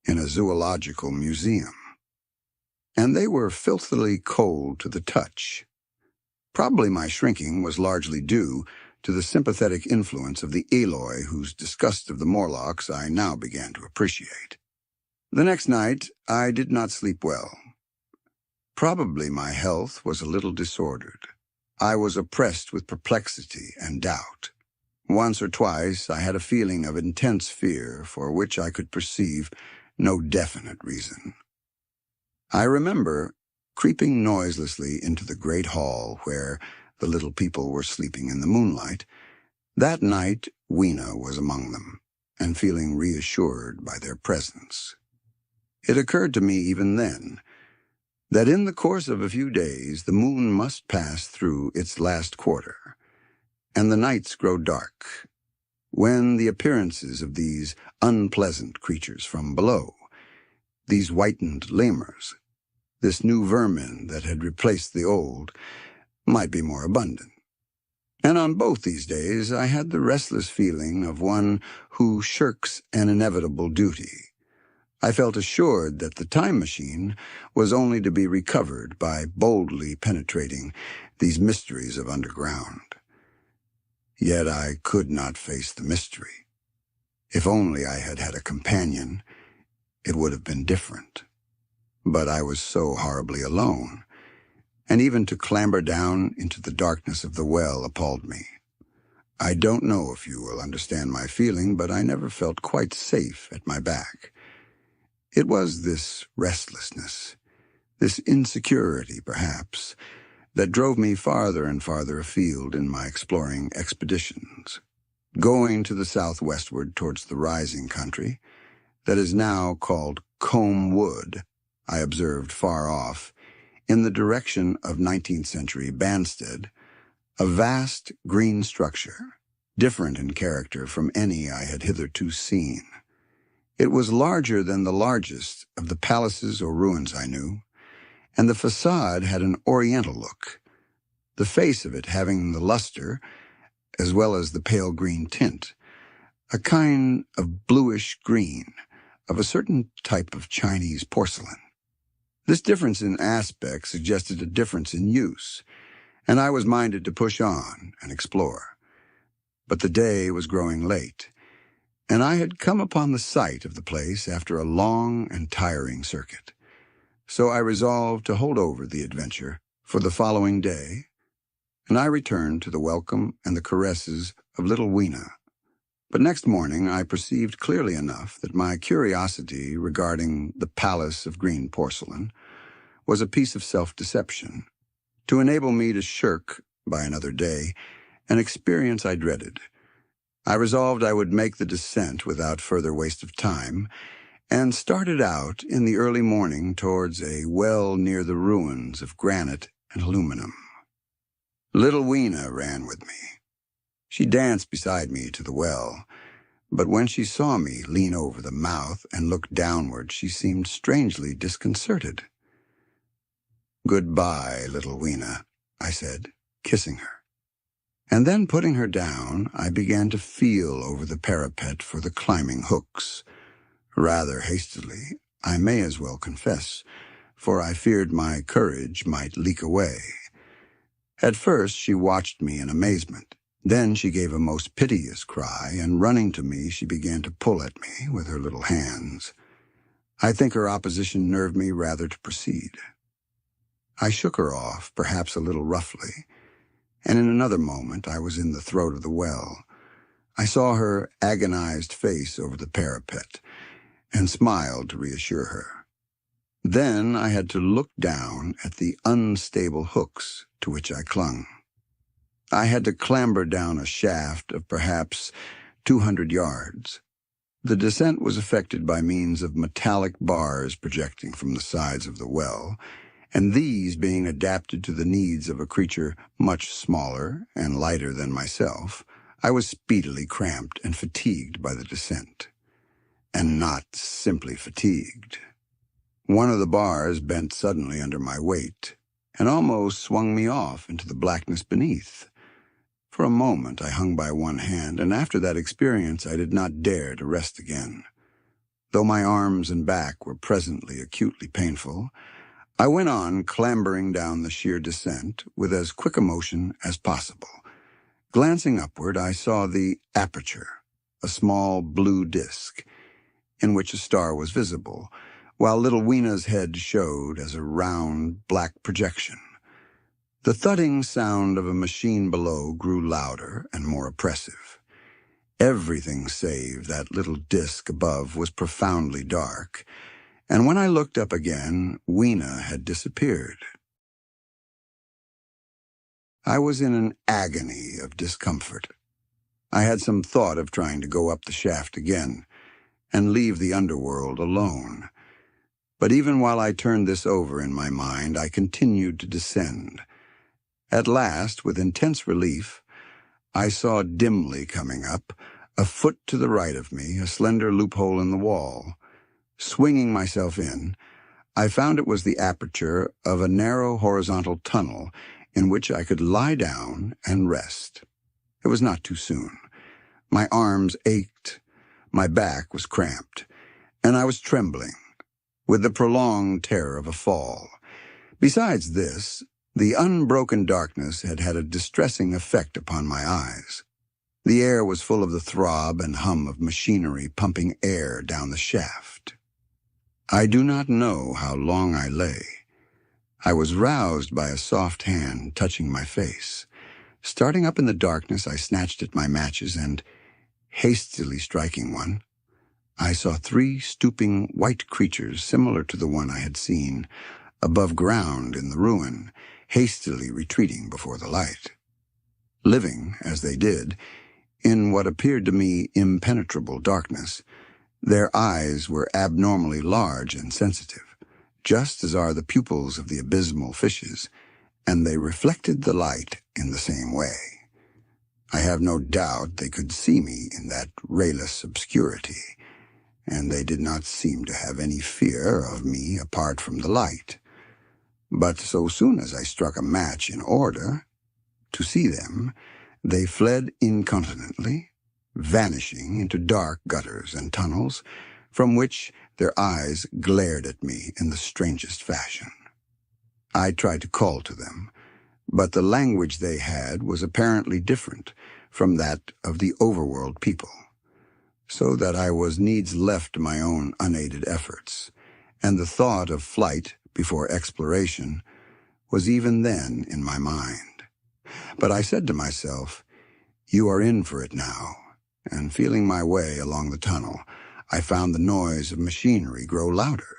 Speaker 1: in a zoological museum. And they were filthily cold to the touch. Probably my shrinking was largely due to the sympathetic influence of the Eloi whose disgust of the Morlocks I now began to appreciate. The next night, I did not sleep well. Probably my health was a little disordered. I was oppressed with perplexity and doubt. Once or twice I had a feeling of intense fear for which I could perceive no definite reason. I remember creeping noiselessly into the great hall where the little people were sleeping in the moonlight. That night, Weena was among them, and feeling reassured by their presence. It occurred to me even then that in the course of a few days the moon must pass through its last quarter, and the nights grow dark, when the appearances of these unpleasant creatures from below, these whitened lemurs, this new vermin that had replaced the old, might be more abundant. And on both these days I had the restless feeling of one who shirks an inevitable duty. I felt assured that the time machine was only to be recovered by boldly penetrating these mysteries of underground. Yet I could not face the mystery. If only I had had a companion, it would have been different. But I was so horribly alone, and even to clamber down into the darkness of the well appalled me. I don't know if you will understand my feeling, but I never felt quite safe at my back. It was this restlessness, this insecurity, perhaps, that drove me farther and farther afield in my exploring expeditions. Going to the southwestward towards the rising country, that is now called Combe Wood, I observed far off, in the direction of 19th century Banstead, a vast green structure, different in character from any I had hitherto seen. It was larger than the largest of the palaces or ruins I knew, and the facade had an oriental look, the face of it having the luster as well as the pale green tint, a kind of bluish green of a certain type of Chinese porcelain. This difference in aspect suggested a difference in use, and I was minded to push on and explore. But the day was growing late, and I had come upon the site of the place after a long and tiring circuit. So I resolved to hold over the adventure for the following day, and I returned to the welcome and the caresses of little Weena. But next morning I perceived clearly enough that my curiosity regarding the palace of green porcelain was a piece of self-deception, to enable me to shirk, by another day, an experience I dreaded. I resolved I would make the descent without further waste of time, and started out in the early morning towards a well near the ruins of granite and aluminum. Little Weena ran with me. She danced beside me to the well, but when she saw me lean over the mouth and look downward, she seemed strangely disconcerted. "Goodbye, little Weena," I said, kissing her. And then, putting her down, I began to feel over the parapet for the climbing hooks. Rather hastily, I may as well confess, for I feared my courage might leak away. At first she watched me in amazement. Then she gave a most piteous cry, and running to me she began to pull at me with her little hands. I think her opposition nerved me rather to proceed. I shook her off, perhaps a little roughly, and in another moment I was in the throat of the well. I saw her agonized face over the parapet, and smiled to reassure her. Then I had to look down at the unstable hooks to which I clung. I had to clamber down a shaft of perhaps 200 yards. The descent was effected by means of metallic bars projecting from the sides of the well, and these being adapted to the needs of a creature much smaller and lighter than myself, I was speedily cramped and fatigued by the descent. And not simply fatigued. One of the bars bent suddenly under my weight, and almost swung me off into the blackness beneath. For a moment I hung by one hand, and after that experience I did not dare to rest again. Though my arms and back were presently acutely painful, I went on clambering down the sheer descent with as quick a motion as possible. Glancing upward, I saw the aperture, a small blue disk, in which a star was visible, while little Weena's head showed as a round, black projection. The thudding sound of a machine below grew louder and more oppressive. Everything save that little disk above was profoundly dark, and when I looked up again, Weena had disappeared. I was in an agony of discomfort. I had some thought of trying to go up the shaft again and leave the underworld alone. But even while I turned this over in my mind, I continued to descend. At last, with intense relief, I saw dimly coming up, a foot to the right of me, a slender loophole in the wall. Swinging myself in, I found it was the aperture of a narrow horizontal tunnel in which I could lie down and rest. It was not too soon. My arms ached, my back was cramped, and I was trembling with the prolonged terror of a fall. Besides this, the unbroken darkness had had a distressing effect upon my eyes. The air was full of the throb and hum of machinery pumping air down the shaft. I do not know how long I lay. I was roused by a soft hand touching my face. Starting up in the darkness, I snatched at my matches and, hastily striking one, I saw 3 stooping white creatures similar to the one I had seen above ground in the ruin, hastily retreating before the light. Living, as they did, in what appeared to me impenetrable darkness, their eyes were abnormally large and sensitive, just as are the pupils of the abysmal fishes, and they reflected the light in the same way. I have no doubt they could see me in that rayless obscurity, and they did not seem to have any fear of me apart from the light. But so soon as I struck a match in order to see them, they fled incontinently, vanishing into dark gutters and tunnels, from which their eyes glared at me in the strangest fashion. I tried to call to them, but the language they had was apparently different from that of the overworld people, so that I was needs left to my own unaided efforts, and the thought of flight before exploration was even then in my mind. But I said to myself, "You are in for it now," and feeling my way along the tunnel, I found the noise of machinery grow louder.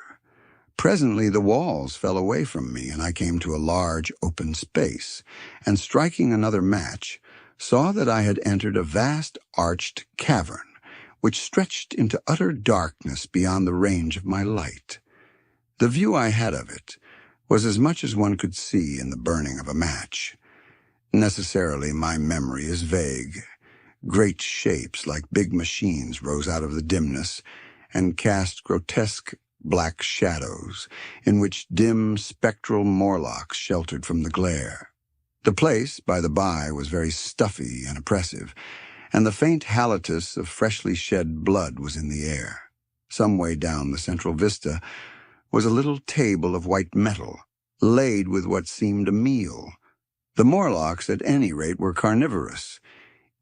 Speaker 1: Presently the walls fell away from me, and I came to a large open space, and striking another match, saw that I had entered a vast arched cavern, which stretched into utter darkness beyond the range of my light. The view I had of it was as much as one could see in the burning of a match. Necessarily my memory is vague. Great shapes like big machines rose out of the dimness and cast grotesque black shadows in which dim spectral Morlocks sheltered from the glare. The place, by the by, was very stuffy and oppressive, and the faint halitus of freshly shed blood was in the air. Some way down the central vista was a little table of white metal, laid with what seemed a meal. The Morlocks, at any rate, were carnivorous.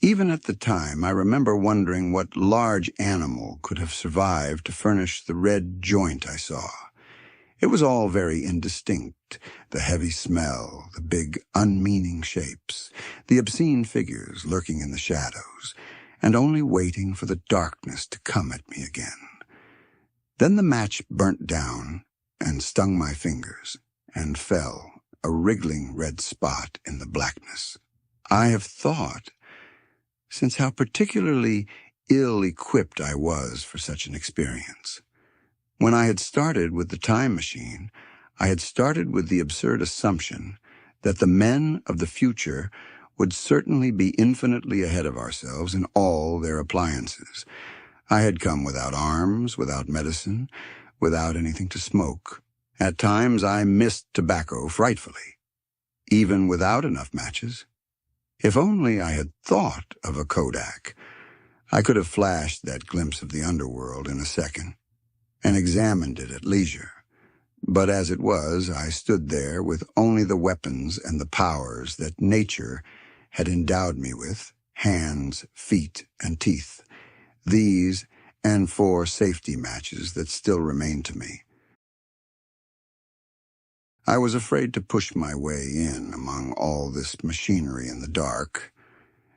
Speaker 1: Even at the time, I remember wondering what large animal could have survived to furnish the red joint I saw. It was all very indistinct, the heavy smell, the big, unmeaning shapes, the obscene figures lurking in the shadows, and only waiting for the darkness to come at me again. Then the match burnt down and stung my fingers, and fell, a wriggling red spot in the blackness. I have thought since how particularly ill-equipped I was for such an experience. When I had started with the time machine, I had started with the absurd assumption that the men of the future would certainly be infinitely ahead of ourselves in all their appliances. I had come without arms, without medicine, without anything to smoke. At times I missed tobacco frightfully, even without enough matches. If only I had thought of a Kodak, I could have flashed that glimpse of the underworld in a second and examined it at leisure. But as it was, I stood there with only the weapons and the powers that nature had endowed me with, hands, feet, and teeth. These and 4 safety matches that still remained to me. I was afraid to push my way in among all this machinery in the dark,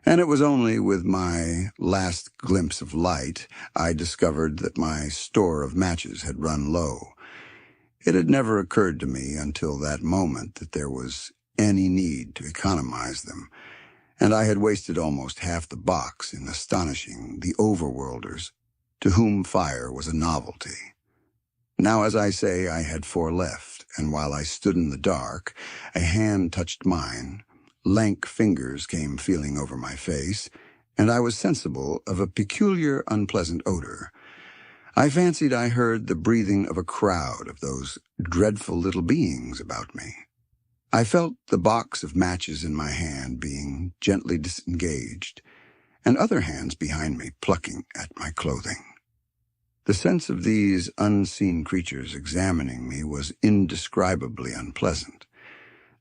Speaker 1: and it was only with my last glimpse of light I discovered that my store of matches had run low. It had never occurred to me until that moment that there was any need to economize them, and I had wasted almost half the box in astonishing the overworlders to whom fire was a novelty. Now, as I say, I had 4 left, and while I stood in the dark, a hand touched mine, lank fingers came feeling over my face, and I was sensible of a peculiar, unpleasant odor. I fancied I heard the breathing of a crowd of those dreadful little beings about me. I felt the box of matches in my hand being gently disengaged, and other hands behind me plucking at my clothing. The sense of these unseen creatures examining me was indescribably unpleasant.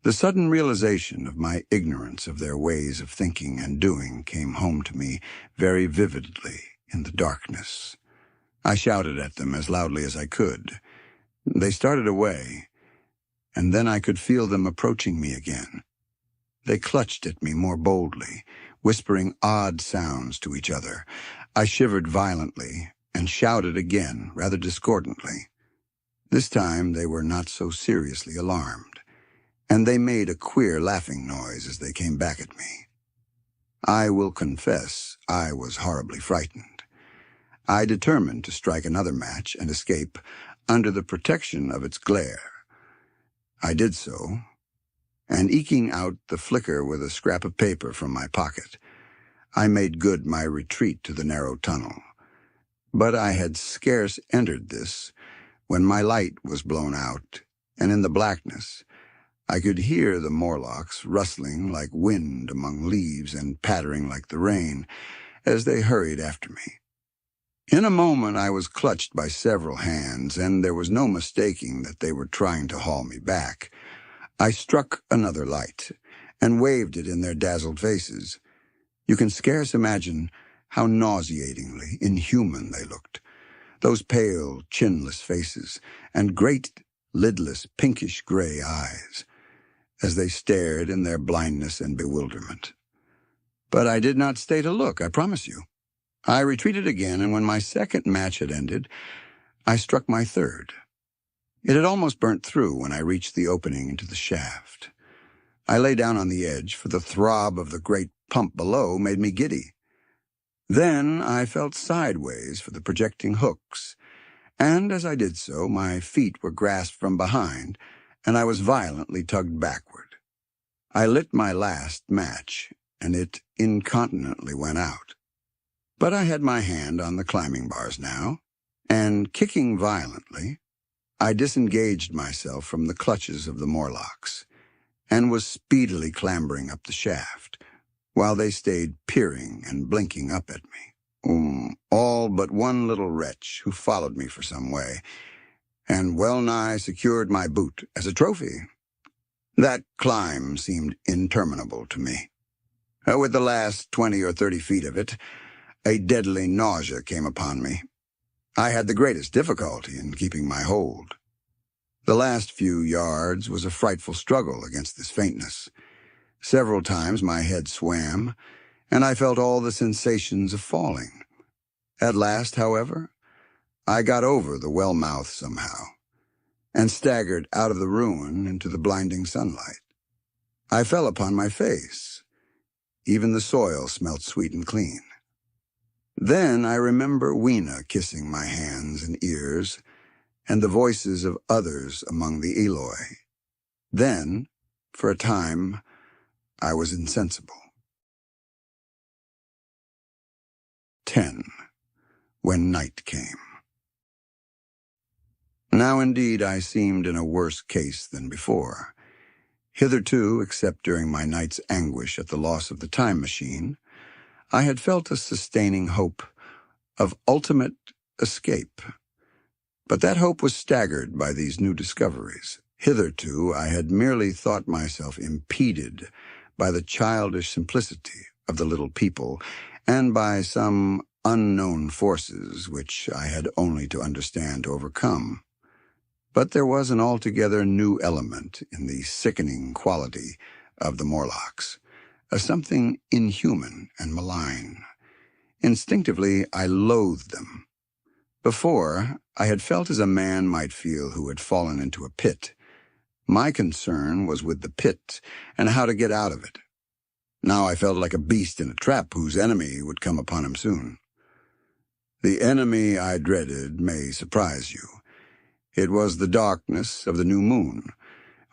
Speaker 1: The sudden realization of my ignorance of their ways of thinking and doing came home to me very vividly in the darkness. I shouted at them as loudly as I could. They started away, and then I could feel them approaching me again. They clutched at me more boldly, whispering odd sounds to each other. I shivered violently and shouted again, rather discordantly. This time they were not so seriously alarmed, and they made a queer laughing noise as they came back at me. I will confess I was horribly frightened. I determined to strike another match and escape under the protection of its glare. I did so, and eking out the flicker with a scrap of paper from my pocket, I made good my retreat to the narrow tunnel. But I had scarce entered this when my light was blown out, and in the blackness I could hear the Morlocks rustling like wind among leaves and pattering like the rain as they hurried after me. In a moment I was clutched by several hands, and there was no mistaking that they were trying to haul me back. I struck another light and waved it in their dazzled faces. You can scarce imagine how nauseatingly inhuman they looked, those pale, chinless faces and great, lidless, pinkish-gray eyes, as they stared in their blindness and bewilderment. But I did not stay to look, I promise you. I retreated again, and when my second match had ended, I struck my third. It had almost burnt through when I reached the opening into the shaft. I lay down on the edge, for the throb of the great pump below made me giddy. Then I felt sideways for the projecting hooks, and as I did so, my feet were grasped from behind, and I was violently tugged backward. I lit my last match, and it incontinently went out. But I had my hand on the climbing bars now, and kicking violently, I disengaged myself from the clutches of the Morlocks, and was speedily clambering up the shaft, while they stayed peering and blinking up at me. All but one little wretch who followed me for some way, and well-nigh secured my boot as a trophy. That climb seemed interminable to me. With the last 20 or 30 feet of it, a deadly nausea came upon me. I had the greatest difficulty in keeping my hold. The last few yards was a frightful struggle against this faintness. Several times my head swam, and I felt all the sensations of falling. At last, however, I got over the well mouth somehow, and staggered out of the ruin into the blinding sunlight. I fell upon my face. Even the soil smelt sweet and clean. Then I remember Weena kissing my hands and ears, and the voices of others among the Eloi. Then, for a time, I was insensible. 10. When night came. Now indeed I seemed in a worse case than before. Hitherto, except during my night's anguish at the loss of the time machine, I had felt a sustaining hope of ultimate escape. But that hope was staggered by these new discoveries. Hitherto I had merely thought myself impeded by the childish simplicity of the little people and by some unknown forces which I had only to understand to overcome. But there was an altogether new element in the sickening quality of the Morlocks, a something inhuman and malign. Instinctively, I loathed them. Before, I had felt as a man might feel who had fallen into a pit. My concern was with the pit and how to get out of it. Now I felt like a beast in a trap whose enemy would come upon him soon. The enemy I dreaded may surprise you. It was the darkness of the new moon.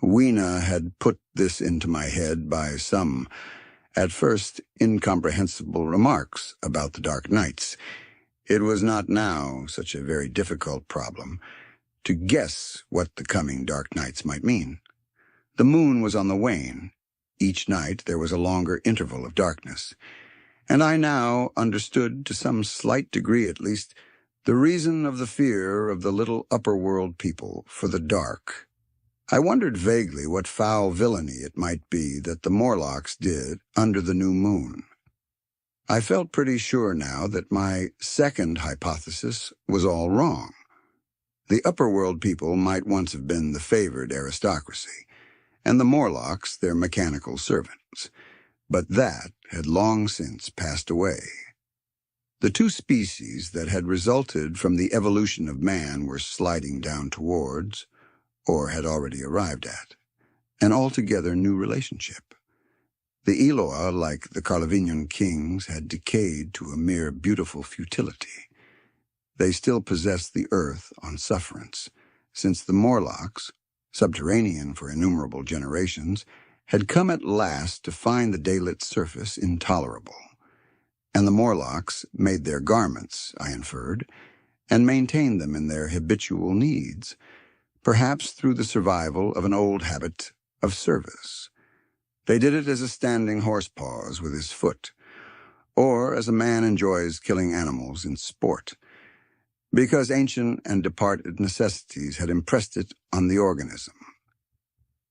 Speaker 1: Weena had put this into my head by some, at first, incomprehensible remarks about the dark nights. It was not now such a very difficult problem to guess what the coming dark nights might mean. The moon was on the wane. Each night there was a longer interval of darkness, and I now understood, to some slight degree at least, the reason of the fear of the little upper-world people for the dark. I wondered vaguely what foul villainy it might be that the Morlocks did under the new moon. I felt pretty sure now that my second hypothesis was all wrong. The upper-world people might once have been the favored aristocracy, and the Morlocks their mechanical servants, but that had long since passed away. The two species that had resulted from the evolution of man were sliding down towards, or had already arrived at, an altogether new relationship. The Eloi, like the Carlovingian kings, had decayed to a mere beautiful futility. They still possessed the earth on sufferance, since the Morlocks, subterranean for innumerable generations, had come at last to find the daylit surface intolerable. And the Morlocks made their garments, I inferred, and maintained them in their habitual needs, perhaps through the survival of an old habit of service. They did it as a standing horse paws with his foot, or as a man enjoys killing animals in sport, because ancient and departed necessities had impressed it on the organism.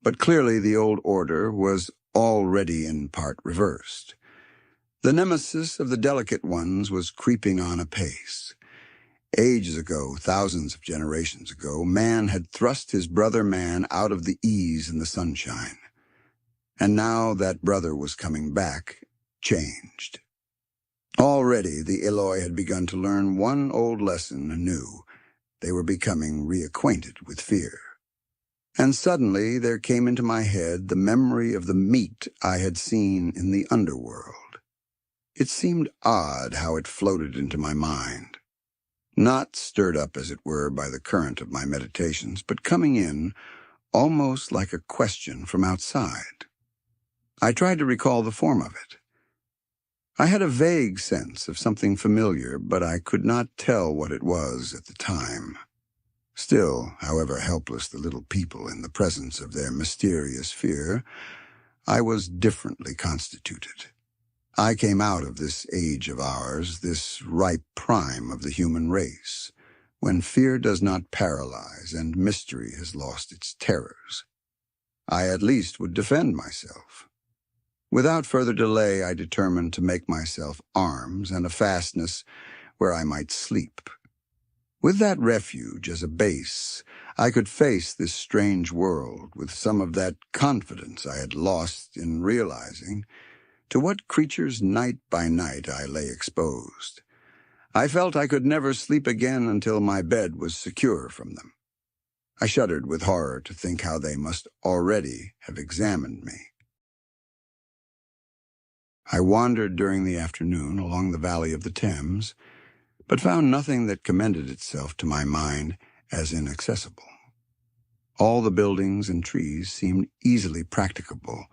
Speaker 1: But clearly the old order was already in part reversed. The nemesis of the delicate ones was creeping on apace. Ages ago, thousands of generations ago, man had thrust his brother man out of the ease and the sunshine. And now that brother was coming back, changed. Already the Eloi had begun to learn one old lesson anew. They were becoming reacquainted with fear. And suddenly there came into my head the memory of the meat I had seen in the underworld. It seemed odd how it floated into my mind, not stirred up, as it were, by the current of my meditations, but coming in almost like a question from outside. I tried to recall the form of it. I had a vague sense of something familiar, but I could not tell what it was at the time. Still, however helpless the little people in the presence of their mysterious fear, I was differently constituted. I came out of this age of ours, this ripe prime of the human race, when fear does not paralyze and mystery has lost its terrors. I at least would defend myself. Without further delay, I determined to make myself arms and a fastness where I might sleep. With that refuge as a base, I could face this strange world with some of that confidence I had lost in realizing to what creatures night by night I lay exposed. I felt I could never sleep again until my bed was secure from them. I shuddered with horror to think how they must already have examined me. I wandered during the afternoon along the valley of the Thames, but found nothing that commended itself to my mind as inaccessible. All the buildings and trees seemed easily practicable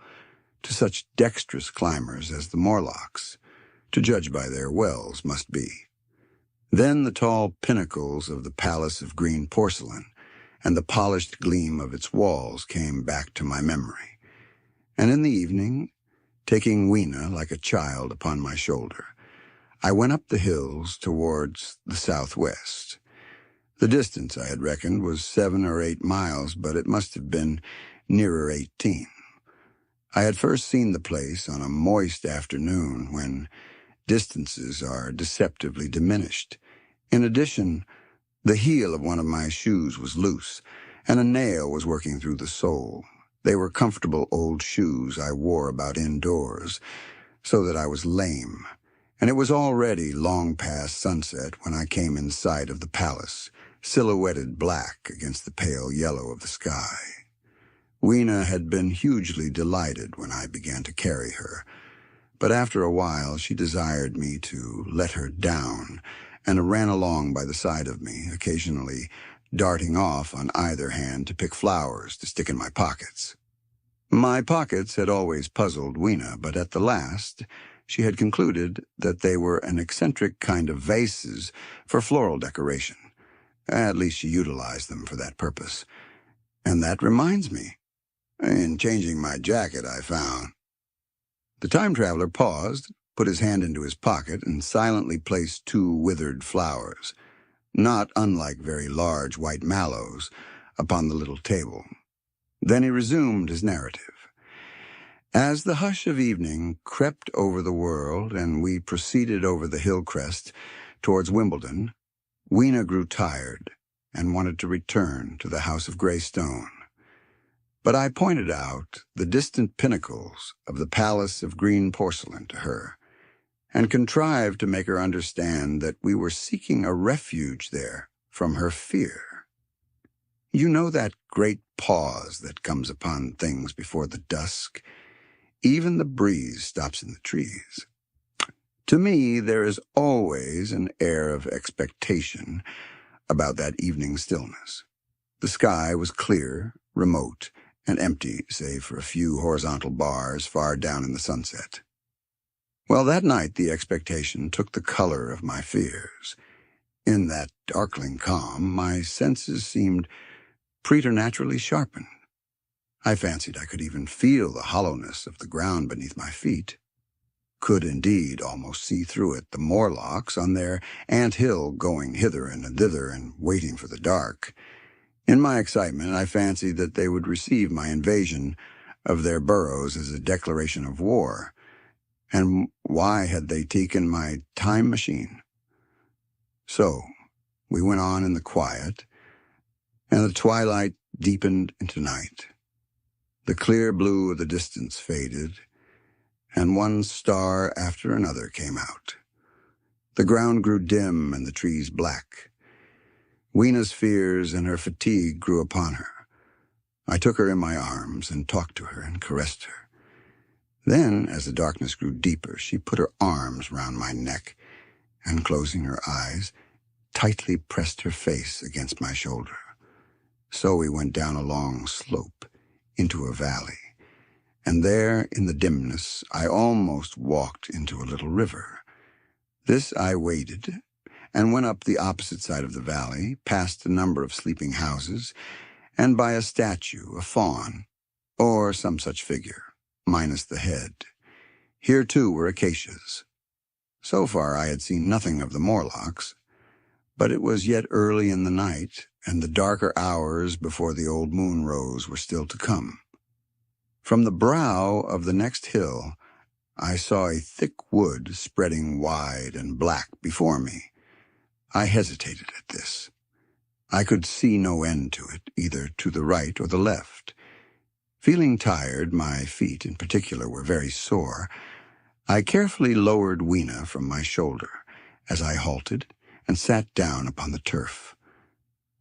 Speaker 1: to such dexterous climbers as the Morlocks, to judge by their wells, must be. Then the tall pinnacles of the Palace of Green Porcelain and the polished gleam of its walls came back to my memory. And in the evening, taking Weena like a child upon my shoulder, I went up the hills towards the southwest. The distance, I had reckoned, was 7 or 8 miles, but it must have been nearer 18. I had first seen the place on a moist afternoon when distances are deceptively diminished. In addition, the heel of one of my shoes was loose, and a nail was working through the sole. They were comfortable old shoes I wore about indoors, so that I was lame, and it was already long past sunset when I came in sight of the palace, silhouetted black against the pale yellow of the sky. Weena had been hugely delighted when I began to carry her, but after a while she desired me to let her down, and ran along by the side of me, occasionally darting off on either hand to pick flowers to stick in my pockets. My pockets had always puzzled Weena, but at the last she had concluded that they were an eccentric kind of vases for floral decoration. At least she utilized them for that purpose. And that reminds me. In changing my jacket, I found. The time-traveler paused, put his hand into his pocket, and silently placed 2 withered flowers, not unlike very large white mallows, upon the little table. Then he resumed his narrative. As the hush of evening crept over the world and we proceeded over the hill crest towards Wimbledon, Weena grew tired and wanted to return to the House of Grey Stone. But I pointed out the distant pinnacles of the Palace of Green Porcelain to her, and contrived to make her understand that we were seeking a refuge there from her fear. You know that great pause that comes upon things before the dusk? Even the breeze stops in the trees. To me, there is always an air of expectation about that evening stillness. The sky was clear, remote, and empty, save for a few horizontal bars far down in the sunset. Well, that night the expectation took the color of my fears. In that darkling calm, my senses seemed preternaturally sharpened. I fancied I could even feel the hollowness of the ground beneath my feet. Could indeed almost see through it the Morlocks on their ant-hill going hither and thither and waiting for the dark. In my excitement, I fancied that they would receive my invasion of their burrows as a declaration of war. And why had they taken my time machine? So, we went on in the quiet, and the twilight deepened into night. The clear blue of the distance faded, and one star after another came out. The ground grew dim and the trees black. Weena's fears and her fatigue grew upon her. I took her in my arms and talked to her and caressed her. Then, as the darkness grew deeper, she put her arms round my neck and, closing her eyes, tightly pressed her face against my shoulder. So we went down a long slope into a valley, and there, in the dimness, I almost walked into a little river. This I waded, and went up the opposite side of the valley, past a number of sleeping houses, and by a statue, a faun, or some such figure, minus the head. Here, too, were acacias. So far I had seen nothing of the Morlocks, but it was yet early in the night, and the darker hours before the old moon rose were still to come. From the brow of the next hill, I saw a thick wood spreading wide and black before me. I hesitated at this. I could see no end to it, either to the right or the left. Feeling tired, my feet in particular were very sore, I carefully lowered Weena from my shoulder as I halted and sat down upon the turf.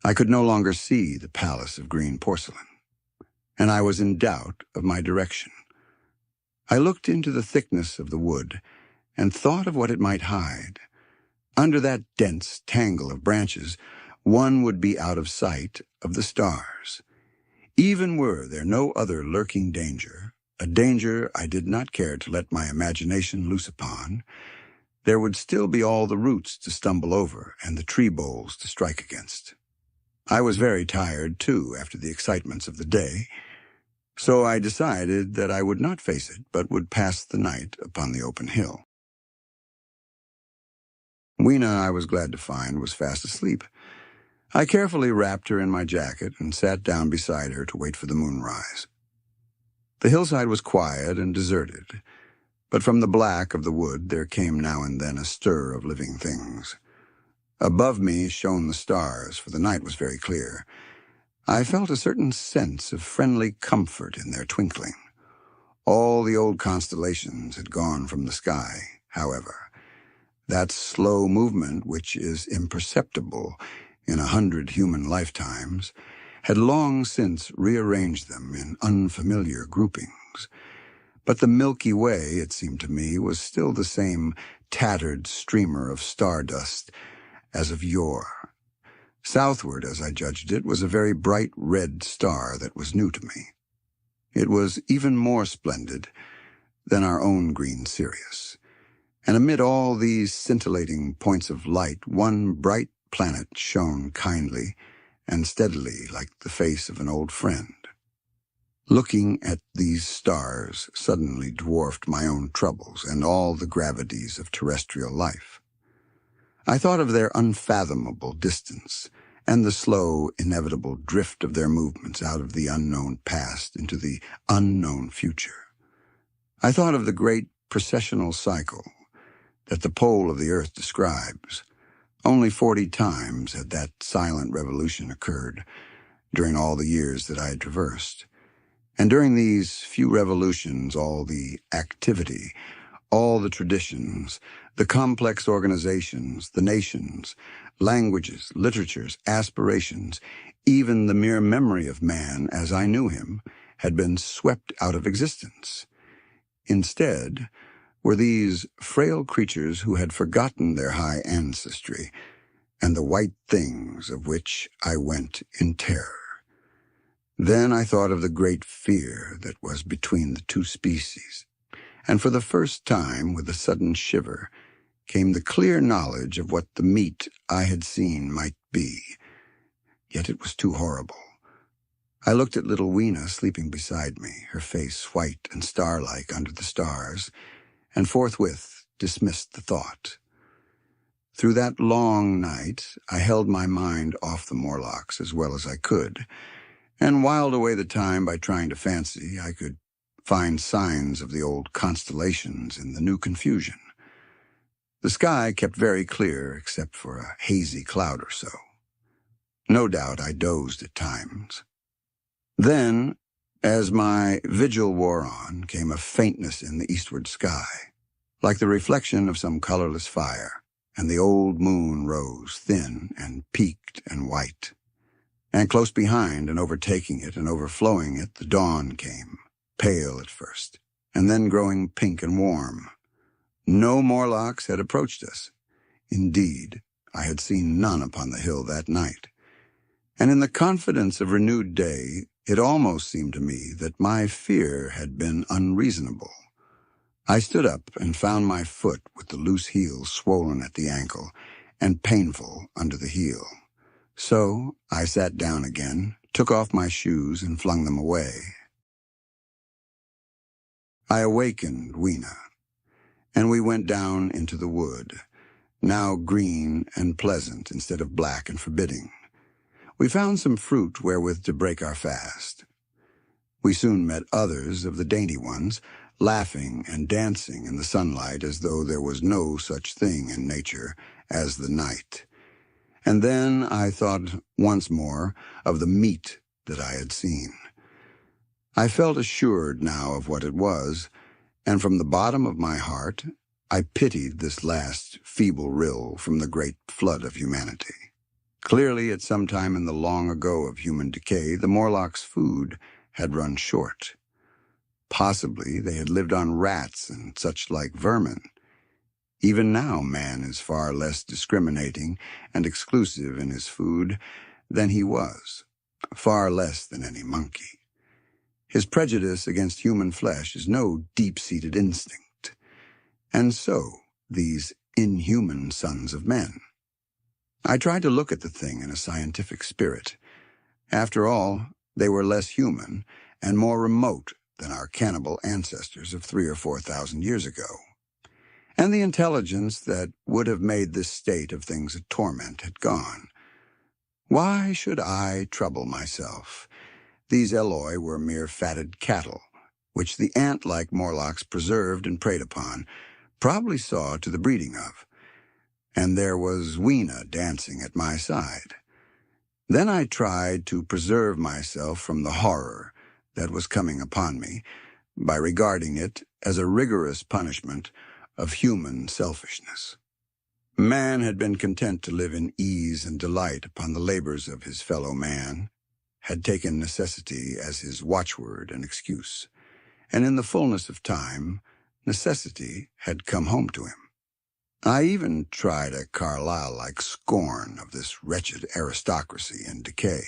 Speaker 1: I could no longer see the Palace of Green Porcelain, and I was in doubt of my direction. I looked into the thickness of the wood and thought of what it might hide. Under that dense tangle of branches, one would be out of sight of the stars. Even were there no other lurking danger, a danger I did not care to let my imagination loose upon, there would still be all the roots to stumble over and the tree boles to strike against. I was very tired, too, after the excitements of the day, so I decided that I would not face it, but would pass the night upon the open hill. Weena, I was glad to find, was fast asleep. I carefully wrapped her in my jacket and sat down beside her to wait for the moonrise. The hillside was quiet and deserted, but from the black of the wood there came now and then a stir of living things. Above me shone the stars, for the night was very clear. I felt a certain sense of friendly comfort in their twinkling. All the old constellations had gone from the sky, however. That slow movement, which is imperceptible in 100 human lifetimes, had long since rearranged them in unfamiliar groupings. But the Milky Way, it seemed to me, was still the same tattered streamer of stardust as of yore. Southward, as I judged it, was a very bright red star that was new to me. It was even more splendid than our own green Sirius. And amid all these scintillating points of light, one bright planet shone kindly and steadily like the face of an old friend. Looking at these stars suddenly dwarfed my own troubles and all the gravities of terrestrial life. I thought of their unfathomable distance and the slow, inevitable drift of their movements out of the unknown past into the unknown future. I thought of the great processional cycle that the pole of the earth describes. Only 40 times had that silent revolution occurred during all the years that I had traversed. And during these few revolutions, all the activity, all the traditions, the complex organizations, the nations, languages, literatures, aspirations, even the mere memory of man as I knew him, had been swept out of existence. Instead, were these frail creatures who had forgotten their high ancestry and the white things of which I went in terror. Then I thought of the great fear that was between the two species, and for the first time, with a sudden shiver, came the clear knowledge of what the meat I had seen might be. Yet it was too horrible. I looked at little Weena sleeping beside me, her face white and star-like under the stars, and forthwith dismissed the thought. Through that long night, I held my mind off the Morlocks as well as I could, and whiled away the time by trying to fancy I could find signs of the old constellations in the new confusion. The sky kept very clear except for a hazy cloud or so. No doubt I dozed at times. Then, as my vigil wore on, came a faintness in the eastward sky, like the reflection of some colorless fire, and the old moon rose thin and peaked and white. And close behind and overtaking it and overflowing it, the dawn came, pale at first, and then growing pink and warm. No Morlocks had approached us. Indeed, I had seen none upon the hill that night. And in the confidence of renewed day, it almost seemed to me that my fear had been unreasonable. I stood up and found my foot with the loose heel swollen at the ankle and painful under the heel. So I sat down again, took off my shoes, and flung them away. I awakened Weena, and we went down into the wood, now green and pleasant instead of black and forbidding. We found some fruit wherewith to break our fast. We soon met others of the dainty ones, laughing and dancing in the sunlight as though there was no such thing in nature as the night. And then I thought once more of the meat that I had seen. I felt assured now of what it was, and from the bottom of my heart I pitied this last feeble rill from the great flood of humanity. Clearly, at some time in the long ago of human decay, the Morlocks' food had run short. Possibly they had lived on rats and such like vermin. Even now man is far less discriminating and exclusive in his food than he was, far less than any monkey. His prejudice against human flesh is no deep-seated instinct. And so, these inhuman sons of men. I tried to look at the thing in a scientific spirit. After all, they were less human and more remote than our cannibal ancestors of 3,000 or 4,000 years ago. And the intelligence that would have made this state of things a torment had gone. Why should I trouble myself? These Eloi were mere fatted cattle, which the ant-like Morlocks preserved and preyed upon, probably saw to the breeding of. And there was Weena dancing at my side. Then I tried to preserve myself from the horror that was coming upon me by regarding it as a rigorous punishment of human selfishness. Man had been content to live in ease and delight upon the labors of his fellow man, had taken necessity as his watchword and excuse, and in the fullness of time, necessity had come home to him. I even tried a Carlyle-like scorn of this wretched aristocracy in decay,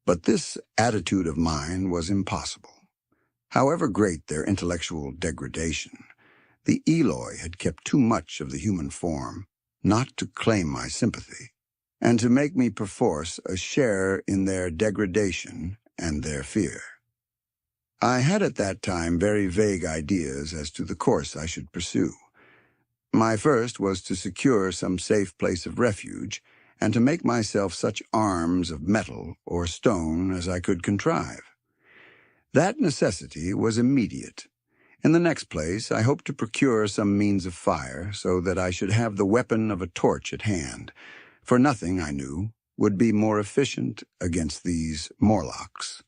Speaker 1: but this attitude of mine was impossible. However great their intellectual degradation, the Eloi had kept too much of the human form not to claim my sympathy, and to make me perforce a share in their degradation and their fear. I had at that time very vague ideas as to the course I should pursue. My first was to secure some safe place of refuge, and to make myself such arms of metal or stone as I could contrive. That necessity was immediate. In the next place, I hoped to procure some means of fire, so that I should have the weapon of a torch at hand, for nothing, I knew, would be more efficient against these Morlocks.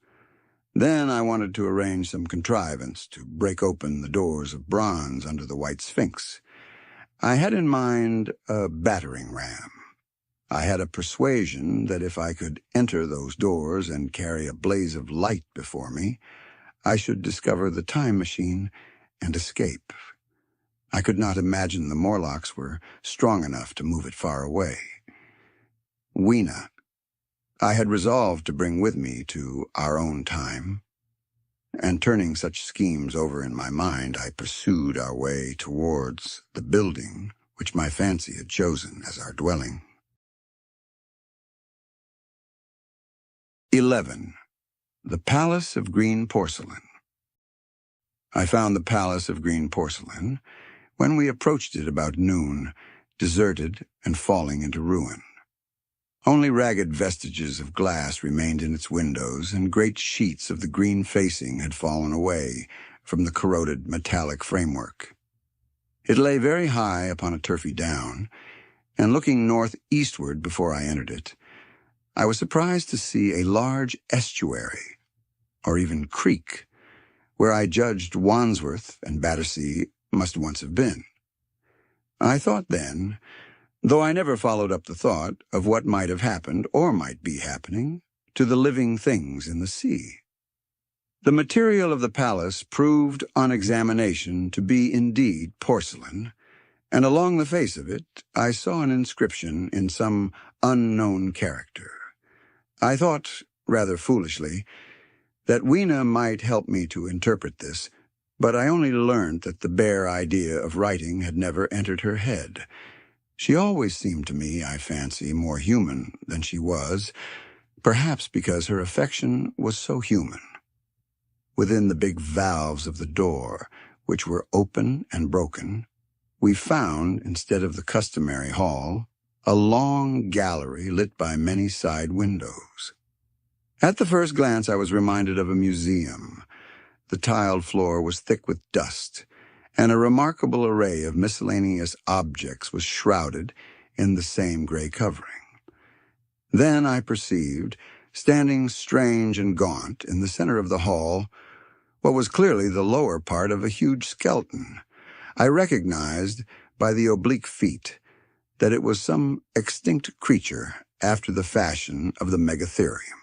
Speaker 1: Then I wanted to arrange some contrivance to break open the doors of bronze under the white Sphinx. I had in mind a battering ram. I had a persuasion that if I could enter those doors and carry a blaze of light before me, I should discover the time machine and escape. I could not imagine the Morlocks were strong enough to move it far away. Weena, I had resolved to bring with me to our own time, and turning such schemes over in my mind, I pursued our way towards the building which my fancy had chosen as our dwelling. 11. The Palace of Green Porcelain. I found the Palace of Green Porcelain when we approached it about noon, deserted and falling into ruin. Only ragged vestiges of glass remained in its windows, and great sheets of the green facing had fallen away from the corroded metallic framework. It lay very high upon a turfy down, and looking northeastward before I entered it, I was surprised to see a large estuary, or even creek, where I judged Wandsworth and Battersea must once have been. I thought then, though I never followed up the thought of what might have happened or might be happening to the living things in the sea. The material of the palace proved on examination to be indeed porcelain, and along the face of it I saw an inscription in some unknown character. I thought, rather foolishly, that Weena might help me to interpret this, but I only learned that the bare idea of writing had never entered her head. She always seemed to me, I fancy, more human than she was, perhaps because her affection was so human. Within the big valves of the door, which were open and broken, we found, instead of the customary hall, a long gallery lit by many side windows. At the first glance I was reminded of a museum. The tiled floor was thick with dust, and a remarkable array of miscellaneous objects was shrouded in the same gray covering. Then I perceived, standing strange and gaunt in the center of the hall, what was clearly the lower part of a huge skeleton. I recognized, by the oblique feet, that it was some extinct creature after the fashion of the megatherium.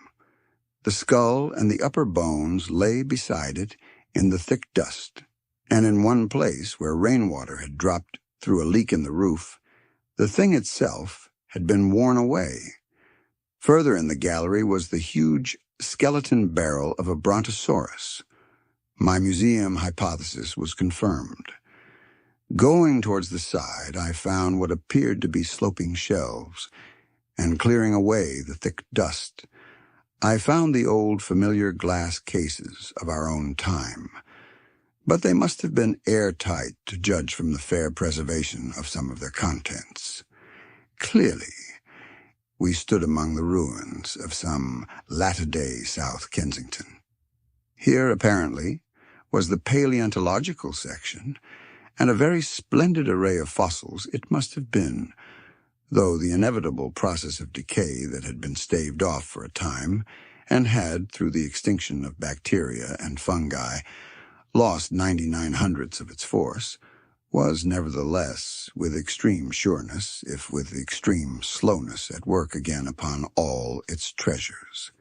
Speaker 1: The skull and the upper bones lay beside it in the thick dust, and in one place where rainwater had dropped through a leak in the roof, the thing itself had been worn away. Further in the gallery was the huge skeleton barrel of a brontosaurus. My museum hypothesis was confirmed. Going towards the side, I found what appeared to be sloping shelves, and clearing away the thick dust, I found the old familiar glass cases of our own time. But they must have been airtight to judge from the fair preservation of some of their contents. Clearly, we stood among the ruins of some latter-day South Kensington. Here, apparently, was the paleontological section, and a very splendid array of fossils it must have been, though the inevitable process of decay that had been staved off for a time, and had, through the extinction of bacteria and fungi, lost 99/100ths of its force, was nevertheless, with extreme sureness, if with extreme slowness, at work again upon all its treasures.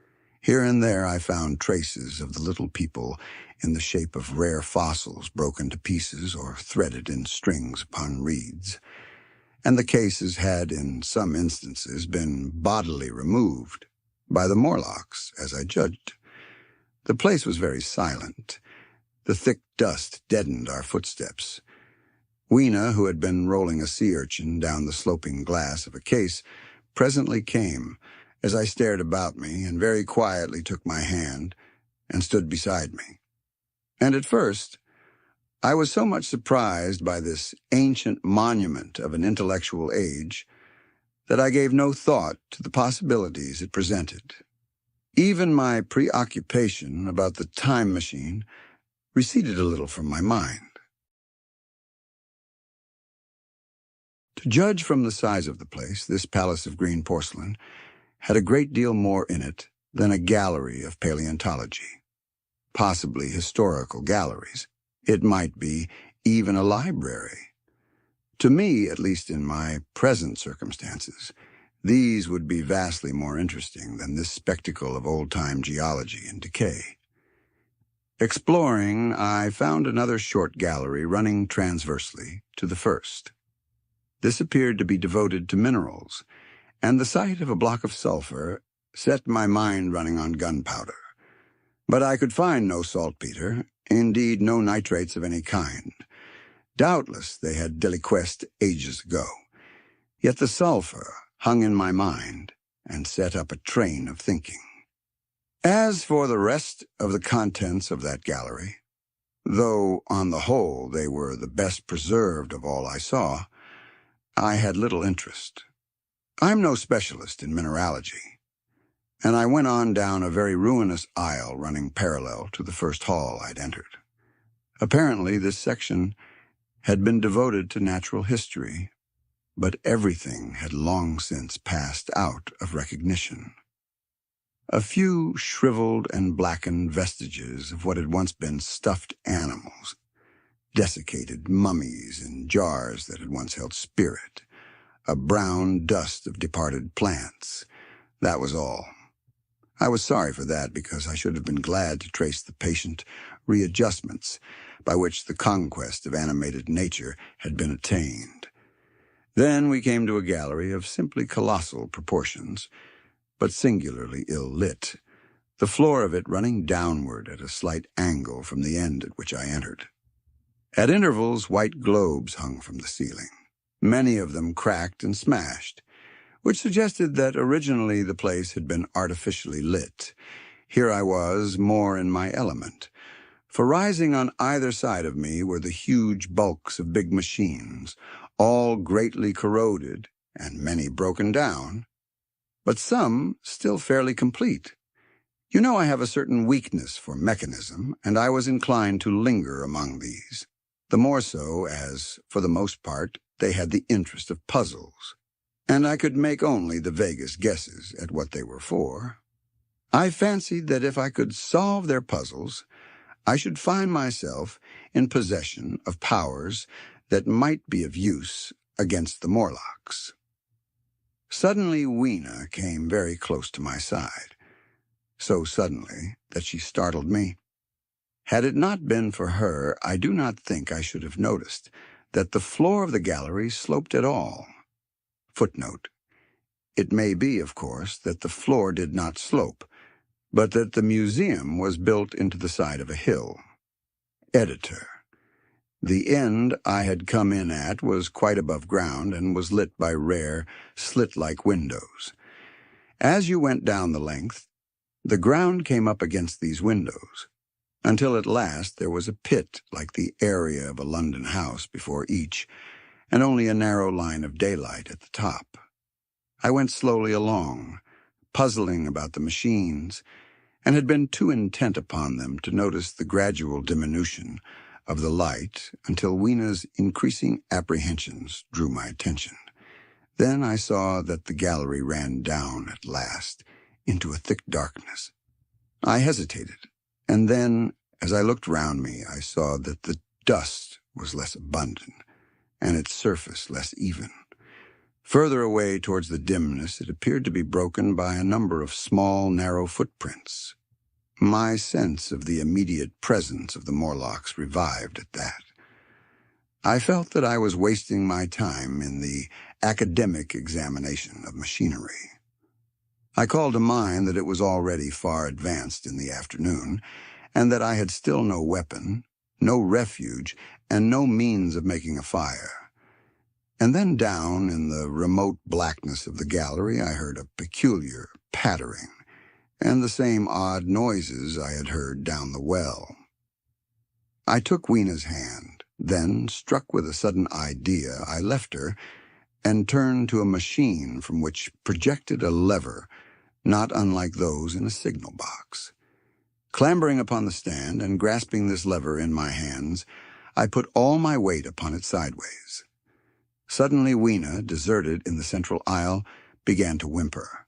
Speaker 1: Here and there I found traces of the little people in the shape of rare fossils broken to pieces or threaded in strings upon reeds, and the cases had, in some instances, been bodily removed, by the Morlocks, as I judged. The place was very silent. The thick dust deadened our footsteps. Weena, who had been rolling a sea urchin down the sloping glass of a case, presently came, as I stared about me, and very quietly took my hand and stood beside me. And at first, I was so much surprised by this ancient monument of an intellectual age that I gave no thought to the possibilities it presented. Even my preoccupation about the time machine receded a little from my mind. To judge from the size of the place, this palace of green porcelain had a great deal more in it than a gallery of paleontology. Possibly historical galleries. It might be even a library. To me, at least in my present circumstances, these would be vastly more interesting than this spectacle of old-time geology and decay. Exploring, I found another short gallery running transversely to the first. This appeared to be devoted to minerals, and the sight of a block of sulfur set my mind running on gunpowder. But I could find no saltpeter, indeed no nitrates of any kind. Doubtless they had deliquesced ages ago. Yet the sulfur hung in my mind and set up a train of thinking. As for the rest of the contents of that gallery, though on the whole they were the best preserved of all I saw, I had little interest. I'm no specialist in mineralogy, and I went on down a very ruinous aisle running parallel to the first hall I'd entered. Apparently this section had been devoted to natural history, but everything had long since passed out of recognition. A few shriveled and blackened vestiges of what had once been stuffed animals, desiccated mummies in jars that had once held spirit, a brown dust of departed plants. That was all. I was sorry for that, because I should have been glad to trace the patient readjustments by which the conquest of animated nature had been attained. Then we came to a gallery of simply colossal proportions, but singularly ill-lit, the floor of it running downward at a slight angle from the end at which I entered. At intervals, white globes hung from the ceiling, many of them cracked and smashed, which suggested that originally the place had been artificially lit. Here I was, more in my element, for rising on either side of me were the huge bulks of big machines, all greatly corroded and many broken down, but some still fairly complete. You know, I have a certain weakness for mechanism, and I was inclined to linger among these, the more so as, for the most part, they had the interest of puzzles, and I could make only the vaguest guesses at what they were for. I fancied that if I could solve their puzzles, I should find myself in possession of powers that might be of use against the Morlocks. Suddenly Weena came very close to my side, so suddenly that she startled me. Had it not been for her, I do not think I should have noticed that the floor of the gallery sloped at all. Footnote. It may be, of course, that the floor did not slope, but that the museum was built into the side of a hill. Editor. The end I had come in at was quite above ground and was lit by rare, slit-like windows. As you went down the length, the ground came up against these windows, until at last there was a pit like the area of a London house before each, and only a narrow line of daylight at the top. I went slowly along, puzzling about the machines, and had been too intent upon them to notice the gradual diminution of the light until Weena's increasing apprehensions drew my attention. Then I saw that the gallery ran down at last into a thick darkness. I hesitated, and then, as I looked round me, I saw that the dust was less abundant, and its surface less even. Further away towards the dimness, it appeared to be broken by a number of small, narrow footprints. My sense of the immediate presence of the Morlocks revived at that. I felt that I was wasting my time in the academic examination of machinery. I called to mind that it was already far advanced in the afternoon, and that I had still no weapon, no refuge, and no means of making a fire. And then down in the remote blackness of the gallery I heard a peculiar pattering, and the same odd noises I had heard down the well. I took Weena's hand, then, struck with a sudden idea, I left her and turned to a machine from which projected a lever not unlike those in a signal box. Clambering upon the stand and grasping this lever in my hands, I put all my weight upon it sideways. Suddenly Weena, deserted in the central aisle, began to whimper.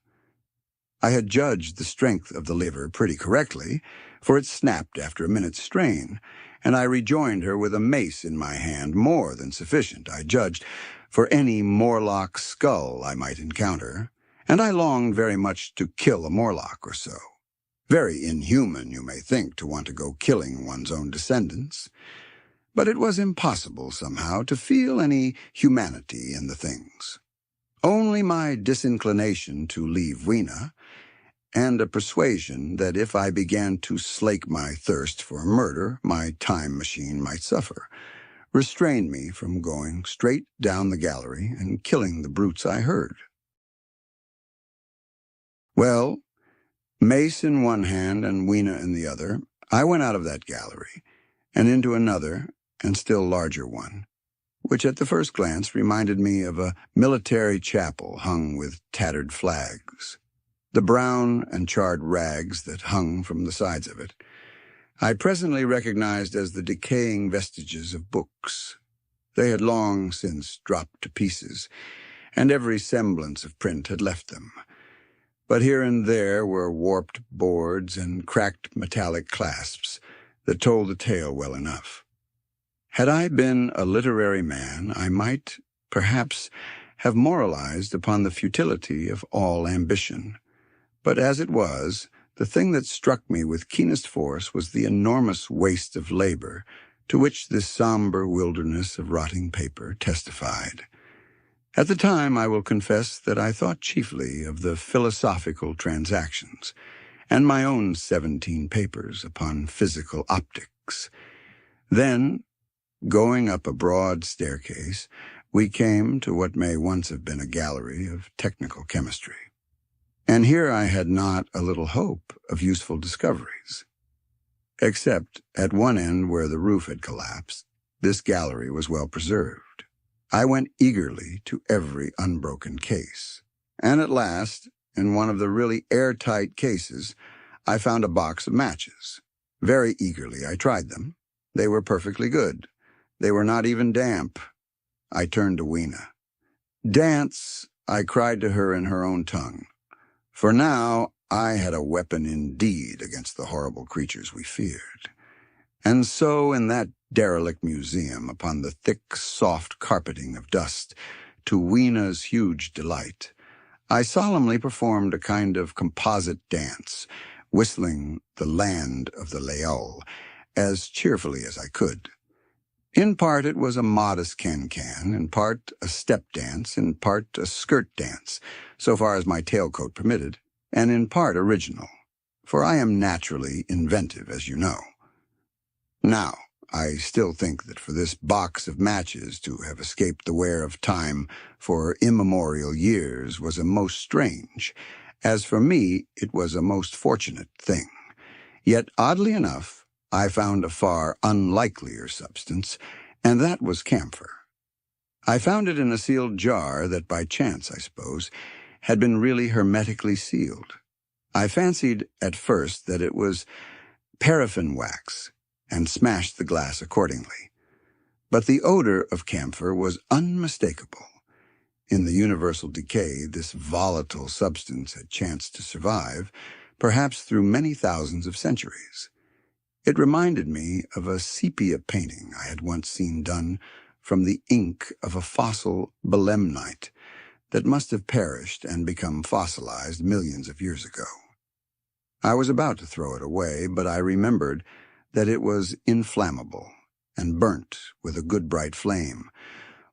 Speaker 1: I had judged the strength of the lever pretty correctly, for it snapped after a minute's strain, and I rejoined her with a mace in my hand, more than sufficient, I judged, for any Morlock skull I might encounter, and I longed very much to kill a Morlock or so. Very inhuman, you may think, to want to go killing one's own descendants, but it was impossible, somehow, to feel any humanity in the things. Only my disinclination to leave Weena, and a persuasion that if I began to slake my thirst for murder, my time machine might suffer, restrained me from going straight down the gallery and killing the brutes I heard. Well, mace in one hand and Weena in the other, I went out of that gallery, and into another and still larger one, which at the first glance reminded me of a military chapel hung with tattered flags. The brown and charred rags that hung from the sides of it, I presently recognized as the decaying vestiges of books. They had long since dropped to pieces, and every semblance of print had left them. But here and there were warped boards and cracked metallic clasps that told the tale well enough. Had I been a literary man, I might, perhaps, have moralized upon the futility of all ambition. But as it was, the thing that struck me with keenest force was the enormous waste of labor to which this somber wilderness of rotting paper testified. At the time, I will confess that I thought chiefly of the philosophical transactions, and my own 17 papers upon physical optics. Then, going up a broad staircase, we came to what may once have been a gallery of technical chemistry. And here I had not a little hope of useful discoveries. Except at one end where the roof had collapsed, this gallery was well preserved. I went eagerly to every unbroken case, and at last, in one of the really airtight cases, I found a box of matches. Very eagerly I tried them. They were perfectly good. They were not even damp. I turned to Weena. "Dance," I cried to her in her own tongue. For now I had a weapon indeed against the horrible creatures we feared. And so in that derelict museum, upon the thick, soft carpeting of dust, to Weena's huge delight, I solemnly performed a kind of composite dance, whistling "The Land of the Lull," as cheerfully as I could. In part it was a modest can-can, in part a step dance, in part a skirt dance, so far as my tailcoat permitted, and in part original, for I am naturally inventive, as you know. Now, I still think that for this box of matches to have escaped the wear of time for immemorial years was a most strange, as for me it was a most fortunate thing. Yet, oddly enough, I found a far unlikelier substance, and that was camphor. I found it in a sealed jar that, by chance, I suppose, had been really hermetically sealed. I fancied at first that it was paraffin wax, and smashed the glass accordingly. But the odor of camphor was unmistakable. In the universal decay, this volatile substance had chanced to survive, perhaps through many thousands of centuries. It reminded me of a sepia painting I had once seen done from the ink of a fossil belemnite that must have perished and become fossilized millions of years ago. I was about to throw it away, but I remembered that it was inflammable and burnt with a good bright flame,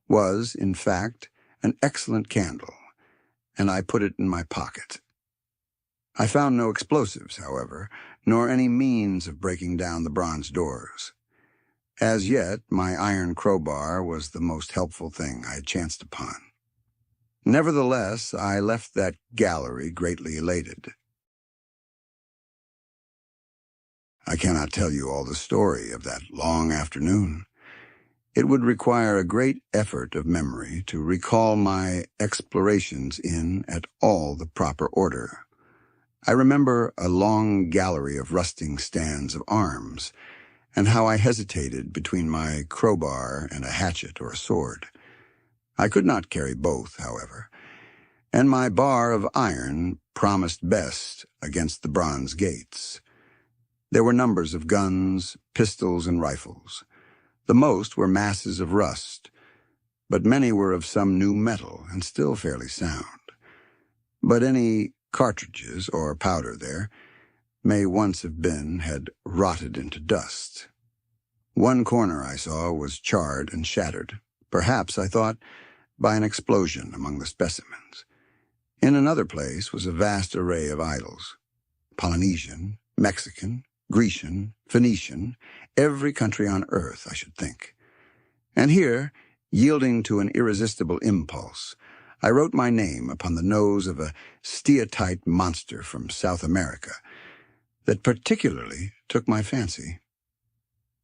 Speaker 1: was, in fact, an excellent candle, and I put it in my pocket. I found no explosives, however, nor any means of breaking down the bronze doors. As yet, my iron crowbar was the most helpful thing I had chanced upon. Nevertheless, I left that gallery greatly elated. I cannot tell you all the story of that long afternoon. It would require a great effort of memory to recall my explorations in at all the proper order. I remember a long gallery of rusting stands of arms, and how I hesitated between my crowbar and a hatchet or a sword. I could not carry both, however, and my bar of iron promised best against the bronze gates. There were numbers of guns, pistols, and rifles. The most were masses of rust, but many were of some new metal and still fairly sound. But any cartridges or powder there may once have been had rotted into dust. One corner I saw was charred and shattered, perhaps, I thought, by an explosion among the specimens. In another place was a vast array of idols, Polynesian, Mexican, Grecian, Phoenician, every country on earth, I should think. And here, yielding to an irresistible impulse, I wrote my name upon the nose of a steatite monster from South America that particularly took my fancy.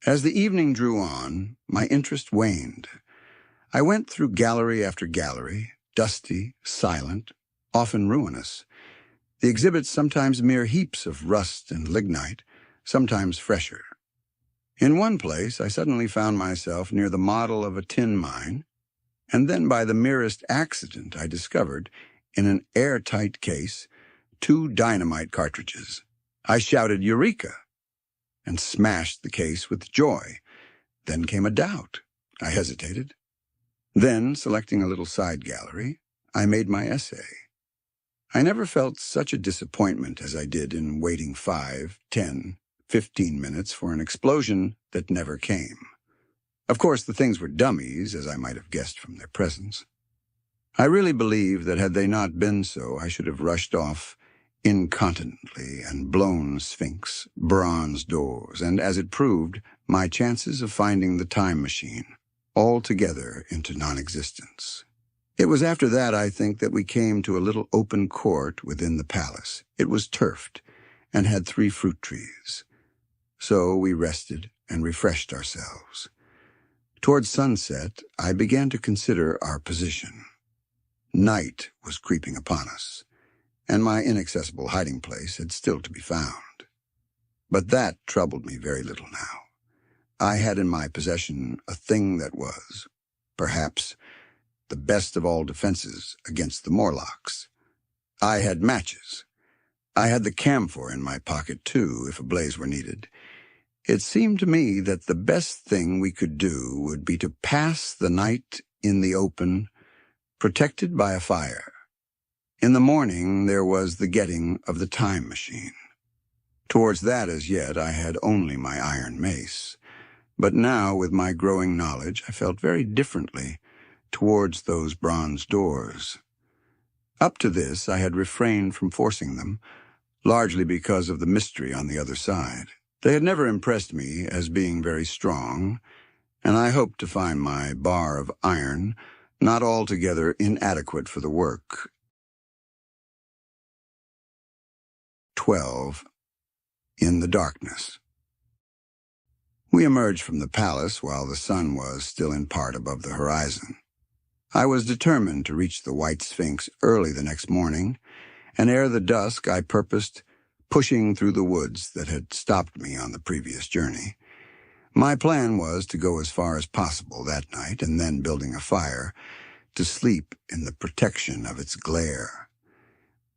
Speaker 1: As the evening drew on, my interest waned. I went through gallery after gallery, dusty, silent, often ruinous. The exhibits sometimes mere heaps of rust and lignite, sometimes fresher. In one place, I suddenly found myself near the model of a tin mine, and then by the merest accident I discovered, in an airtight case, 2 dynamite cartridges. I shouted, "Eureka!" and smashed the case with joy. Then came a doubt. I hesitated. Then, selecting a little side gallery, I made my essay. I never felt such a disappointment as I did in waiting 5, 10, 15 minutes for an explosion that never came. Of course, the things were dummies, as I might have guessed from their presence. I really believe that had they not been so, I should have rushed off incontinently and blown Sphinx, bronze doors, and, as it proved, my chances of finding the time machine altogether into non-existence. It was after that, I think, that we came to a little open court within the palace. It was turfed and had 3 fruit trees. So we rested and refreshed ourselves. Towards sunset, I began to consider our position. Night was creeping upon us, and my inaccessible hiding place had still to be found. But that troubled me very little now. I had in my possession a thing that was, perhaps, the best of all defenses against the Morlocks. I had matches. I had the camphor in my pocket, too, if a blaze were needed. It seemed to me that the best thing we could do would be to pass the night in the open, protected by a fire. In the morning there was the getting of the time machine. Towards that, as yet, I had only my iron mace. But now, with my growing knowledge, I felt very differently towards those bronze doors. Up to this, I had refrained from forcing them, largely because of the mystery on the other side. They had never impressed me as being very strong, and I hoped to find my bar of iron not altogether inadequate for the work. 12. In the darkness. We emerged from the palace while the sun was still in part above the horizon. I was determined to reach the White Sphinx early the next morning, and ere the dusk I purposed pushing through the woods that had stopped me on the previous journey. My plan was to go as far as possible that night, and then, building a fire, to sleep in the protection of its glare.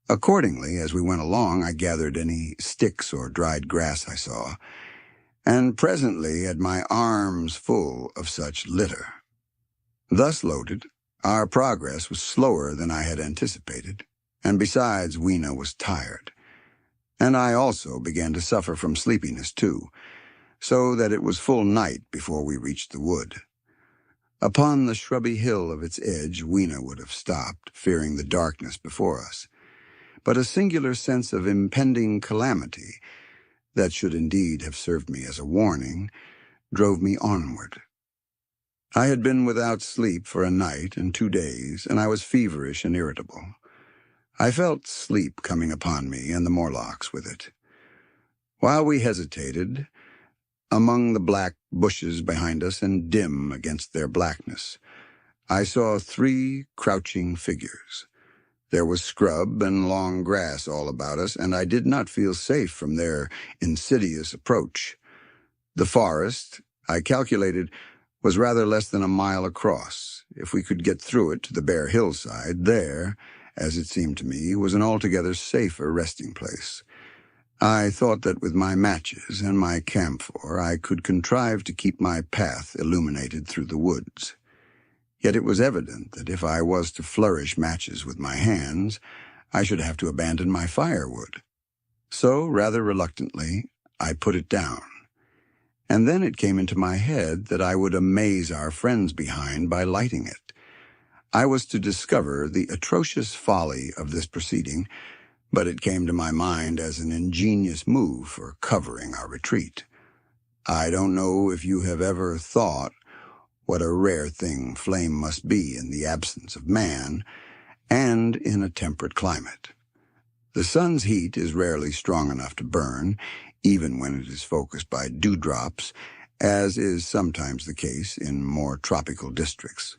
Speaker 1: Accordingly, as we went along, I gathered any sticks or dried grass I saw, and presently had my arms full of such litter. Thus loaded, our progress was slower than I had anticipated, and besides, Weena was tired, and I also began to suffer from sleepiness too, so that it was full night before we reached the wood. Upon the shrubby hill of its edge, Weena would have stopped, fearing the darkness before us, but a singular sense of impending calamity, that should indeed have served me as a warning, drove me onward. I had been without sleep for a night and 2 days, and I was feverish and irritable. I felt sleep coming upon me, and the Morlocks with it. While we hesitated, among the black bushes behind us and dim against their blackness, I saw 3 crouching figures. There was scrub and long grass all about us, and I did not feel safe from their insidious approach. The forest, I calculated, was rather less than a mile across. If we could get through it to the bare hillside, there, as it seemed to me, was an altogether safer resting place. I thought that with my matches and my camphor I could contrive to keep my path illuminated through the woods. Yet it was evident that if I was to flourish matches with my hands, I should have to abandon my firewood. So, rather reluctantly, I put it down. And then it came into my head that I would amaze our friends behind by lighting it. I was to discover the atrocious folly of this proceeding, but it came to my mind as an ingenious move for covering our retreat. I don't know if you have ever thought what a rare thing flame must be in the absence of man, and in a temperate climate. The sun's heat is rarely strong enough to burn, even when it is focused by dewdrops, as is sometimes the case in more tropical districts.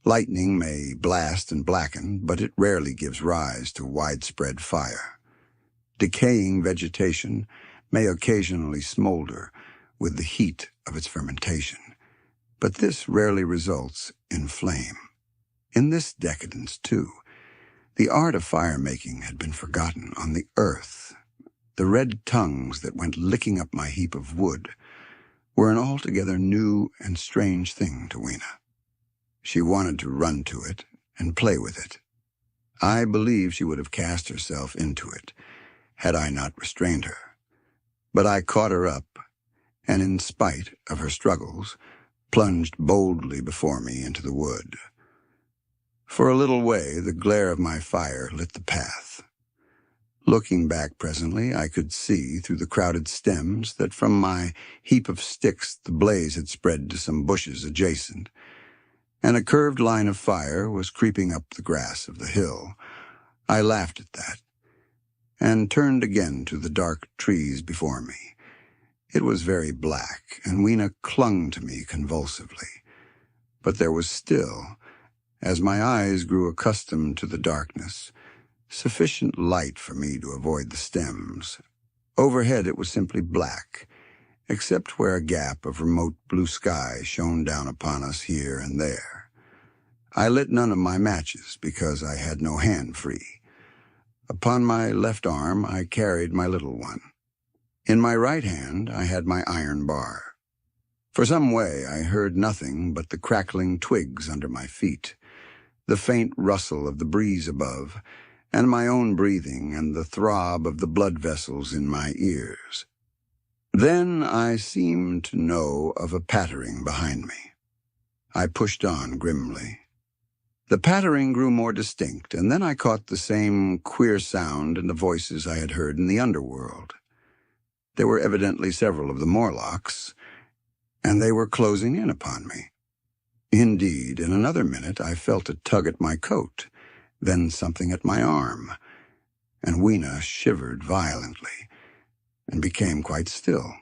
Speaker 1: Lightning may blast and blacken, but it rarely gives rise to widespread fire. Decaying vegetation may occasionally smolder with the heat of its fermentation, but this rarely results in flame. In this decadence, too, the art of fire-making had been forgotten on the earth. The red tongues that went licking up my heap of wood were an altogether new and strange thing to Weena. She wanted to run to it and play with it. I believe she would have cast herself into it, had I not restrained her. But I caught her up, and in spite of her struggles, plunged boldly before me into the wood. For a little way, the glare of my fire lit the path. Looking back presently, I could see, through the crowded stems, that from my heap of sticks the blaze had spread to some bushes adjacent, and a curved line of fire was creeping up the grass of the hill. I laughed at that, and turned again to the dark trees before me. It was very black, and Weena clung to me convulsively. But there was still, as my eyes grew accustomed to the darkness, sufficient light for me to avoid the stems. Overhead it was simply black, except where a gap of remote blue sky shone down upon us here and there. I lit none of my matches because I had no hand free. Upon my left arm I carried my little one. In my right hand I had my iron bar. For some way I heard nothing but the crackling twigs under my feet, the faint rustle of the breeze above, and my own breathing and the throb of the blood vessels in my ears. Then I seemed to know of a pattering behind me. I pushed on grimly. The pattering grew more distinct, and then I caught the same queer sound in the voices I had heard in the underworld. There were evidently several of the Morlocks, and they were closing in upon me. Indeed, in another minute I felt a tug at my coat, then something at my arm, and Weena shivered violently and became quite still.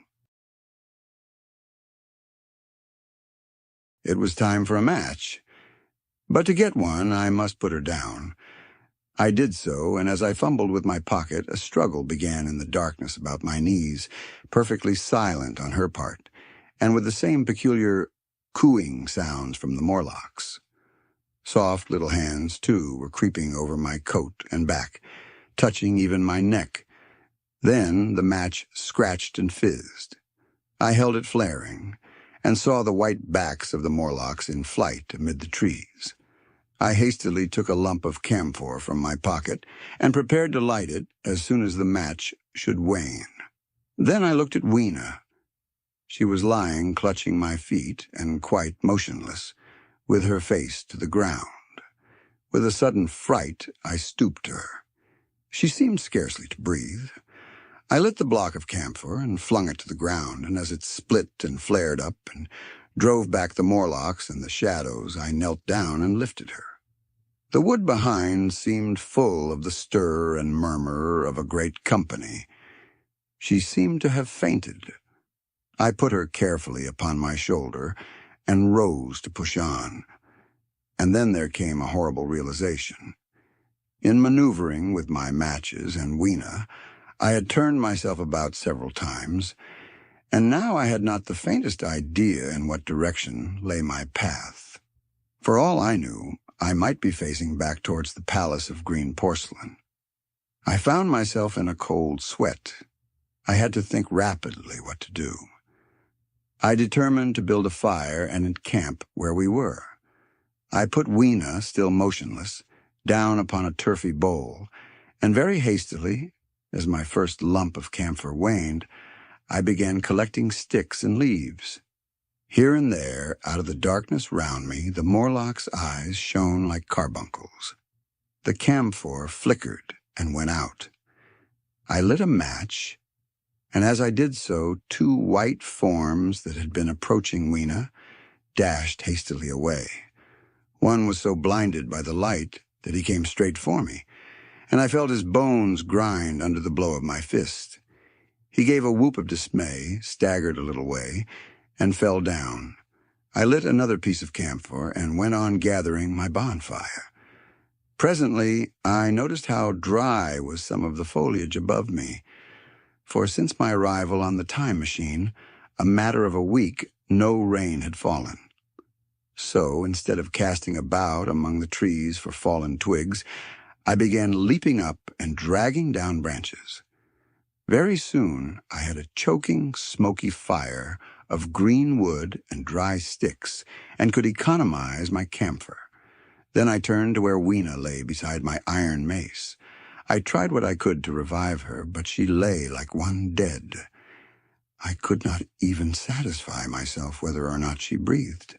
Speaker 1: It was time for a match, but to get one I must put her down. I did so, and as I fumbled with my pocket, a struggle began in the darkness about my knees, perfectly silent on her part, and with the same peculiar cooing sounds from the Morlocks. Soft little hands, too, were creeping over my coat and back, touching even my neck. Then the match scratched and fizzed. I held it flaring, and saw the white backs of the Morlocks in flight amid the trees. I hastily took a lump of camphor from my pocket and prepared to light it as soon as the match should wane. Then I looked at Weena. She was lying clutching my feet and quite motionless, with her face to the ground. With a sudden fright, I stooped to her. She seemed scarcely to breathe. I lit the block of camphor and flung it to the ground, and as it split and flared up and drove back the Morlocks and the shadows, I knelt down and lifted her. The wood behind seemed full of the stir and murmur of a great company. She seemed to have fainted. I put her carefully upon my shoulder and rose to push on. And then there came a horrible realization. In maneuvering with my matches and Weena, I had turned myself about several times, and now I had not the faintest idea in what direction lay my path. For all I knew, I might be facing back towards the palace of green porcelain. I found myself in a cold sweat. I had to think rapidly what to do. I determined to build a fire and encamp where we were. I put Weena, still motionless, down upon a turfy bowl, and very hastily, as my first lump of camphor waned, I began collecting sticks and leaves. Here and there, out of the darkness round me, the Morlock's eyes shone like carbuncles. The camphor flickered and went out. I lit a match, and as I did so, two white forms that had been approaching Weena dashed hastily away. One was so blinded by the light that he came straight for me, and I felt his bones grind under the blow of my fist. He gave a whoop of dismay, staggered a little way, and fell down. I lit another piece of camphor and went on gathering my bonfire. Presently, I noticed how dry was some of the foliage above me, for since my arrival on the time machine, a matter of a week, no rain had fallen. So, instead of casting about among the trees for fallen twigs, I began leaping up and dragging down branches. Very soon, I had a choking, smoky fire of green wood and dry sticks, and could economize my camphor. Then I turned to where Weena lay beside my iron mace. I tried what I could to revive her, but she lay like one dead. I could not even satisfy myself whether or not she breathed.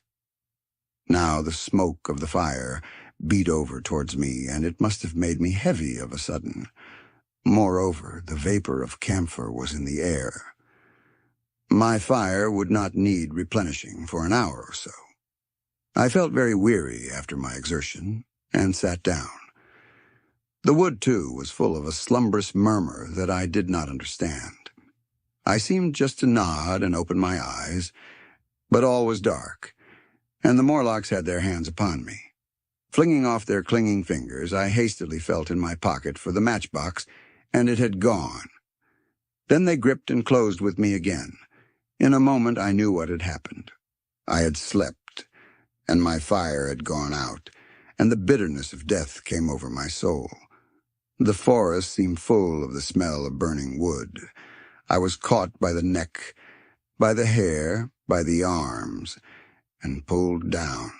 Speaker 1: Now the smoke of the fire beat over towards me, and it must have made me heavy of a sudden. Moreover, the vapor of camphor was in the air. My fire would not need replenishing for an hour or so. I felt very weary after my exertion, and sat down. The wood, too, was full of a slumbrous murmur that I did not understand. I seemed just to nod and open my eyes, but all was dark, and the Morlocks had their hands upon me. Flinging off their clinging fingers, I hastily felt in my pocket for the matchbox, and it had gone. Then they gripped and closed with me again. In a moment I knew what had happened. I had slept, and my fire had gone out, and the bitterness of death came over my soul. The forest seemed full of the smell of burning wood. I was caught by the neck, by the hair, by the arms, and pulled down.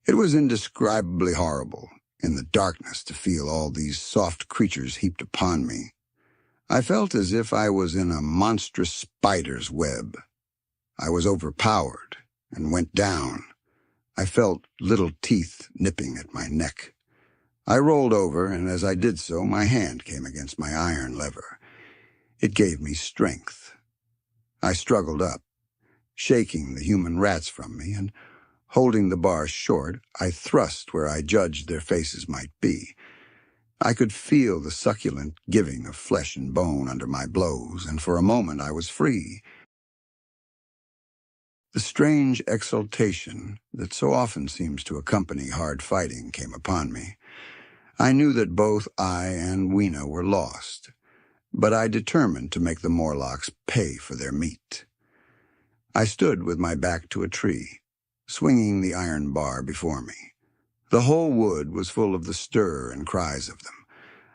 Speaker 1: It was indescribably horrible, in the darkness to feel all these soft creatures heaped upon me. I felt as if I was in a monstrous spider's web. I was overpowered and went down. I felt little teeth nipping at my neck. I rolled over, and as I did so, my hand came against my iron lever. It gave me strength. I struggled up, shaking the human rats from me, and holding the bar short, I thrust where I judged their faces might be. I could feel the succulent giving of flesh and bone under my blows, and for a moment I was free. The strange exultation that so often seems to accompany hard fighting came upon me. I knew that both I and Weena were lost, but I determined to make the Morlocks pay for their meat. I stood with my back to a tree, swinging the iron bar before me. The whole wood was full of the stir and cries of them.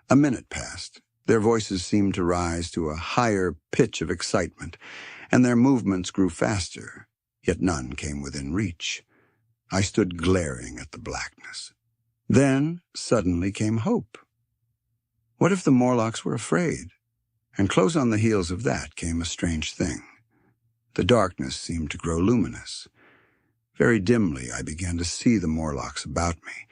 Speaker 1: A minute passed. Their voices seemed to rise to a higher pitch of excitement, and their movements grew faster, yet none came within reach. I stood glaring at the blackness. Then suddenly came hope. What if the Morlocks were afraid? And close on the heels of that came a strange thing. The darkness seemed to grow luminous. Very dimly I began to see the Morlocks about me,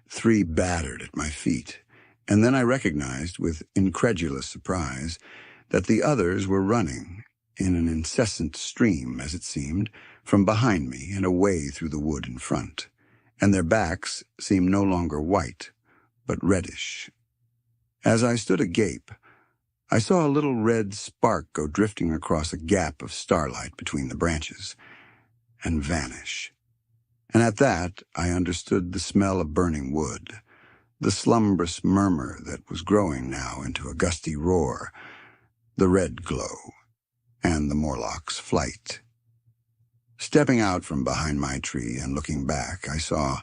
Speaker 1: 3 battered at my feet, and then I recognized with incredulous surprise that the others were running, in an incessant stream, as it seemed, from behind me and away through the wood in front, and their backs seemed no longer white, but reddish. As I stood agape, I saw a little red spark go drifting across a gap of starlight between the branches, and vanish. And at that I understood the smell of burning wood, the slumbrous murmur that was growing now into a gusty roar, the red glow, and the Morlock's flight. Stepping out from behind my tree and looking back, I saw,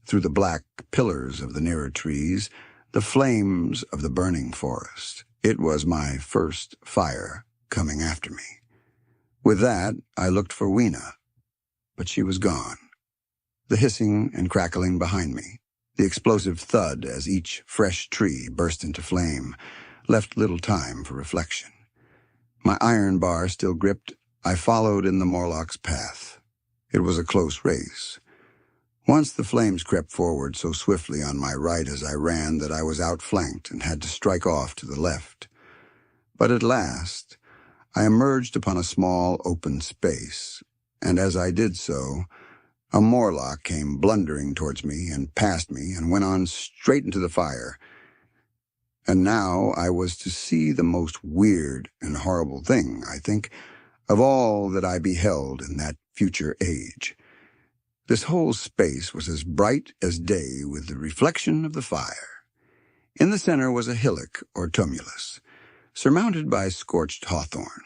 Speaker 1: through the black pillars of the nearer trees, the flames of the burning forest. It was my first fire coming after me. With that, I looked for Weena, but she was gone. The hissing and crackling behind me, the explosive thud as each fresh tree burst into flame, left little time for reflection. My iron bar still gripped, I followed in the Morlock's path. It was a close race. Once the flames crept forward so swiftly on my right as I ran that I was outflanked and had to strike off to the left. But at last, I emerged upon a small open space, and as I did so, a Morlock came blundering towards me and past me and went on straight into the fire. And now I was to see the most weird and horrible thing, I think, of all that I beheld in that future age. This whole space was as bright as day with the reflection of the fire. In the center was a hillock or tumulus, surmounted by scorched hawthorn.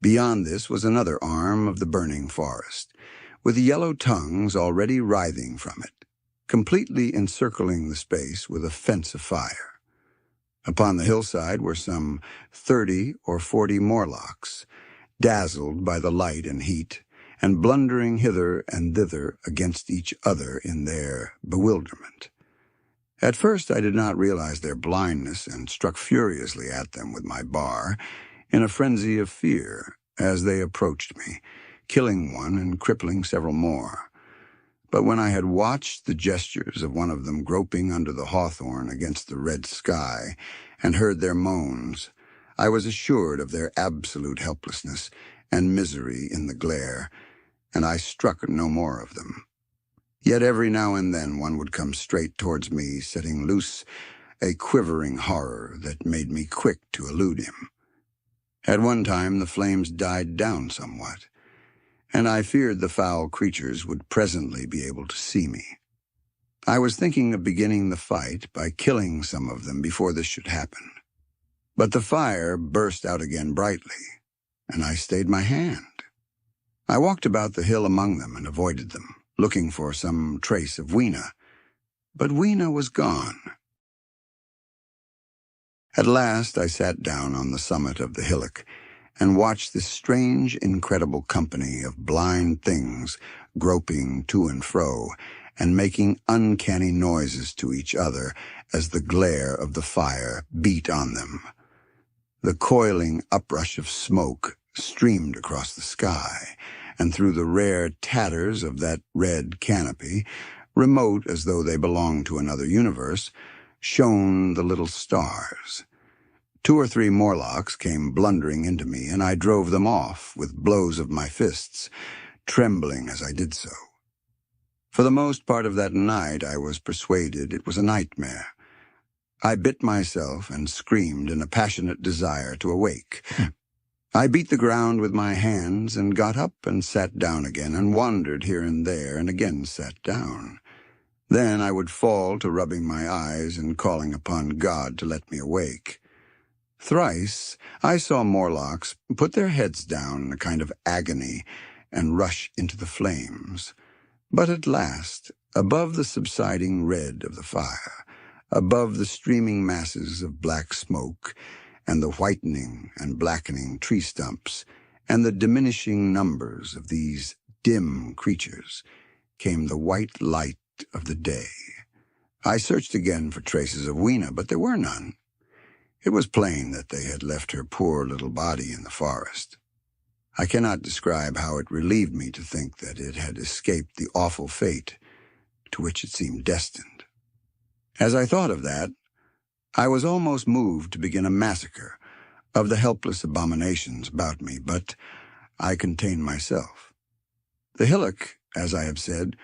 Speaker 1: Beyond this was another arm of the burning forest, with yellow tongues already writhing from it, completely encircling the space with a fence of fire. Upon the hillside were some 30 or 40 Morlocks, dazzled by the light and heat, and blundering hither and thither against each other in their bewilderment. At first I did not realize their blindness and struck furiously at them with my bar, in a frenzy of fear, as they approached me, killing one and crippling several more. But when I had watched the gestures of one of them groping under the hawthorn against the red sky, and heard their moans, I was assured of their absolute helplessness and misery in the glare, and I struck no more of them. Yet every now and then one would come straight towards me, setting loose a quivering horror that made me quick to elude him. At one time the flames died down somewhat, and I feared the foul creatures would presently be able to see me. I was thinking of beginning the fight by killing some of them before this should happen. But the fire burst out again brightly, and I stayed my hand. I walked about the hill among them and avoided them, looking for some trace of Weena. But Weena was gone. At last I sat down on the summit of the hillock and watched this strange, incredible company of blind things groping to and fro and making uncanny noises to each other as the glare of the fire beat on them. The coiling uprush of smoke streamed across the sky, and through the rare tatters of that red canopy, remote as though they belonged to another universe, shone the little stars. 2 or 3 Morlocks came blundering into me, and I drove them off with blows of my fists, trembling as I did so. For the most part of that night I was persuaded it was a nightmare. I bit myself and screamed in a passionate desire to awake. I beat the ground with my hands and got up and sat down again and wandered here and there and again sat down. Then I would fall to rubbing my eyes and calling upon God to let me awake. Thrice I saw Morlocks put their heads down in a kind of agony and rush into the flames. But at last, above the subsiding red of the fire, above the streaming masses of black smoke, and the whitening and blackening tree stumps, and the diminishing numbers of these dim creatures, came the white light of the day. I searched again for traces of Weena, but there were none. It was plain that they had left her poor little body in the forest. I cannot describe how it relieved me to think that it had escaped the awful fate to which it seemed destined. As I thought of that, I was almost moved to begin a massacre of the helpless abominations about me, but I contained myself. The hillock, as I have said,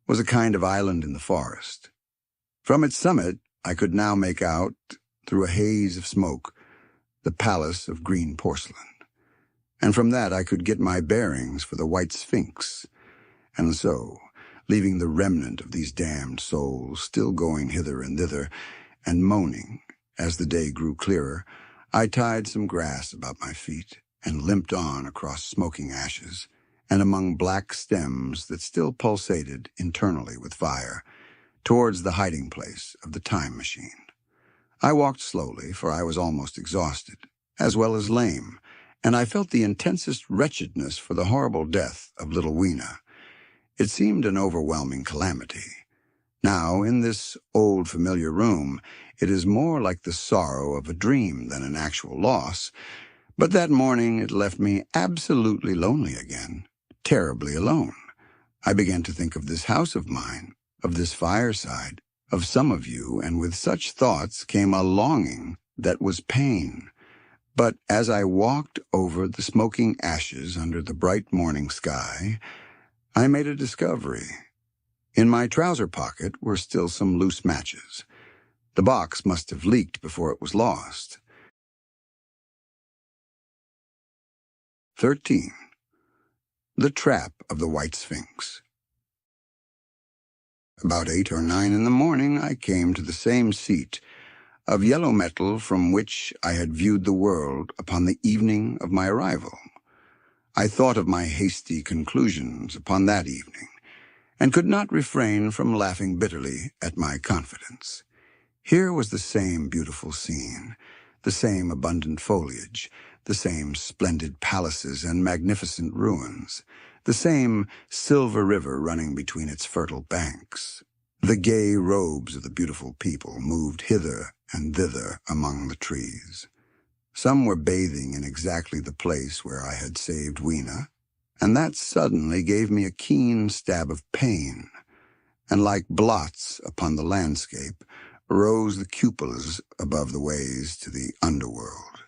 Speaker 1: was a kind of island in the forest. From its summit I could now make out, through a haze of smoke, the palace of green porcelain. And from that I could get my bearings for the white Sphinx. And so, leaving the remnant of these damned souls still going hither and thither, and moaning, as the day grew clearer, I tied some grass about my feet and limped on across smoking ashes, and among black stems that still pulsated internally with fire, towards the hiding place of the time machine. I walked slowly, for I was almost exhausted, as well as lame, and I felt the intensest wretchedness for the horrible death of little Weena. It seemed an overwhelming calamity. Now, in this old familiar room, it is more like the sorrow of a dream than an actual loss, but that morning it left me absolutely lonely again, terribly alone. I began to think of this house of mine, of this fireside, of some of you, and with such thoughts came a longing that was pain. But as I walked over the smoking ashes under the bright morning sky, I made a discovery. In my trouser pocket were still some loose matches. The box must have leaked before it was lost. 13. The Trap of the White Sphinx. About 8 or 9 in the morning I came to the same seat of yellow metal from which I had viewed the world upon the evening of my arrival. I thought of my hasty conclusions upon that evening, and could not refrain from laughing bitterly at my confidence. Here was the same beautiful scene, the same abundant foliage, the same splendid palaces and magnificent ruins, the same silver river running between its fertile banks. The gay robes of the beautiful people moved hither and thither among the trees. Some were bathing in exactly the place where I had saved Weena, and that suddenly gave me a keen stab of pain, and like blots upon the landscape rose the cupolas above the ways to the underworld.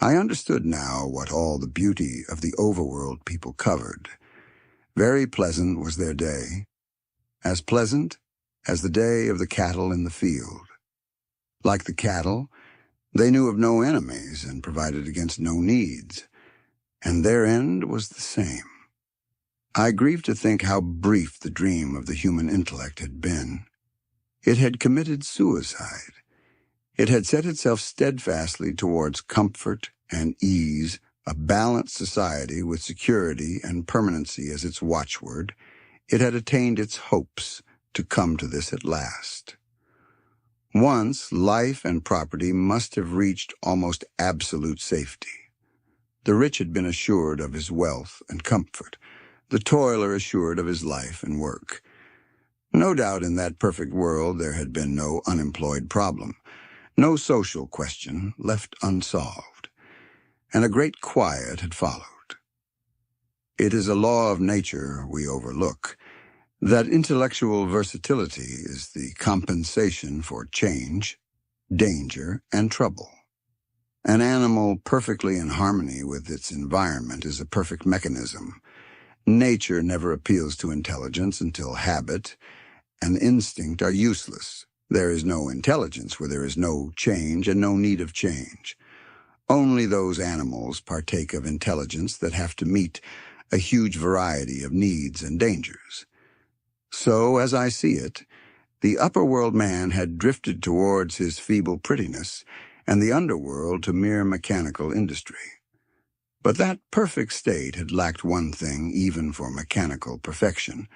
Speaker 1: I understood now what all the beauty of the overworld people covered. Very pleasant was their day, as pleasant as the day of the cattle in the field. Like the cattle, they knew of no enemies and provided against no needs, and their end was the same. I grieved to think how brief the dream of the human intellect had been. It had committed suicide. It had set itself steadfastly towards comfort and ease, a balanced society with security and permanency as its watchword. It had attained its hopes to come to this at last. Once, life and property must have reached almost absolute safety. The rich had been assured of his wealth and comfort, the toiler assured of his life and work. No doubt in that perfect world there had been no unemployed problem, no social question left unsolved, and a great quiet had followed. It is a law of nature we overlook, that intellectual versatility is the compensation for change, danger, and trouble. An animal perfectly in harmony with its environment is a perfect mechanism. Nature never appeals to intelligence until habit and instinct are useless. There is no intelligence where there is no change and no need of change. Only those animals partake of intelligence that have to meet a huge variety of needs and dangers. So, as I see it, the upper-world man had drifted towards his feeble prettiness, and the underworld to mere mechanical industry. But that perfect state had lacked one thing even for mechanical perfection: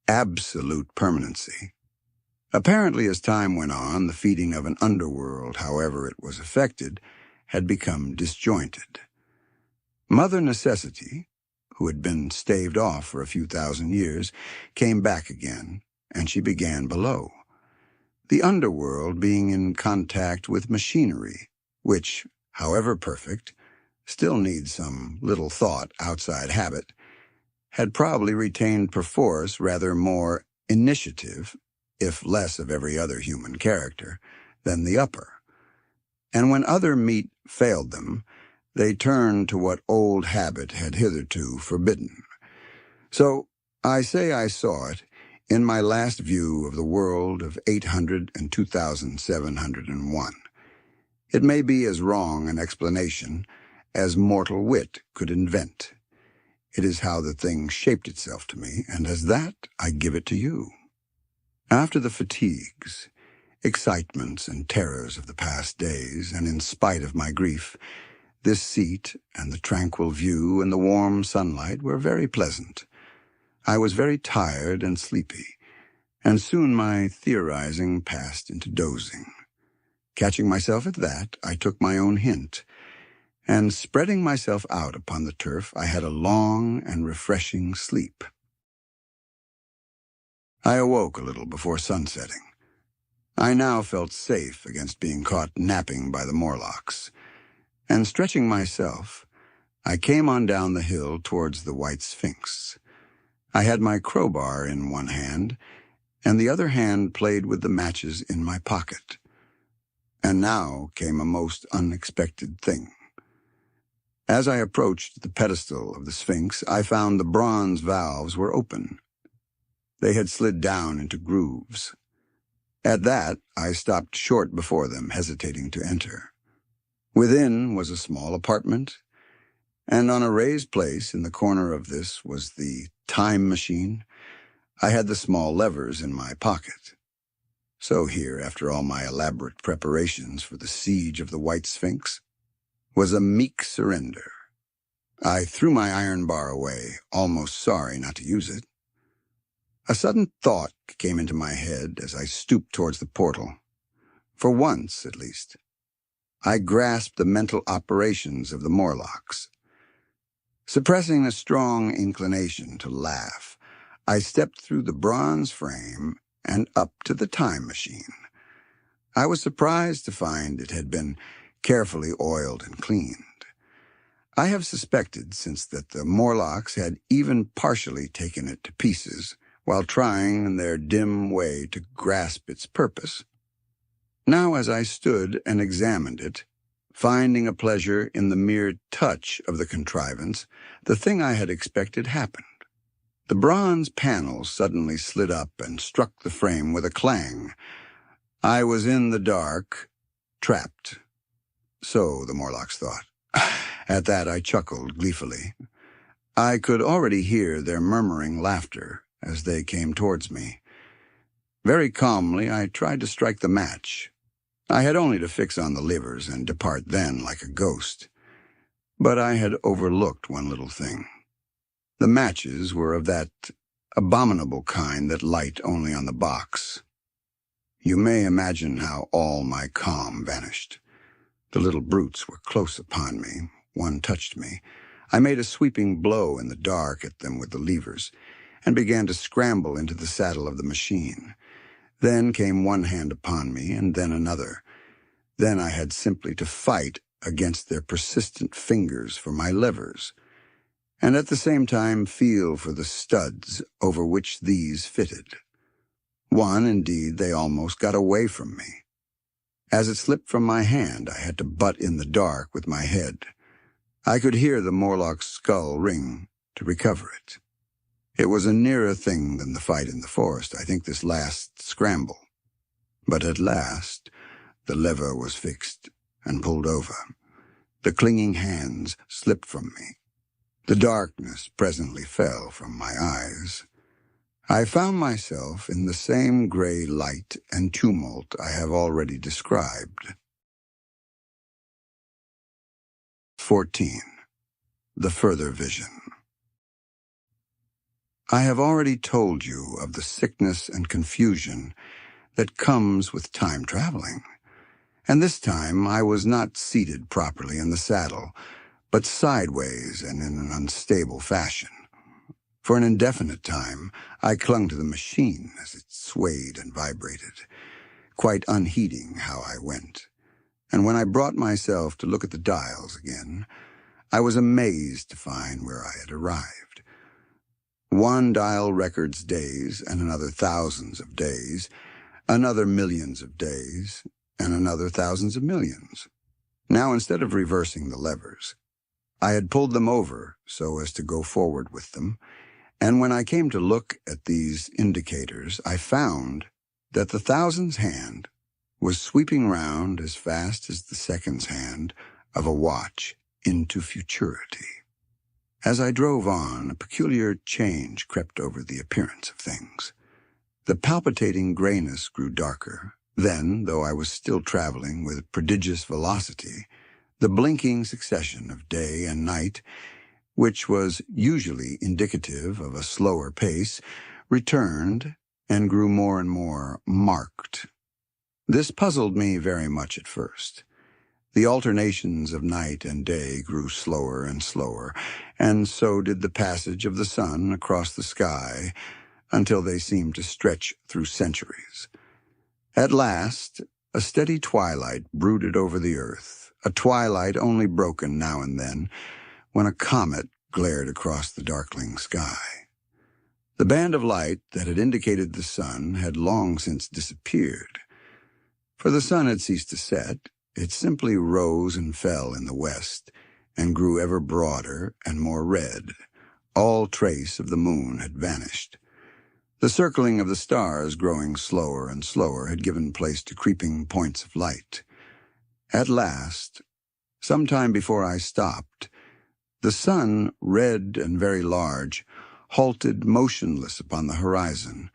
Speaker 1: absolute permanency. Apparently, as time went on, the feeding of an underworld, however it was effected, had become disjointed. Mother Necessity, who had been staved off for a few thousand years, came back again, and she began below. The underworld being in contact with machinery, which, however perfect, still needs some little thought outside habit, had probably retained perforce rather more initiative, if less of every other human character, than the upper. And when other meat failed them, they turned to what old habit had hitherto forbidden. So I say I saw it in my last view of the world of 800 and 2701. It may be as wrong an explanation as mortal wit could invent. It is how the thing shaped itself to me, and as that I give it to you. After the fatigues, excitements, and terrors of the past days, and in spite of my grief, this seat and the tranquil view and the warm sunlight were very pleasant. I was very tired and sleepy, and soon my theorizing passed into dozing. Catching myself at that, I took my own hint, and spreading myself out upon the turf, I had a long and refreshing sleep. I awoke a little before sunsetting. I now felt safe against being caught napping by the Morlocks, and stretching myself, I came on down the hill towards the white Sphinx. I had my crowbar in one hand, and the other hand played with the matches in my pocket. And now came a most unexpected thing. As I approached the pedestal of the Sphinx, I found the bronze valves were open. They had slid down into grooves. At that, I stopped short before them, hesitating to enter. Within was a small apartment, and on a raised place in the corner of this was the time machine. I had the small levers in my pocket. So here, after all my elaborate preparations for the siege of the White Sphinx, was a meek surrender. I threw my iron bar away, almost sorry not to use it. A sudden thought came into my head as I stooped towards the portal. For once, at least, I grasped the mental operations of the Morlocks. Suppressing a strong inclination to laugh, I stepped through the bronze frame and up to the time machine. I was surprised to find it had been carefully oiled and cleaned. I have suspected since that the Morlocks had even partially taken it to pieces while trying in their dim way to grasp its purpose. Now as I stood and examined it, finding a pleasure in the mere touch of the contrivance, the thing I had expected happened. The bronze panels suddenly slid up and struck the frame with a clang. I was in the dark, trapped. So the Morlocks thought. At that I chuckled gleefully. I could already hear their murmuring laughter as they came towards me. Very calmly I tried to strike the match. I had only to fix on the levers and depart then like a ghost. But I had overlooked one little thing. The matches were of that abominable kind that light only on the box. You may imagine how all my calm vanished. The little brutes were close upon me. One touched me. I made a sweeping blow in the dark at them with the levers, and began to scramble into the saddle of the machine. Then came one hand upon me, and then another. Then I had simply to fight against their persistent fingers for my levers, and at the same time feel for the studs over which these fitted. One, indeed, they almost got away from me. As it slipped from my hand, I had to butt in the dark with my head. I could hear the Morlock's skull ring to recover it. It was a nearer thing than the fight in the forest, I think, this last scramble. But at last, the lever was fixed and pulled over. The clinging hands slipped from me. The darkness presently fell from my eyes. I found myself in the same gray light and tumult I have already described. 14. The Further Vision. I have already told you of the sickness and confusion that comes with time traveling, and this time I was not seated properly in the saddle, but sideways and in an unstable fashion. For an indefinite time, I clung to the machine as it swayed and vibrated, quite unheeding how I went. And when I brought myself to look at the dials again, I was amazed to find where I had arrived. One dial records days, and another thousands of days, another millions of days, and another thousands of millions. Now, instead of reversing the levers, I had pulled them over so as to go forward with them, and when I came to look at these indicators, I found that the thousands hand was sweeping round as fast as the seconds hand of a watch into futurity. As I drove on, a peculiar change crept over the appearance of things. The palpitating grayness grew darker. Then, though I was still traveling with prodigious velocity, the blinking succession of day and night, which was usually indicative of a slower pace, returned and grew more and more marked. This puzzled me very much at first. The alternations of night and day grew slower and slower, and so did the passage of the sun across the sky, until they seemed to stretch through centuries. At last, a steady twilight brooded over the earth, a twilight only broken now and then, when a comet glared across the darkling sky. The band of light that had indicated the sun had long since disappeared. For the sun had ceased to set. It simply rose and fell in the west, and grew ever broader and more red. All trace of the moon had vanished. The circling of the stars, growing slower and slower, had given place to creeping points of light. At last, some time before I stopped, the sun, red and very large, halted motionless upon the horizon,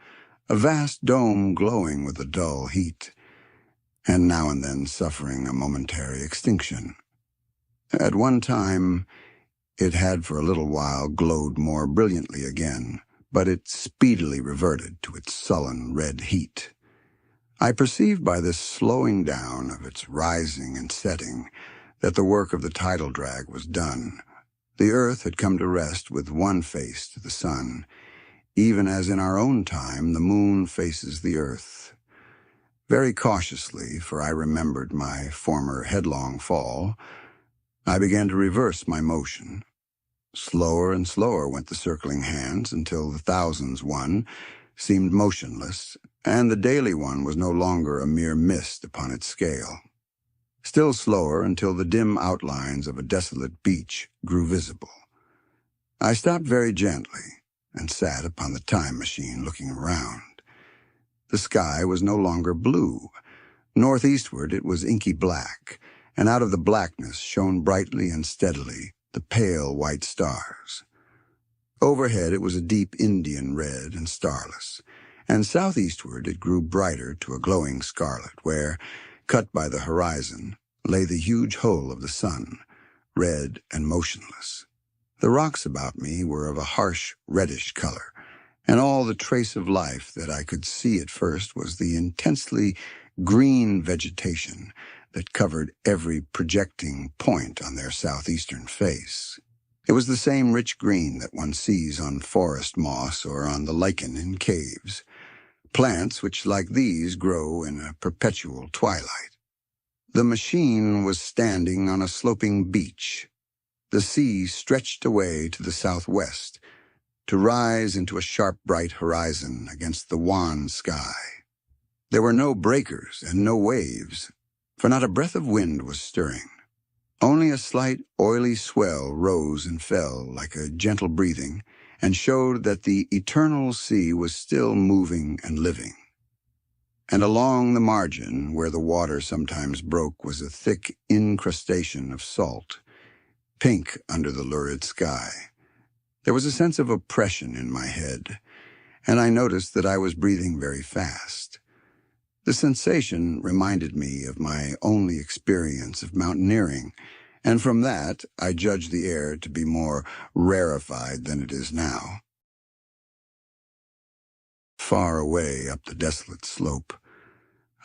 Speaker 1: a vast dome glowing with a dull heat, and now and then suffering a momentary extinction. At one time, it had for a little while glowed more brilliantly again, but it speedily reverted to its sullen red heat. I perceived by this slowing down of its rising and setting that the work of the tidal drag was done. The earth had come to rest with one face to the sun, even as in our own time the moon faces the earth. Very cautiously, for I remembered my former headlong fall, I began to reverse my motion. Slower and slower went the circling hands until the thousands one seemed motionless, and the daily one was no longer a mere mist upon its scale. Still slower until the dim outlines of a desolate beach grew visible. I stopped very gently and sat upon the time machine looking around. The sky was no longer blue. Northeastward it was inky black, and out of the blackness shone brightly and steadily the pale white stars. Overhead it was a deep Indian red and starless, and southeastward it grew brighter to a glowing scarlet, where, cut by the horizon, lay the huge hole of the sun, red and motionless. The rocks about me were of a harsh reddish color, and all the trace of life that I could see at first was the intensely green vegetation that covered every projecting point on their southeastern face. It was the same rich green that one sees on forest moss or on the lichen in caves, plants which, like these, grow in a perpetual twilight. The machine was standing on a sloping beach. The sea stretched away to the southwest, to rise into a sharp, bright horizon against the wan sky. There were no breakers and no waves, for not a breath of wind was stirring. Only a slight, oily swell rose and fell like a gentle breathing, and showed that the eternal sea was still moving and living. And along the margin, where the water sometimes broke, was a thick incrustation of salt, pink under the lurid sky. There was a sense of oppression in my head, and I noticed that I was breathing very fast. The sensation reminded me of my only experience of mountaineering, and from that I judged the air to be more rarefied than it is now. Far away up the desolate slope,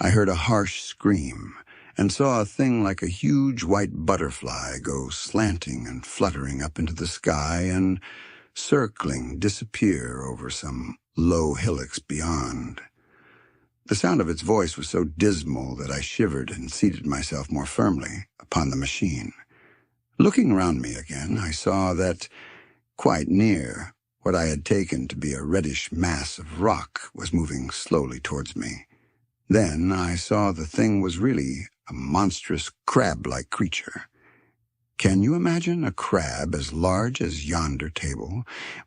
Speaker 1: I heard a harsh scream and saw a thing like a huge white butterfly go slanting and fluttering up into the sky and, circling, disappear over some low hillocks beyond. The sound of its voice was so dismal that I shivered and seated myself more firmly upon the machine. Looking round me again, I saw that, quite near, what I had taken to be a reddish mass of rock was moving slowly towards me. Then I saw the thing was really a monstrous crab-like creature. Can you imagine a crab as large as yonder table,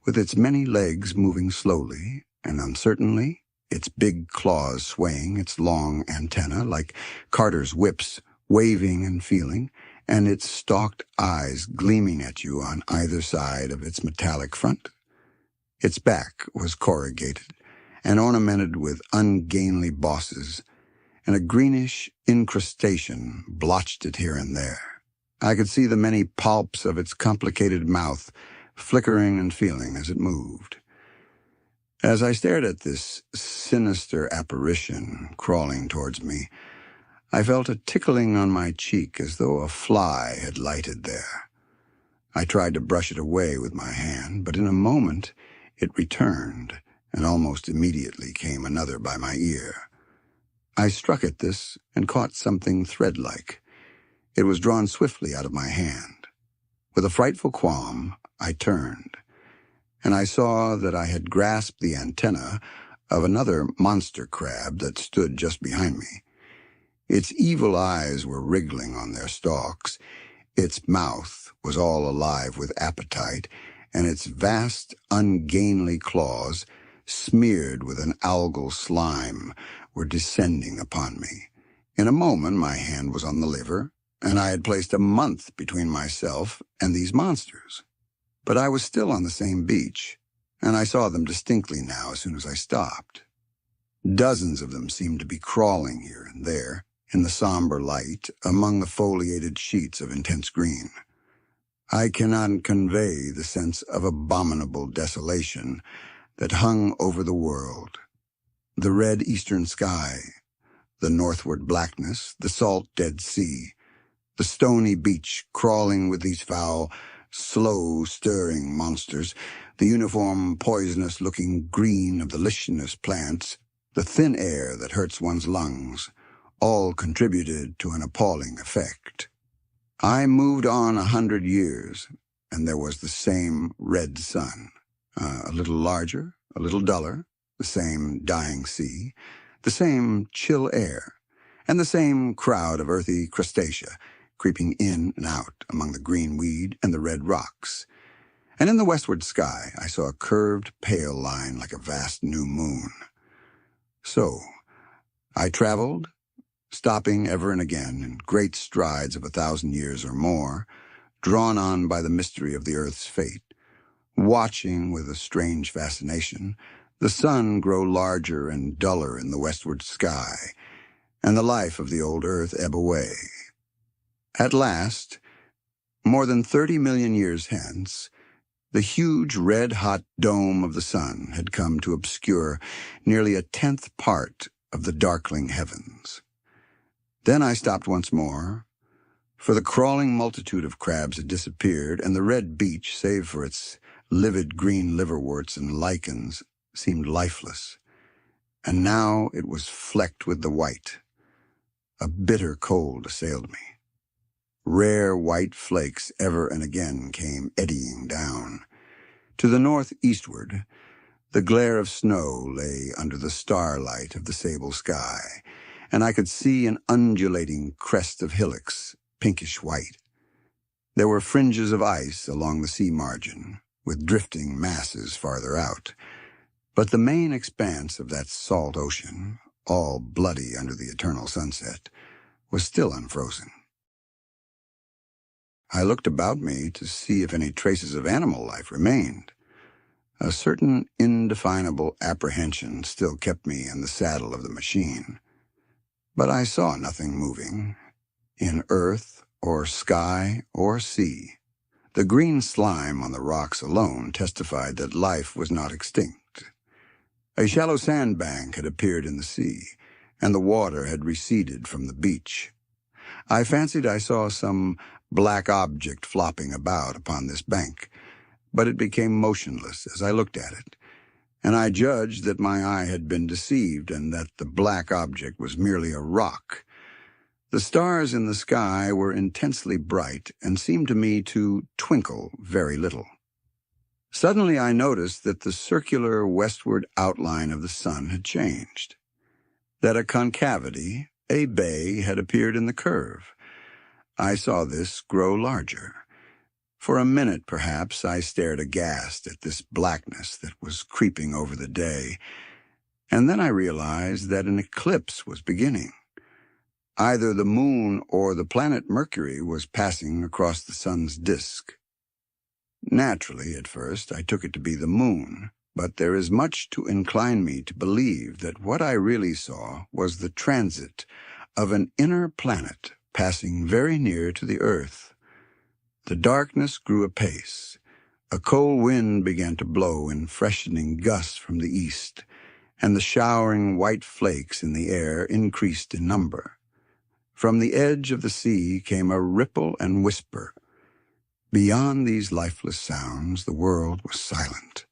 Speaker 1: with its many legs moving slowly and uncertainly, its big claws swaying, its long antennae like carters' whips waving and feeling, and its stalked eyes gleaming at you on either side of its metallic front? Its back was corrugated and ornamented with ungainly bosses, and a greenish incrustation blotched it here and there. I could see the many palps of its complicated mouth flickering and feeling as it moved. As I stared at this sinister apparition crawling towards me, I felt a tickling on my cheek as though a fly had lighted there. I tried to brush it away with my hand, but in a moment it returned, and almost immediately came another by my ear. I struck at this and caught something thread-like. It was drawn swiftly out of my hand. With a frightful qualm, I turned, and I saw that I had grasped the antenna of another monster crab that stood just behind me. Its evil eyes were wriggling on their stalks, its mouth was all alive with appetite, and its vast, ungainly claws, smeared with an algal slime, were descending upon me. In a moment my hand was on the lever, and I had placed a month between myself and these monsters. But I was still on the same beach, and I saw them distinctly now as soon as I stopped. Dozens of them seemed to be crawling here and there, in the somber light, among the foliated sheets of intense green. I cannot convey the sense of abominable desolation that hung over the world. The red eastern sky, the northward blackness, the salt Dead Sea, the stony beach crawling with these foul, slow-stirring monsters, the uniform poisonous-looking green of the lichenous plants, the thin air that hurts one's lungs, all contributed to an appalling effect. I moved on 100 years, and there was the same red sun, a little larger, a little duller, the same dying sea, the same chill air, and the same crowd of earthy crustacea creeping in and out among the green weed and the red rocks. And in the westward sky I saw a curved pale line like a vast new moon. So I traveled, stopping ever and again in great strides of 1,000 years or more, drawn on by the mystery of the earth's fate, watching with a strange fascination the sun grow larger and duller in the westward sky, and the life of the old earth ebb away. At last, more than 30 million years hence, the huge red-hot dome of the sun had come to obscure nearly 1/10 part of the darkling heavens. Then I stopped once more, For the crawling multitude of crabs had disappeared, and the red beach, save for its livid green liverworts and lichens, seemed lifeless. And now it was flecked with the white. A bitter cold assailed me. Rare white flakes ever and again came eddying down. To the northeastward, the glare of snow lay under the starlight of the sable sky, and I could see an undulating crest of hillocks, pinkish white. There were fringes of ice along the sea margin, with drifting masses farther out. But the main expanse of that salt ocean, all bloody under the eternal sunset, was still unfrozen. I looked about me to see if any traces of animal life remained. A certain indefinable apprehension still kept me in the saddle of the machine. But I saw nothing moving, in earth or sky or sea. The green slime on the rocks alone testified that life was not extinct. A shallow sandbank had appeared in the sea, and the water had receded from the beach. I fancied I saw some black object flopping about upon this bank, but it became motionless as I looked at it, and I judged that my eye had been deceived and that the black object was merely a rock. The stars in the sky were intensely bright and seemed to me to twinkle very little. Suddenly I noticed that the circular westward outline of the sun had changed, that a concavity, a bay, had appeared in the curve. I saw this grow larger. For a minute, perhaps, I stared aghast at this blackness that was creeping over the day, and then I realized that an eclipse was beginning. Either the moon or the planet Mercury was passing across the sun's disk. Naturally, at first, I took it to be the moon, but there is much to incline me to believe that what I really saw was the transit of an inner planet passing very near to the earth. The darkness grew apace. A cold wind began to blow in freshening gusts from the east, and the showering white flakes in the air increased in number. From the edge of the sea came a ripple and whisper. Beyond these lifeless sounds, the world was silent.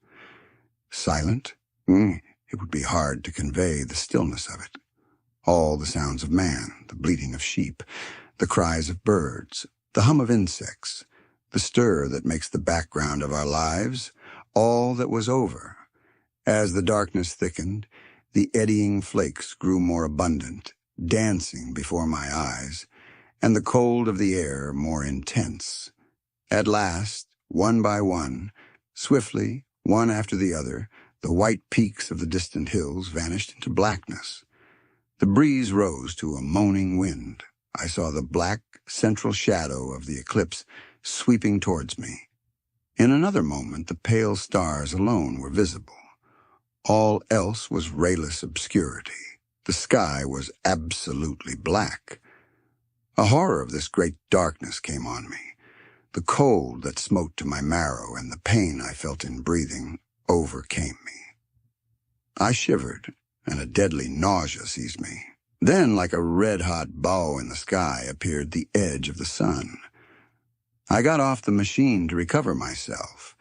Speaker 1: Silent? It would be hard to convey the stillness of it. All the sounds of man, the bleating of sheep, the cries of birds, the hum of insects, the stir that makes the background of our lives, all that was over. As the darkness thickened, the eddying flakes grew more abundant, dancing before my eyes, and the cold of the air more intense. At last, one by one, swiftly, one after the other, the white peaks of the distant hills vanished into blackness. The breeze rose to a moaning wind. I saw the black central shadow of the eclipse sweeping towards me. In another moment, the pale stars alone were visible. All else was rayless obscurity. The sky was absolutely black. A horror of this great darkness came on me. The cold that smote to my marrow and the pain I felt in breathing overcame me. I shivered, and a deadly nausea seized me. Then, like a red-hot bow in the sky, appeared the edge of the sun. I got off the machine to recover myself.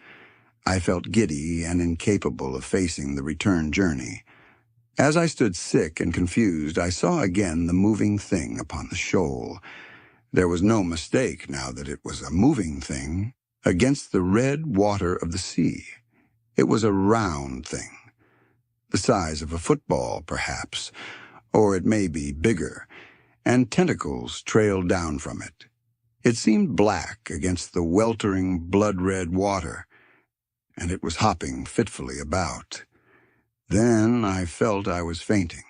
Speaker 1: I felt giddy and incapable of facing the return journey. As I stood sick and confused, I saw again the moving thing upon the shoal. There was no mistake now that it was a moving thing against the red water of the sea. It was a round thing, the size of a football, perhaps, or it may be bigger, and tentacles trailed down from it. It seemed black against the weltering, blood-red water, and it was hopping fitfully about. Then I felt I was fainting,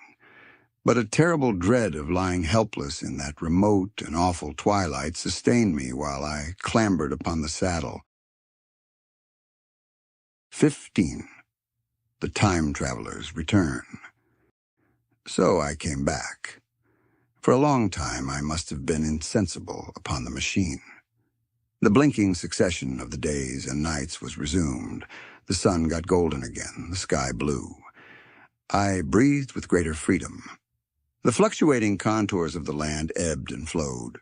Speaker 1: but a terrible dread of lying helpless in that remote and awful twilight sustained me while I clambered upon the saddle. 15. The Time Traveler's Return. So I came back. For a long time I must have been insensible upon the machine. The blinking succession of the days and nights was resumed. The sun got golden again, the sky blue. I breathed with greater freedom. The fluctuating contours of the land ebbed and flowed.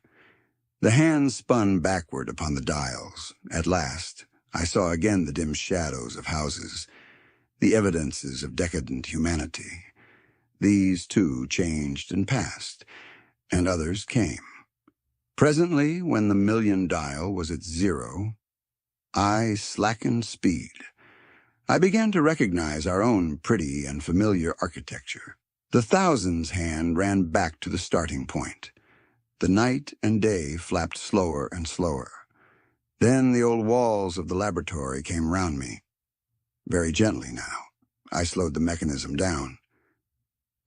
Speaker 1: The hands spun backward upon the dials. At last, I saw again the dim shadows of houses, the evidences of decadent humanity. These, too, changed and passed, and others came. Presently, when the million dial was at 0, I slackened speed. I began to recognize our own pretty and familiar architecture. The thousands hand ran back to the starting point. The night and day flapped slower and slower. Then the old walls of the laboratory came round me. Very gently now. I slowed the mechanism down.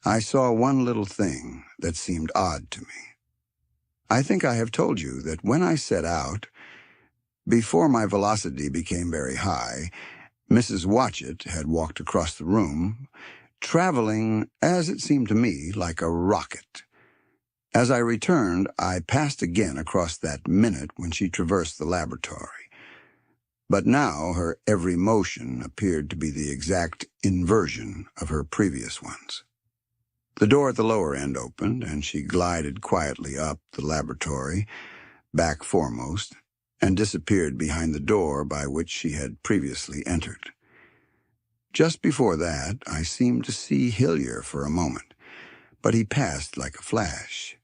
Speaker 1: I saw one little thing that seemed odd to me. I think I have told you that when I set out, before my velocity became very high, Mrs. Watchett had walked across the room, traveling, as it seemed to me, like a rocket. As I returned, I passed again across that minute when she traversed the laboratory. But now her every motion appeared to be the exact inversion of her previous ones. The door at the lower end opened, and she glided quietly up the laboratory, back foremost, and disappeared behind the door by which she had previously entered. Just before that, I seemed to see Hillier for a moment, but he passed like a flash.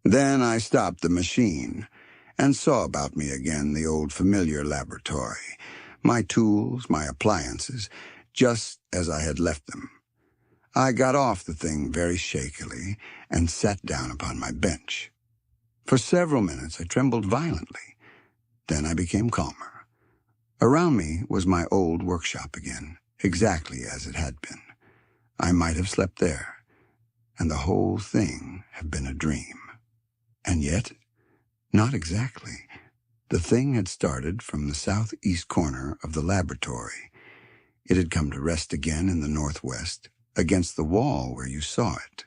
Speaker 1: Then I stopped the machine and saw about me again the old familiar laboratory, my tools, my appliances, just as I had left them. I got off the thing very shakily and sat down upon my bench. For several minutes I trembled violently. Then I became calmer. Around me was my old workshop again, exactly as it had been. I might have slept there, and the whole thing have been a dream. And yet, not exactly. The thing had started from the southeast corner of the laboratory. It had come to rest again in the northwest, against the wall where you saw it.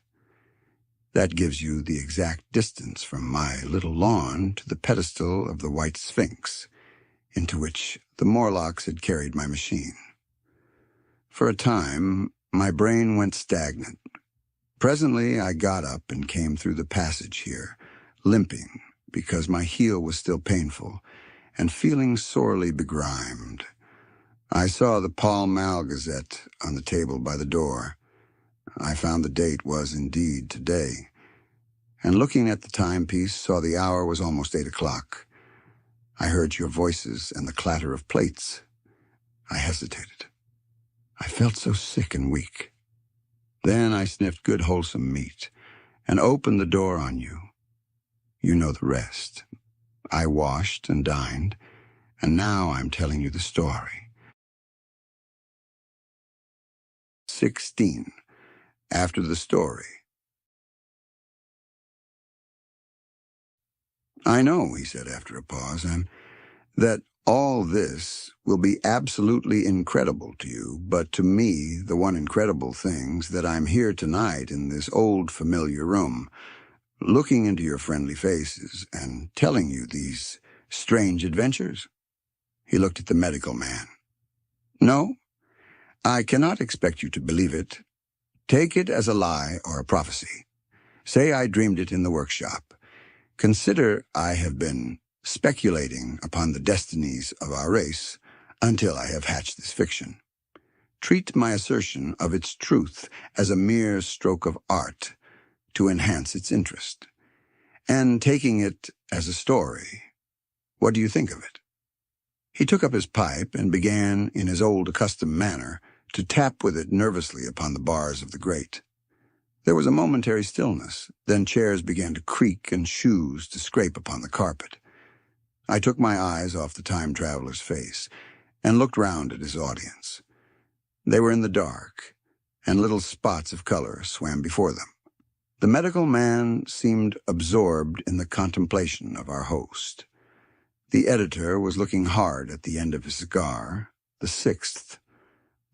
Speaker 1: That gives you the exact distance from my little lawn to the pedestal of the white Sphinx, into which the Morlocks had carried my machine. For a time, my brain went stagnant. Presently, I got up and came through the passage here, limping because my heel was still painful, and feeling sorely begrimed. I saw the Pall Mall Gazette on the table by the door. I found the date was indeed today, and looking at the timepiece, saw the hour was almost 8 o'clock. I heard your voices and the clatter of plates. I hesitated. I felt so sick and weak. Then I sniffed good wholesome meat and opened the door on you. You know the rest. I washed and dined, and now I'm telling you the story. 16. After the story. I know, he said after a pause, and that all this will be absolutely incredible to you, but to me the one incredible thing's that I'm here tonight in this old familiar room, looking into your friendly faces and telling you these strange adventures. He looked at the medical man. No, I cannot expect you to believe it. Take it as a lie or a prophecy. Say I dreamed it in the workshop. Consider I have been speculating upon the destinies of our race until I have hatched this fiction. Treat my assertion of its truth as a mere stroke of art to enhance its interest. And taking it as a story, what do you think of it? He took up his pipe and began, in his old accustomed manner, to tap with it nervously upon the bars of the grate. There was a momentary stillness, then chairs began to creak and shoes to scrape upon the carpet. I took my eyes off the time traveler's face and looked round at his audience. They were in the dark, and little spots of color swam before them. The medical man seemed absorbed in the contemplation of our host. The editor was looking hard at the end of his cigar, the 6th.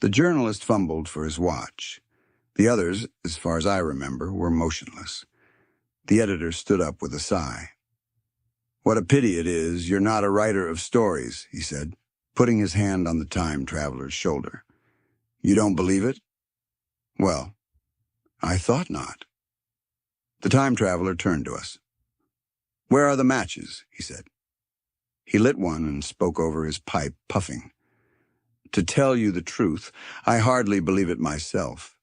Speaker 1: The journalist fumbled for his watch. The others, as far as I remember, were motionless. The editor stood up with a sigh. "What a pity it is you're not a writer of stories," he said, putting his hand on the time traveler's shoulder. "You don't believe it?" "Well, I thought not." The time traveler turned to us. "Where are the matches?" he said. He lit one and spoke over his pipe, puffing. "To tell you the truth, I hardly believe it myself.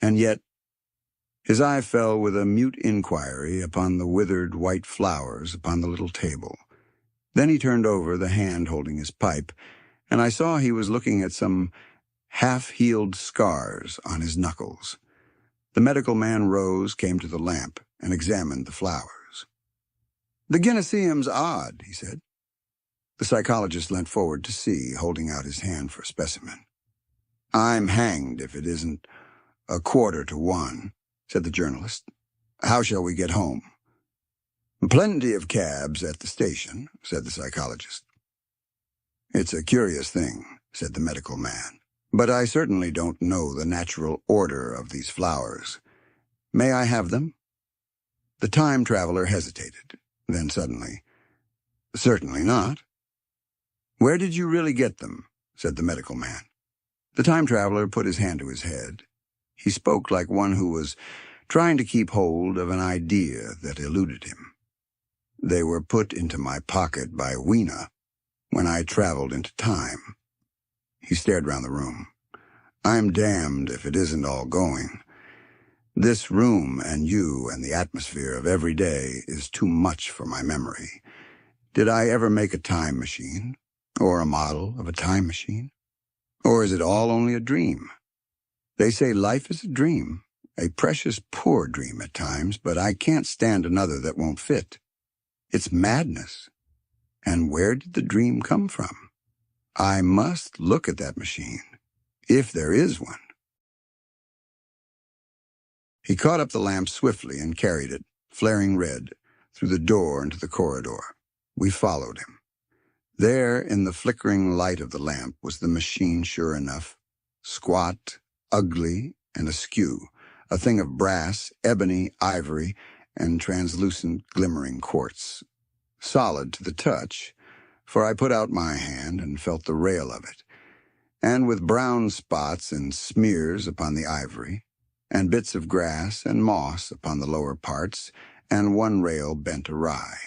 Speaker 1: And yet—" His eye fell with a mute inquiry upon the withered white flowers upon the little table. Then he turned over the hand holding his pipe, and I saw he was looking at some half-healed scars on his knuckles. The medical man rose, came to the lamp, and examined the flowers. "The Guinniseum's odd," he said. The psychologist leant forward to see, holding out his hand for a specimen. "I'm hanged if it isn't 1:15, said the journalist. "How shall we get home?" "Plenty of cabs at the station," said the psychologist. "It's a curious thing," said the medical man, "but I certainly don't know the natural order of these flowers. May I have them?" The time traveler hesitated. Then suddenly, "Certainly not." "Where did you really get them?" said the medical man. The time traveler put his hand to his head. He spoke like one who was trying to keep hold of an idea that eluded him. "They were put into my pocket by Weena when I traveled into time." He stared round the room. "I'm damned if it isn't all going. This room and you and the atmosphere of every day is too much for my memory. Did I ever make a time machine? Or a model of a time machine? Or is it all only a dream? They say life is a dream, a precious poor dream at times, but I can't stand another that won't fit. It's madness. And where did the dream come from? I must look at that machine, if there is one." He caught up the lamp swiftly and carried it, flaring red, through the door into the corridor. We followed him. There, in the flickering light of the lamp, was the machine sure enough, squat, ugly, and askew, a thing of brass, ebony, ivory, and translucent glimmering quartz. Solid to the touch, for I put out my hand and felt the rail of it, and with brown spots and smears upon the ivory, and bits of grass and moss upon the lower parts, and one rail bent awry.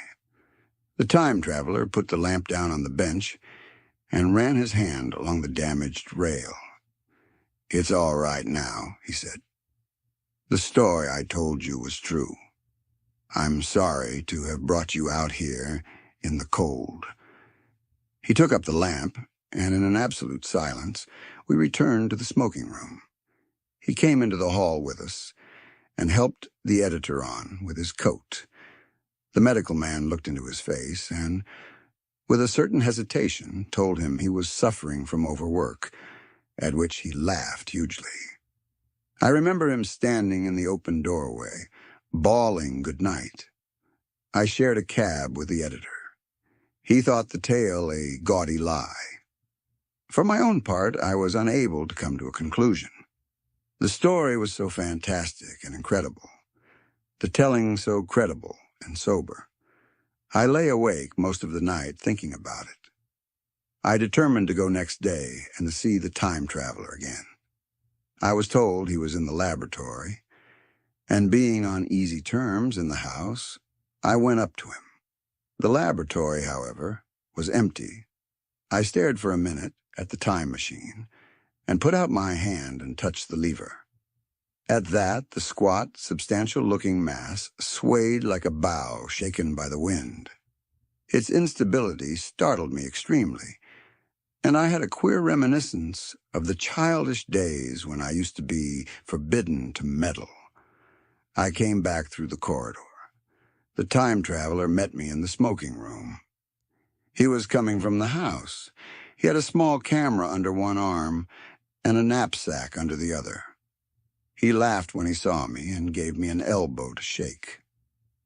Speaker 1: The time traveler put the lamp down on the bench and ran his hand along the damaged rail. "It's all right now," he said. "The story I told you was true. I'm sorry to have brought you out here in the cold." He took up the lamp, and in an absolute silence, we returned to the smoking room. He came into the hall with us and helped the editor on with his coat. The medical man looked into his face and, with a certain hesitation, told him he was suffering from overwork, at which he laughed hugely. I remember him standing in the open doorway, bawling good night. I shared a cab with the editor. He thought the tale a gaudy lie. For my own part, I was unable to come to a conclusion. The story was so fantastic and incredible, the telling so credible and sober. I lay awake most of the night thinking about it. I determined to go next day and to see the time traveler again. I was told he was in the laboratory, and being on easy terms in the house, I went up to him. The laboratory, however, was empty. I stared for a minute at the time machine and put out my hand and touched the lever. At that, the squat, substantial-looking mass swayed like a bough shaken by the wind. Its instability startled me extremely, and I had a queer reminiscence of the childish days when I used to be forbidden to meddle. I came back through the corridor. The time traveler met me in the smoking room. He was coming from the house. He had a small camera under one arm and a knapsack under the other. He laughed when he saw me and gave me an elbow to shake.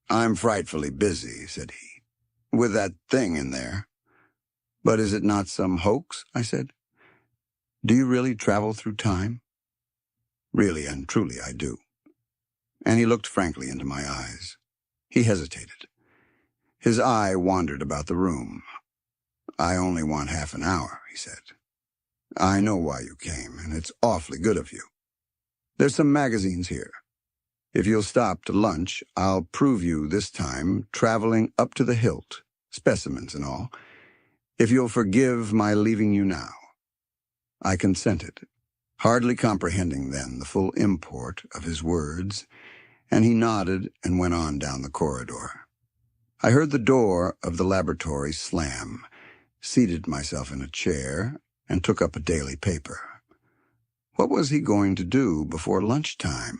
Speaker 1: "I'm frightfully busy," said he, "with that thing in there." "But is it not some hoax?" I said. "Do you really travel through time?" "Really and truly I do." And he looked frankly into my eyes. He hesitated. His eye wandered about the room. "I only want half an hour," he said. "I know why you came, and it's awfully good of you. There's some magazines here." If you'll stop to lunch, I'll prove you this time, traveling up to the hilt, specimens and all. If you'll forgive my leaving you now. I consented, hardly comprehending then the full import of his words, and he nodded and went on down the corridor. I heard the door of the laboratory slam, seated myself in a chair, and took up a daily paper. What was he going to do before lunchtime?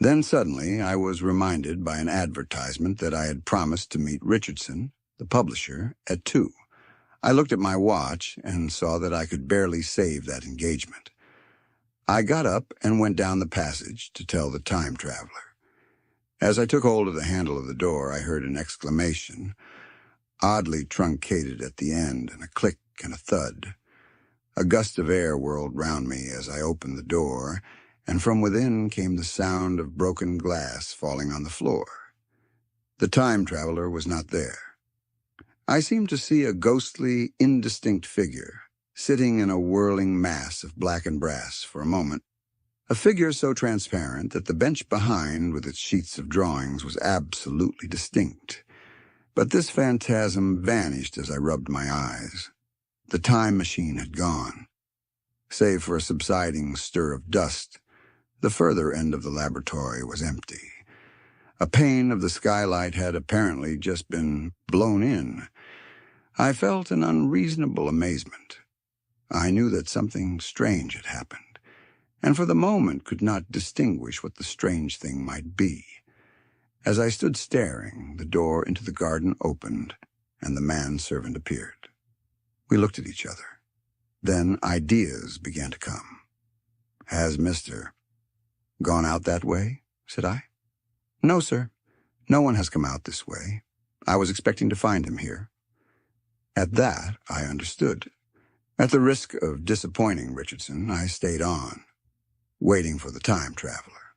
Speaker 1: Then suddenly I was reminded by an advertisement that I had promised to meet Richardson, the publisher, at 2. I looked at my watch and saw that I could barely save that engagement. I got up and went down the passage to tell the time traveler. As I took hold of the handle of the door, I heard an exclamation, oddly truncated at the end, and a click and a thud. A gust of air whirled round me as I opened the door, and from within came the sound of broken glass falling on the floor. The time traveler was not there. I seemed to see a ghostly, indistinct figure, sitting in a whirling mass of black and brass for a moment, a figure so transparent that the bench behind, with its sheets of drawings, was absolutely distinct. But this phantasm vanished as I rubbed my eyes. The time machine had gone. Save for a subsiding stir of dust, the further end of the laboratory was empty. A pane of the skylight had apparently just been blown in. I felt an unreasonable amazement. I knew that something strange had happened, and for the moment could not distinguish what the strange thing might be. As I stood staring, the door into the garden opened, and the manservant appeared. We looked at each other. Then ideas began to come. "Has Mr. gone out that way?" said I. "No, sir. No one has come out this way. I was expecting to find him here." At that, I understood. At the risk of disappointing Richardson, I stayed on, waiting for the time traveler,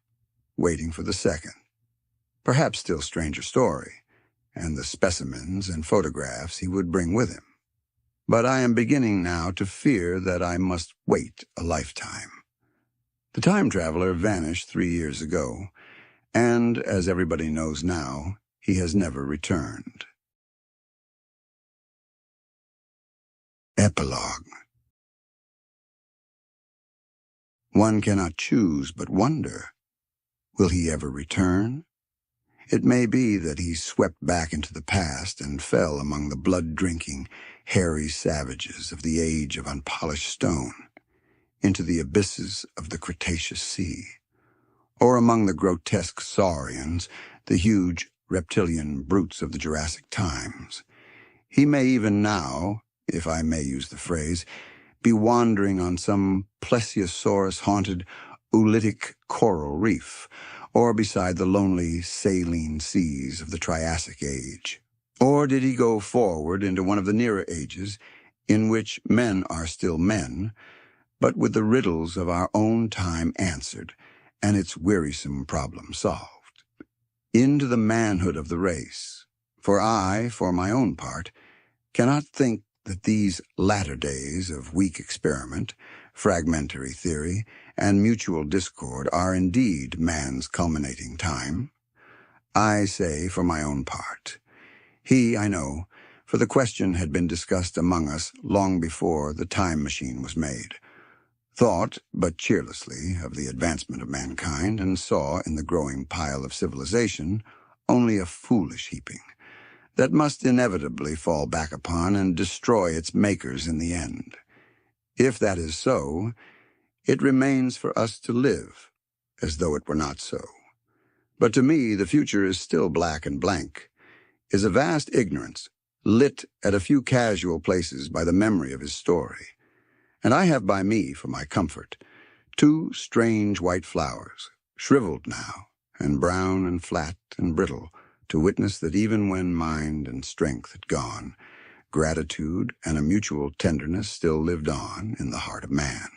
Speaker 1: waiting for the second, perhaps still stranger story, and the specimens and photographs he would bring with him. But I am beginning now to fear that I must wait a lifetime. The time traveler vanished 3 years ago, and, as everybody knows now, he has never returned. Epilogue. One cannot choose but wonder. Will he ever return? It may be that he swept back into the past and fell among the blood-drinking, hairy savages of the age of unpolished stone, into the abysses of the Cretaceous Sea, or among the grotesque saurians, the huge reptilian brutes of the Jurassic times. He may even now, if I may use the phrase, be wandering on some plesiosaurus-haunted oolitic coral reef, or beside the lonely saline seas of the Triassic Age. Or did he go forward into one of the nearer ages, in which men are still men, but with the riddles of our own time answered, and its wearisome problem solved? Into the manhood of the race, for I, for my own part, cannot think that these latter days of weak experiment, fragmentary theory, and mutual discord are indeed man's culminating time. I say for my own part. He, I know, for the question had been discussed among us long before the time machine was made, thought but cheerlessly of the advancement of mankind, and saw in the growing pile of civilization only a foolish heaping that must inevitably fall back upon and destroy its makers in the end. If that is so, it remains for us to live as though it were not so. But to me the future is still black and blank, is a vast ignorance, lit at a few casual places by the memory of his story. And I have by me, for my comfort, 2 strange white flowers, shriveled now, and brown and flat and brittle, to witness that even when mind and strength had gone, gratitude and a mutual tenderness still lived on in the heart of man.